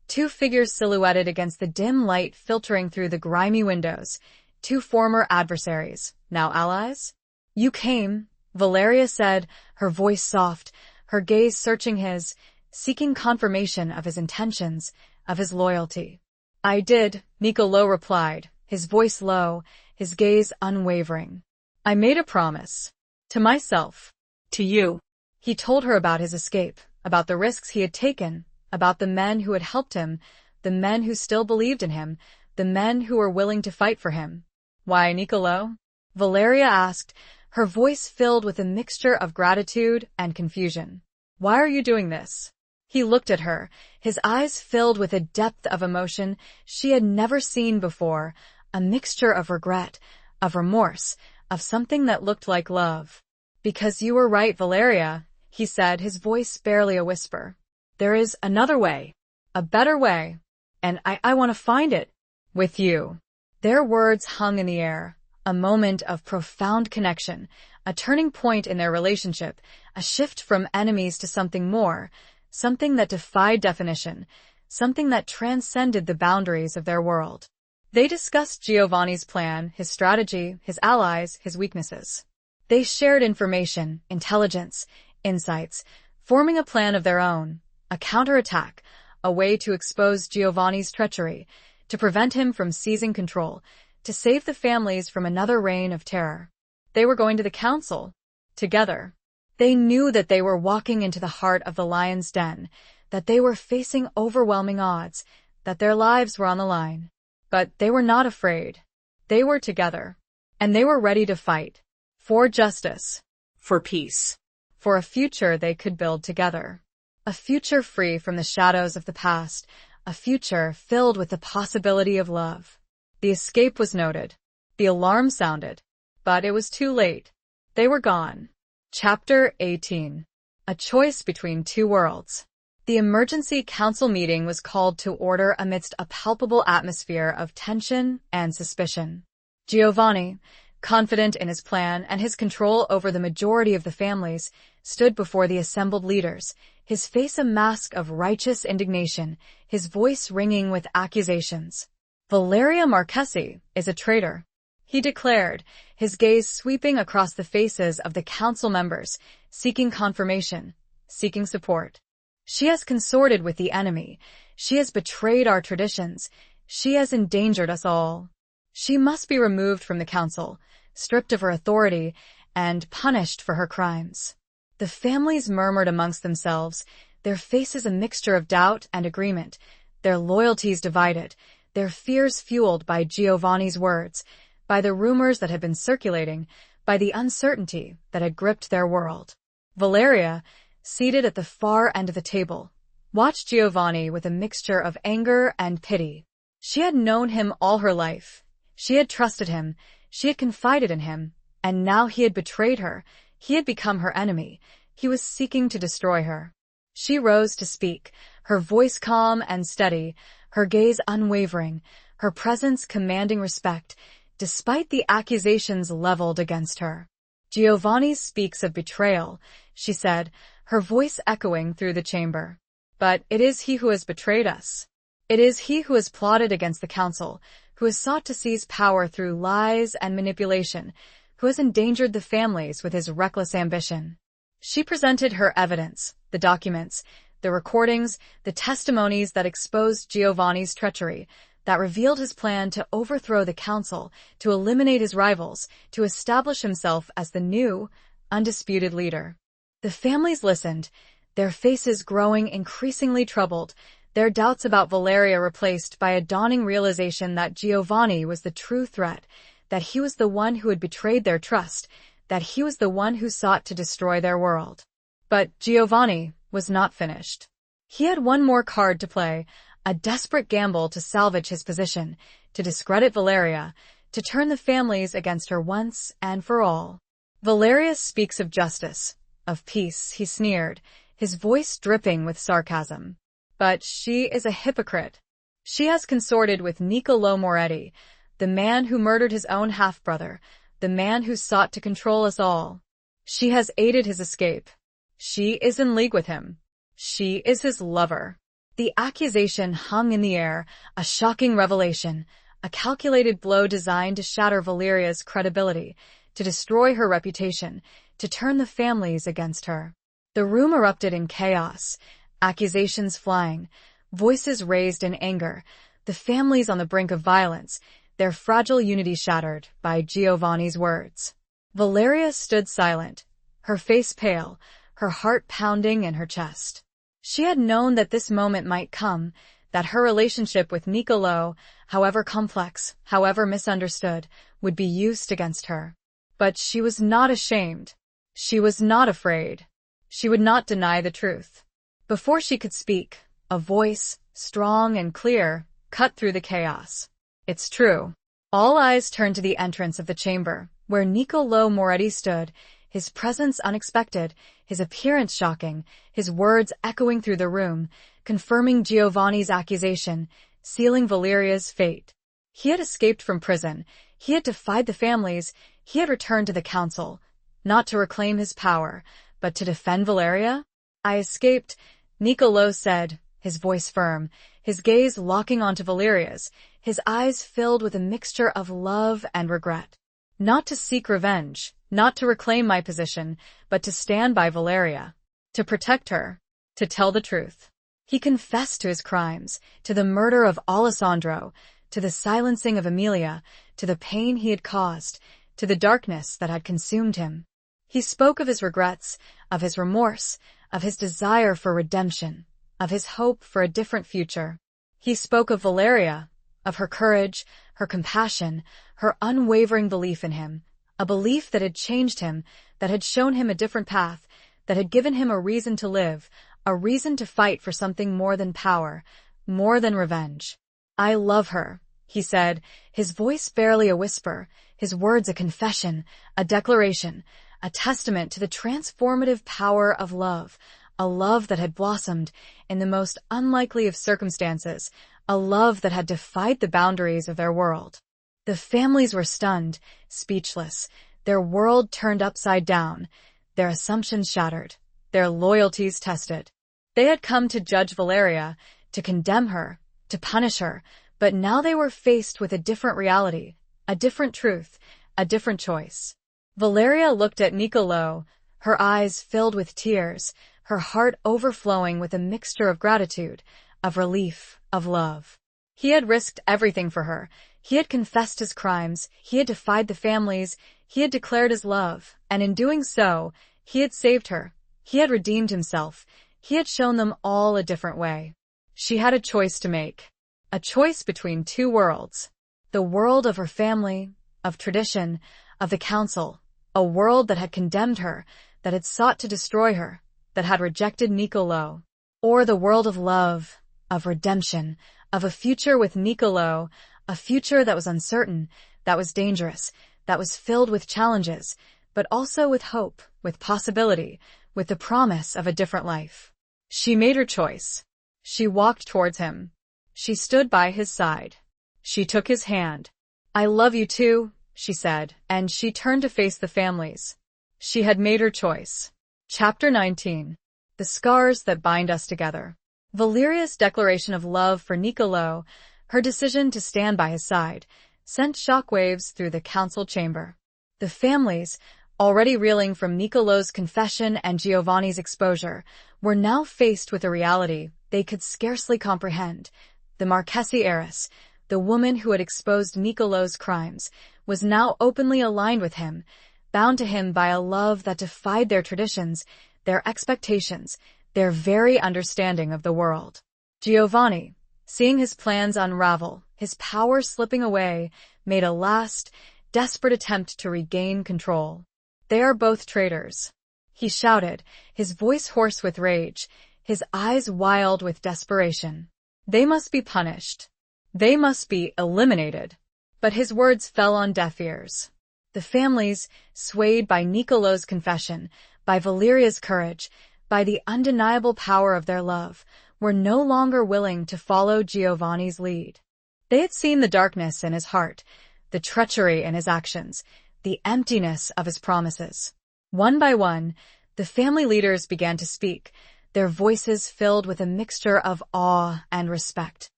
two figures silhouetted against the dim light filtering through the grimy windows, two former adversaries, now allies. You came, Valeria said, her voice soft, her gaze searching his, seeking confirmation of his intentions, of his loyalty. I did, Nicolo replied, his voice low, his gaze unwavering. I made a promise. To myself. To you. He told her about his escape, about the risks he had taken, about the men who had helped him, the men who still believed in him, the men who were willing to fight for him. Why, Nicolo? Valeria asked, her voice filled with a mixture of gratitude and confusion. Why are you doing this? He looked at her, his eyes filled with a depth of emotion she had never seen before, a mixture of regret, of remorse, of something that looked like love. Because you were right, Valeria, he said, his voice barely a whisper. There is another way, a better way, and I want to find it. With you. Their words hung in the air, a moment of profound connection, a turning point in their relationship, a shift from enemies to something more, something that defied definition, something that transcended the boundaries of their world. They discussed Giovanni's plan, his strategy, his allies, his weaknesses. They shared information, intelligence, insights, forming a plan of their own, a counterattack, a way to expose Giovanni's treachery, to prevent him from seizing control, to save the families from another reign of terror. They were going to the council. Together. They knew that they were walking into the heart of the lion's den, that they were facing overwhelming odds, that their lives were on the line. But they were not afraid. They were together. And they were ready to fight. For justice. For peace. For a future they could build together. A future free from the shadows of the past. A future filled with the possibility of love. The escape was noted. The alarm sounded. But it was too late. They were gone. Chapter 18. A choice between two worlds. The emergency council meeting was called to order amidst a palpable atmosphere of tension and suspicion. Giovanni, confident in his plan and his control over the majority of the families, stood before the assembled leaders, his face a mask of righteous indignation, his voice ringing with accusations. Valeria Marchesi is a traitor, he declared, his gaze sweeping across the faces of the council members, seeking confirmation, seeking support. She has consorted with the enemy. She has betrayed our traditions. She has endangered us all. She must be removed from the council, stripped of her authority, and punished for her crimes. The families murmured amongst themselves, their faces a mixture of doubt and agreement, their loyalties divided, their fears fueled by Giovanni's words, by the rumors that had been circulating, by the uncertainty that had gripped their world. Valeria, seated at the far end of the table, watched Giovanni with a mixture of anger and pity. She had known him all her life. She had trusted him. She had confided in him. And now he had betrayed her. He had become her enemy. He was seeking to destroy her. She rose to speak, her voice calm and steady, her gaze unwavering, her presence commanding respect, despite the accusations leveled against her. Giovanni speaks of betrayal, she said, her voice echoing through the chamber. But it is he who has betrayed us. It is he who has plotted against the council, who has sought to seize power through lies and manipulation, who has endangered the families with his reckless ambition. She presented her evidence, the documents, the recordings, the testimonies that exposed Giovanni's treachery, that revealed his plan to overthrow the council, to eliminate his rivals, to establish himself as the new, undisputed leader. The families listened, their faces growing increasingly troubled, their doubts about Valeria replaced by a dawning realization that Giovanni was the true threat, that he was the one who had betrayed their trust, that he was the one who sought to destroy their world. But Giovanni was not finished. He had one more card to play, a desperate gamble to salvage his position, to discredit Valeria, to turn the families against her once and for all. Valeria speaks of justice, of peace, he sneered, his voice dripping with sarcasm. But she is a hypocrite. She has consorted with Niccolò Moretti, the man who murdered his own half-brother, the man who sought to control us all. She has aided his escape. She is in league with him. She is his lover. The accusation hung in the air, a shocking revelation, a calculated blow designed to shatter Valeria's credibility, to destroy her reputation, to turn the families against her. The room erupted in chaos, accusations flying, voices raised in anger, the families on the brink of violence, their fragile unity shattered by Giovanni's words. Valeria stood silent, her face pale, her heart pounding in her chest. She had known that this moment might come, that her relationship with Niccolò, however complex, however misunderstood, would be used against her. But she was not ashamed. She was not afraid. She would not deny the truth. Before she could speak, a voice, strong and clear, cut through the chaos. It's true. All eyes turned to the entrance of the chamber, where Niccolò Moretti stood, his presence unexpected, his appearance shocking, his words echoing through the room, confirming Giovanni's accusation, sealing Valeria's fate. He had escaped from prison. He had defied the families. He had returned to the council, not to reclaim his power, but to defend Valeria. I escaped, Niccolò said, his voice firm, his gaze locking onto Valeria's, his eyes filled with a mixture of love and regret. Not to seek revenge, not to reclaim my position, but to stand by Valeria, to protect her, to tell the truth. He confessed to his crimes, to the murder of Alessandro, to the silencing of Emilia, to the pain he had caused, to the darkness that had consumed him. He spoke of his regrets, of his remorse, of his desire for redemption, of his hope for a different future. He spoke of Valeria, of her courage, her compassion, her unwavering belief in him, a belief that had changed him, that had shown him a different path, that had given him a reason to live, a reason to fight for something more than power, more than revenge. I love her, he said, his voice barely a whisper, his words a confession, a declaration, a testament to the transformative power of love, a love that had blossomed in the most unlikely of circumstances, a love that had defied the boundaries of their world. The families were stunned, speechless, their world turned upside down, their assumptions shattered, their loyalties tested. They had come to judge Valeria, to condemn her, to punish her, but now they were faced with a different reality, a different truth, a different choice. Valeria looked at Niccolò, her eyes filled with tears, her heart overflowing with a mixture of gratitude, of relief, of love. He had risked everything for her. He had confessed his crimes, he had defied the families, he had declared his love, and in doing so, he had saved her. He had redeemed himself. He had shown them all a different way. She had a choice to make. A choice between two worlds. The world of her family, of tradition, of the council. A world that had condemned her, that had sought to destroy her, that had rejected Niccolò. Or the world of love, of redemption, of a future with Niccolò, a future that was uncertain, that was dangerous, that was filled with challenges, but also with hope, with possibility, with the promise of a different life. She made her choice. She walked towards him. She stood by his side. She took his hand. "I love you too," she said, and she turned to face the families. She had made her choice. Chapter 19. The Scars That Bind Us Together. Valeria's declaration of love for Niccolò, her decision to stand by his side, sent shockwaves through the council chamber. The families, already reeling from Niccolò's confession and Giovanni's exposure, were now faced with a reality they could scarcely comprehend. The Marchesi heiress, the woman who had exposed Niccolò's crimes, was now openly aligned with him, bound to him by a love that defied their traditions, their expectations, their very understanding of the world. Giovanni, seeing his plans unravel, his power slipping away, made a last, desperate attempt to regain control. "They are both traitors," he shouted, his voice hoarse with rage, his eyes wild with desperation. "They must be punished. They must be eliminated." But his words fell on deaf ears. The families, swayed by Niccolò's confession, by Valeria's courage, by the undeniable power of their love, were no longer willing to follow Giovanni's lead. They had seen the darkness in his heart, the treachery in his actions, the emptiness of his promises. One by one, the family leaders began to speak, their voices filled with a mixture of awe and respect.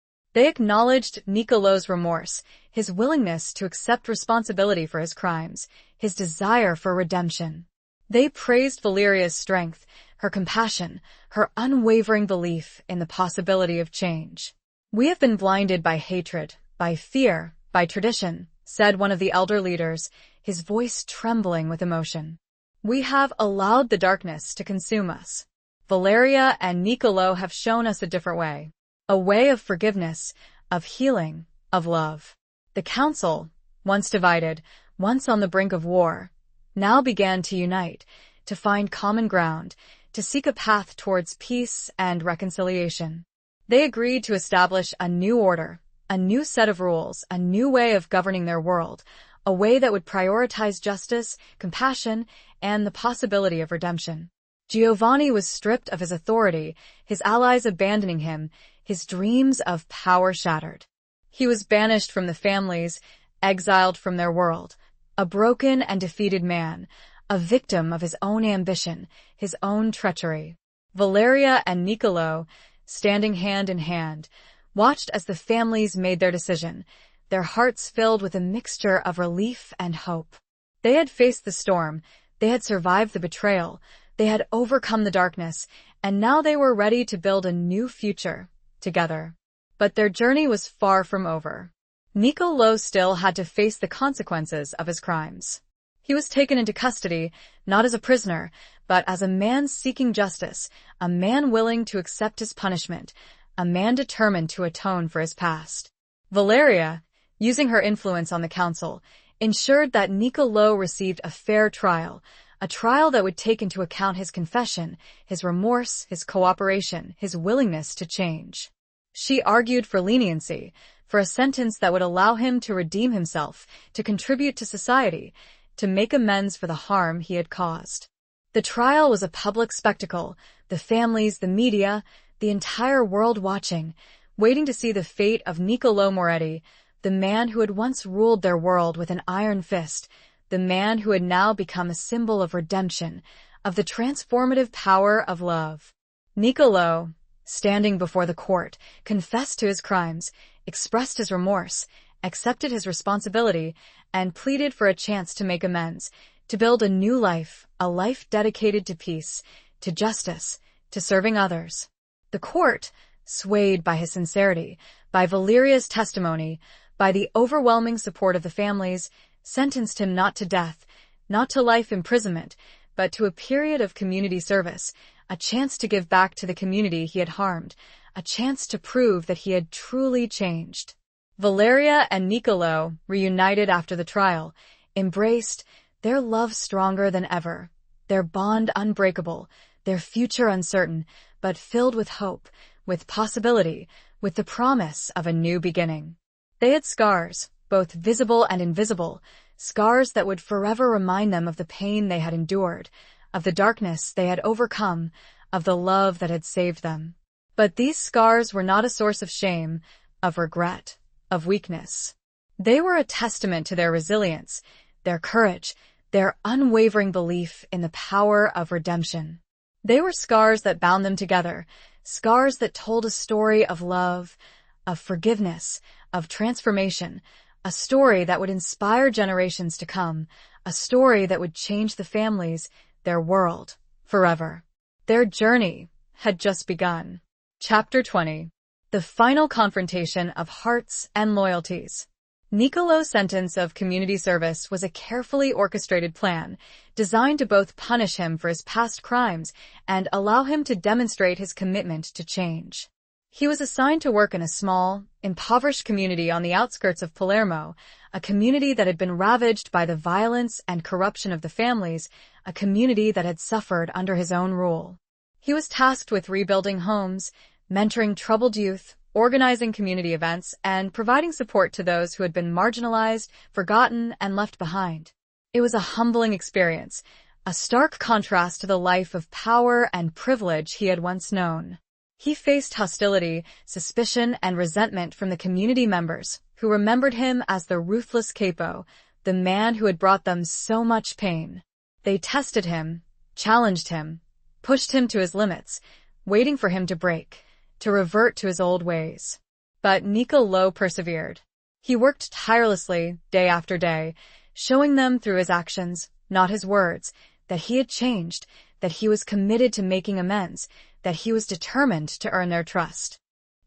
They acknowledged Niccolò's remorse, his willingness to accept responsibility for his crimes, his desire for redemption. They praised Valeria's strength, her compassion, her unwavering belief in the possibility of change. "We have been blinded by hatred, by fear, by tradition," said one of the elder leaders, his voice trembling with emotion. "We have allowed the darkness to consume us. Valeria and Niccolò have shown us a different way. A way of forgiveness, of healing, of love." The council, once divided, once on the brink of war, now began to unite, to find common ground, to seek a path towards peace and reconciliation. They agreed to establish a new order, a new set of rules, a new way of governing their world, a way that would prioritize justice, compassion, and the possibility of redemption. Giovanni was stripped of his authority, his allies abandoning him, his dreams of power shattered. He was banished from the families, exiled from their world, a broken and defeated man, a victim of his own ambition, his own treachery. Valeria and Niccolò, standing hand in hand, watched as the families made their decision, their hearts filled with a mixture of relief and hope. They had faced the storm, they had survived the betrayal, they had overcome the darkness, and now they were ready to build a new future, together. But their journey was far from over. Niccolò still had to face the consequences of his crimes. He was taken into custody, not as a prisoner, but as a man seeking justice, a man willing to accept his punishment, a man determined to atone for his past. Valeria, using her influence on the council, ensured that Niccolò received a fair trial, a trial that would take into account his confession, his remorse, his cooperation, his willingness to change. She argued for leniency, for a sentence that would allow him to redeem himself, to contribute to society, to make amends for the harm he had caused. The trial was a public spectacle, the families, the media, the entire world watching, waiting to see the fate of Niccolò Moretti, the man who had once ruled their world with an iron fist, the man who had now become a symbol of redemption, of the transformative power of love. Niccolò, standing before the court, confessed to his crimes, expressed his remorse, accepted his responsibility, and pleaded for a chance to make amends, to build a new life, a life dedicated to peace, to justice, to serving others. The court, swayed by his sincerity, by Valeria's testimony, by the overwhelming support of the families, sentenced him not to death, not to life imprisonment, but to a period of community service, a chance to give back to the community he had harmed, a chance to prove that he had truly changed. Valeria and Niccolò, reunited after the trial, embraced, their love stronger than ever, their bond unbreakable, their future uncertain, but filled with hope, with possibility, with the promise of a new beginning. They had scars, both visible and invisible, scars that would forever remind them of the pain they had endured, of the darkness they had overcome, of the love that had saved them. But these scars were not a source of shame, of regret, of weakness. They were a testament to their resilience, their courage, their unwavering belief in the power of redemption. They were scars that bound them together, scars that told a story of love, of forgiveness, of transformation, a story that would inspire generations to come, a story that would change the families, their world, forever. Their journey had just begun. Chapter 20. The final confrontation of hearts and loyalties. Niccolò's sentence of community service was a carefully orchestrated plan, designed to both punish him for his past crimes and allow him to demonstrate his commitment to change. He was assigned to work in a small, impoverished community on the outskirts of Palermo, a community that had been ravaged by the violence and corruption of the families, a community that had suffered under his own rule. He was tasked with rebuilding homes, mentoring troubled youth, organizing community events, and providing support to those who had been marginalized, forgotten, and left behind. It was a humbling experience, a stark contrast to the life of power and privilege he had once known. He faced hostility, suspicion, and resentment from the community members, who remembered him as the ruthless capo, the man who had brought them so much pain. They tested him, challenged him, pushed him to his limits, waiting for him to break, to revert to his old ways. But Niccolò persevered. He worked tirelessly, day after day, showing them through his actions, not his words, that he had changed, that he was committed to making amends, that he was determined to earn their trust.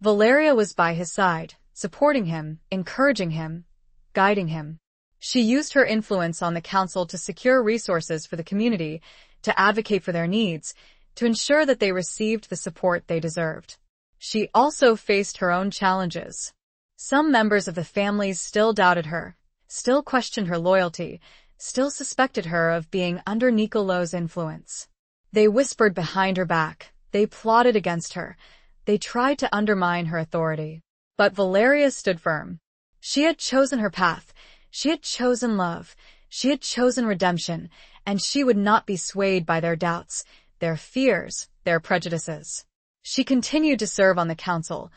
Valeria was by his side, supporting him, encouraging him, guiding him. She used her influence on the council to secure resources for the community, to advocate for their needs, to ensure that they received the support they deserved. She also faced her own challenges. Some members of the families still doubted her, still questioned her loyalty, still suspected her of being under Niccolò's influence. They whispered behind her back, they plotted against her, they tried to undermine her authority. But Valeria stood firm. She had chosen her path, she had chosen love, she had chosen redemption, and she would not be swayed by their doubts, their fears, their prejudices. She continued to serve on the council,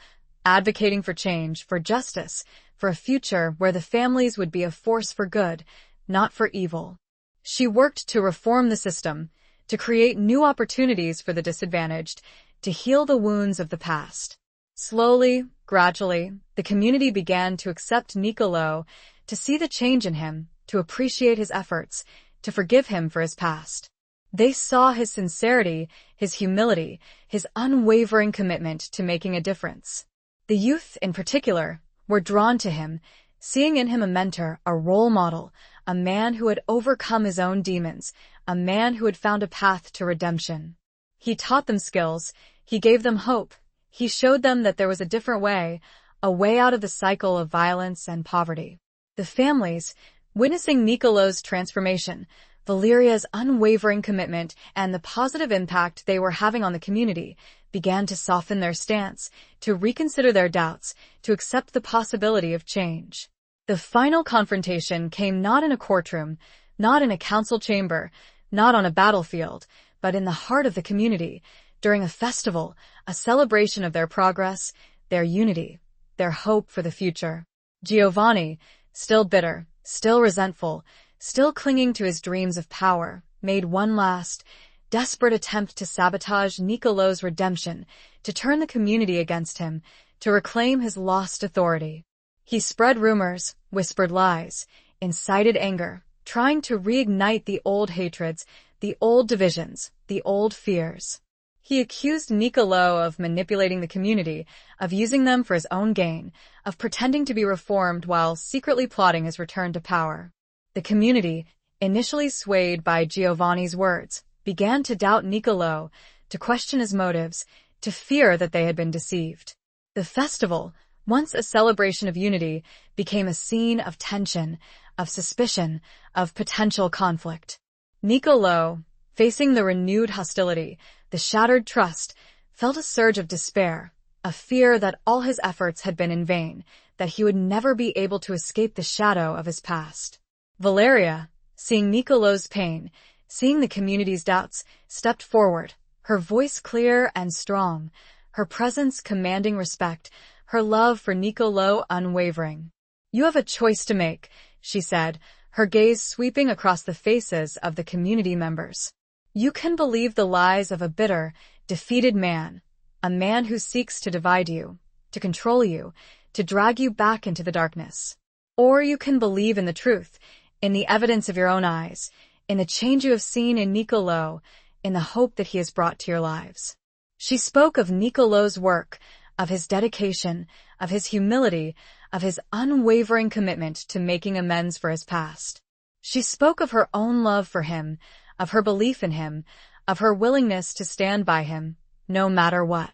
advocating for change, for justice, for a future where the families would be a force for good, not for evil. She worked to reform the system, to create new opportunities for the disadvantaged, to heal the wounds of the past. Slowly, gradually, the community began to accept Niccolò, to see the change in him, to appreciate his efforts, to forgive him for his past. They saw his sincerity, his humility, his unwavering commitment to making a difference. The youth, in particular, were drawn to him, seeing in him a mentor, a role model, a man who had overcome his own demons, a man who had found a path to redemption. He taught them skills, he gave them hope, he showed them that there was a different way, a way out of the cycle of violence and poverty. The families, witnessing Niccolò's transformation, Valeria's unwavering commitment, and the positive impact they were having on the community, began to soften their stance, to reconsider their doubts, to accept the possibility of change. The final confrontation came not in a courtroom, not in a council chamber. not on a battlefield, but in the heart of the community, during a festival, a celebration of their progress, their unity, their hope for the future. Giovanni, still bitter, still resentful, still clinging to his dreams of power, made one last, desperate attempt to sabotage Niccolò's redemption, to turn the community against him, to reclaim his lost authority. He spread rumors, whispered lies, incited anger, trying to reignite the old hatreds, the old divisions, the old fears. He accused Niccolò of manipulating the community, of using them for his own gain, of pretending to be reformed while secretly plotting his return to power. The community, initially swayed by Giovanni's words, began to doubt Niccolò, to question his motives, to fear that they had been deceived. The festival, once a celebration of unity, became a scene of tension, of suspicion, of potential conflict. Niccolò, facing the renewed hostility, the shattered trust, felt a surge of despair, a fear that all his efforts had been in vain, that he would never be able to escape the shadow of his past. Valeria, seeing Niccolò's pain, seeing the community's doubts, stepped forward, her voice clear and strong, her presence commanding respect, her love for Niccolò unwavering. "You have a choice to make," she said, her gaze sweeping across the faces of the community members. "You can believe the lies of a bitter, defeated man, a man who seeks to divide you, to control you, to drag you back into the darkness. Or you can believe in the truth, in the evidence of your own eyes, in the change you have seen in Niccolò, in the hope that he has brought to your lives." She spoke of Niccolò's work, of his dedication, of his humility, of his unwavering commitment to making amends for his past. She spoke of her own love for him, of her belief in him, of her willingness to stand by him, no matter what.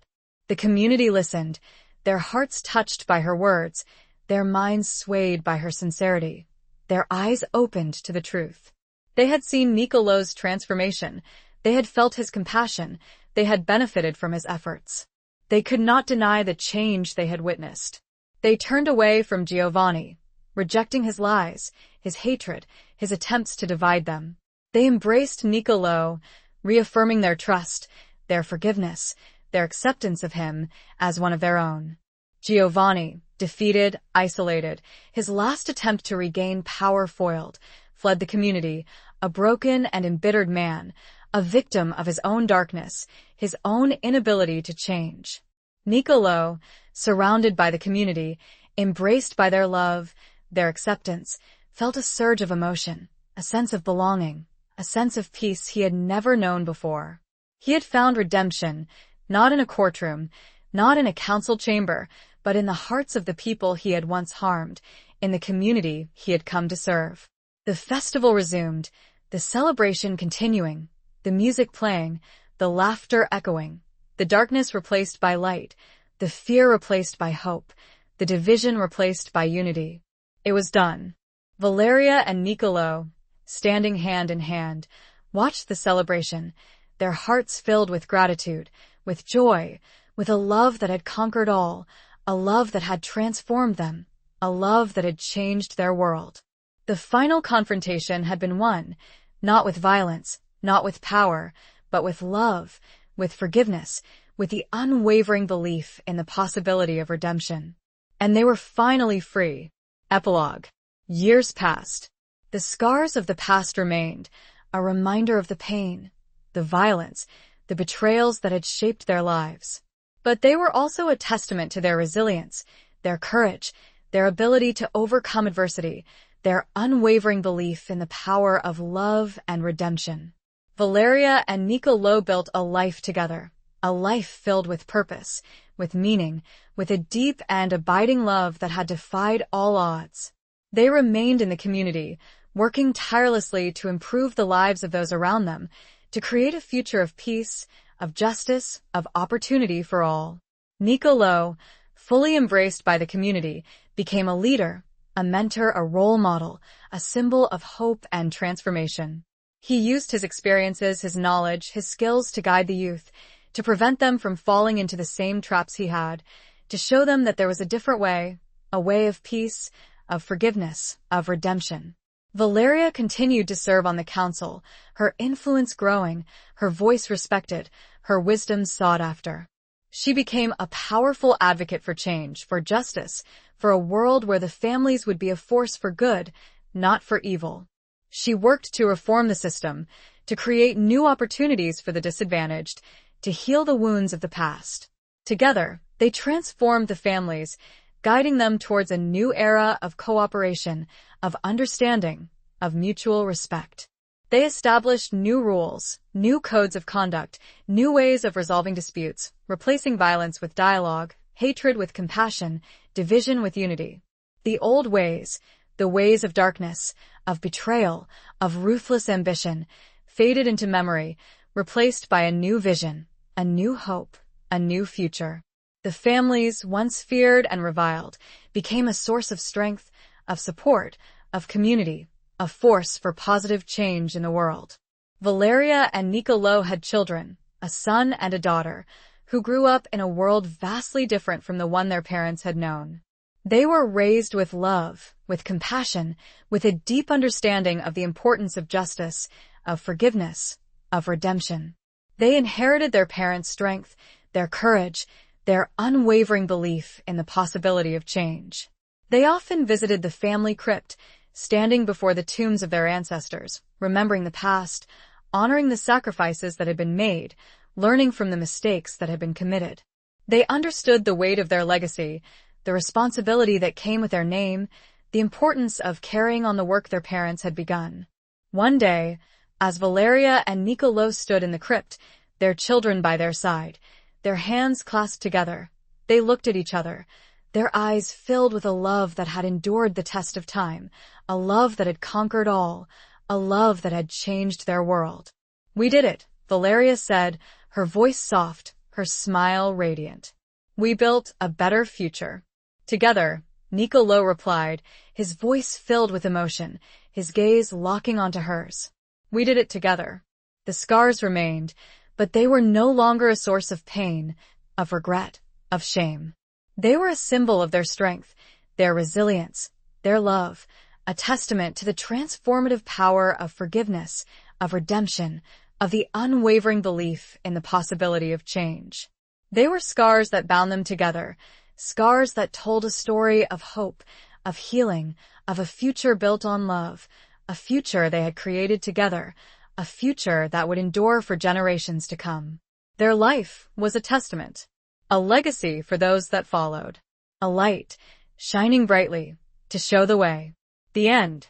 The community listened, their hearts touched by her words, their minds swayed by her sincerity, their eyes opened to the truth. They had seen Niccolò's transformation, they had felt his compassion, they had benefited from his efforts. They could not deny the change they had witnessed. They turned away from Giovanni, rejecting his lies, his hatred, his attempts to divide them. They embraced Niccolò, reaffirming their trust, their forgiveness, their acceptance of him as one of their own. Giovanni, defeated, isolated, his last attempt to regain power foiled, fled the community, a broken and embittered man, a victim of his own darkness, his own inability to change. Niccolò, surrounded by the community, embraced by their love, their acceptance, felt a surge of emotion, a sense of belonging, a sense of peace he had never known before. He had found redemption, not in a courtroom, not in a council chamber, but in the hearts of the people he had once harmed, in the community he had come to serve. The festival resumed, the celebration continuing, the music playing, the laughter echoing, the darkness replaced by light, the fear replaced by hope, the division replaced by unity. It was done. Valeria and Niccolò, standing hand in hand, watched the celebration, their hearts filled with gratitude, with joy, with a love that had conquered all, a love that had transformed them, a love that had changed their world. The final confrontation had been won, not with violence, not with power, but with love, with forgiveness, with the unwavering belief in the possibility of redemption. And they were finally free. Epilogue. Years passed. The scars of the past remained, a reminder of the pain, the violence, the betrayals that had shaped their lives. But they were also a testament to their resilience, their courage, their ability to overcome adversity, their unwavering belief in the power of love and redemption. Valeria and Niccolò built a life together, a life filled with purpose, with meaning, with a deep and abiding love that had defied all odds. They remained in the community, working tirelessly to improve the lives of those around them, to create a future of peace, of justice, of opportunity for all. Niccolò, fully embraced by the community, became a leader, a mentor, a role model, a symbol of hope and transformation. He used his experiences, his knowledge, his skills to guide the youth, to prevent them from falling into the same traps he had, to show them that there was a different way, a way of peace, of forgiveness, of redemption. Valeria continued to serve on the council, her influence growing, her voice respected, her wisdom sought after. She became a powerful advocate for change, for justice, for a world where the families would be a force for good, not for evil. She worked to reform the system, to create new opportunities for the disadvantaged, to heal the wounds of the past. Together, they transformed the families, guiding them towards a new era of cooperation, of understanding, of mutual respect. They established new rules, new codes of conduct, new ways of resolving disputes, replacing violence with dialogue, hatred with compassion, division with unity. The old ways, the ways of darkness, of betrayal, of ruthless ambition, faded into memory, replaced by a new vision, a new hope, a new future. The families, once feared and reviled, became a source of strength, of support, of community, a force for positive change in the world. Valeria and Niccolò had children, a son and a daughter, who grew up in a world vastly different from the one their parents had known. They were raised with love, with compassion, with a deep understanding of the importance of justice, of forgiveness, of redemption. They inherited their parents' strength, their courage, their unwavering belief in the possibility of change. They often visited the family crypt, standing before the tombs of their ancestors, remembering the past, honoring the sacrifices that had been made, learning from the mistakes that had been committed. They understood the weight of their legacy, the responsibility that came with their name, the importance of carrying on the work their parents had begun. One day, as Valeria and Niccolò stood in the crypt, their children by their side, their hands clasped together, they looked at each other, their eyes filled with a love that had endured the test of time, a love that had conquered all, a love that had changed their world. "We did it," Valeria said, her voice soft, her smile radiant. "We built a better future." Together, Niccolò replied, his voice filled with emotion, his gaze locking onto hers. "We did it together." The scars remained, but they were no longer a source of pain, of regret, of shame. They were a symbol of their strength, their resilience, their love, a testament to the transformative power of forgiveness, of redemption, of the unwavering belief in the possibility of change. They were scars that bound them together, scars that told a story of hope, of healing, of a future built on love, a future they had created together, a future that would endure for generations to come. Their life was a testament, a legacy for those that followed, a light shining brightly to show the way. The end.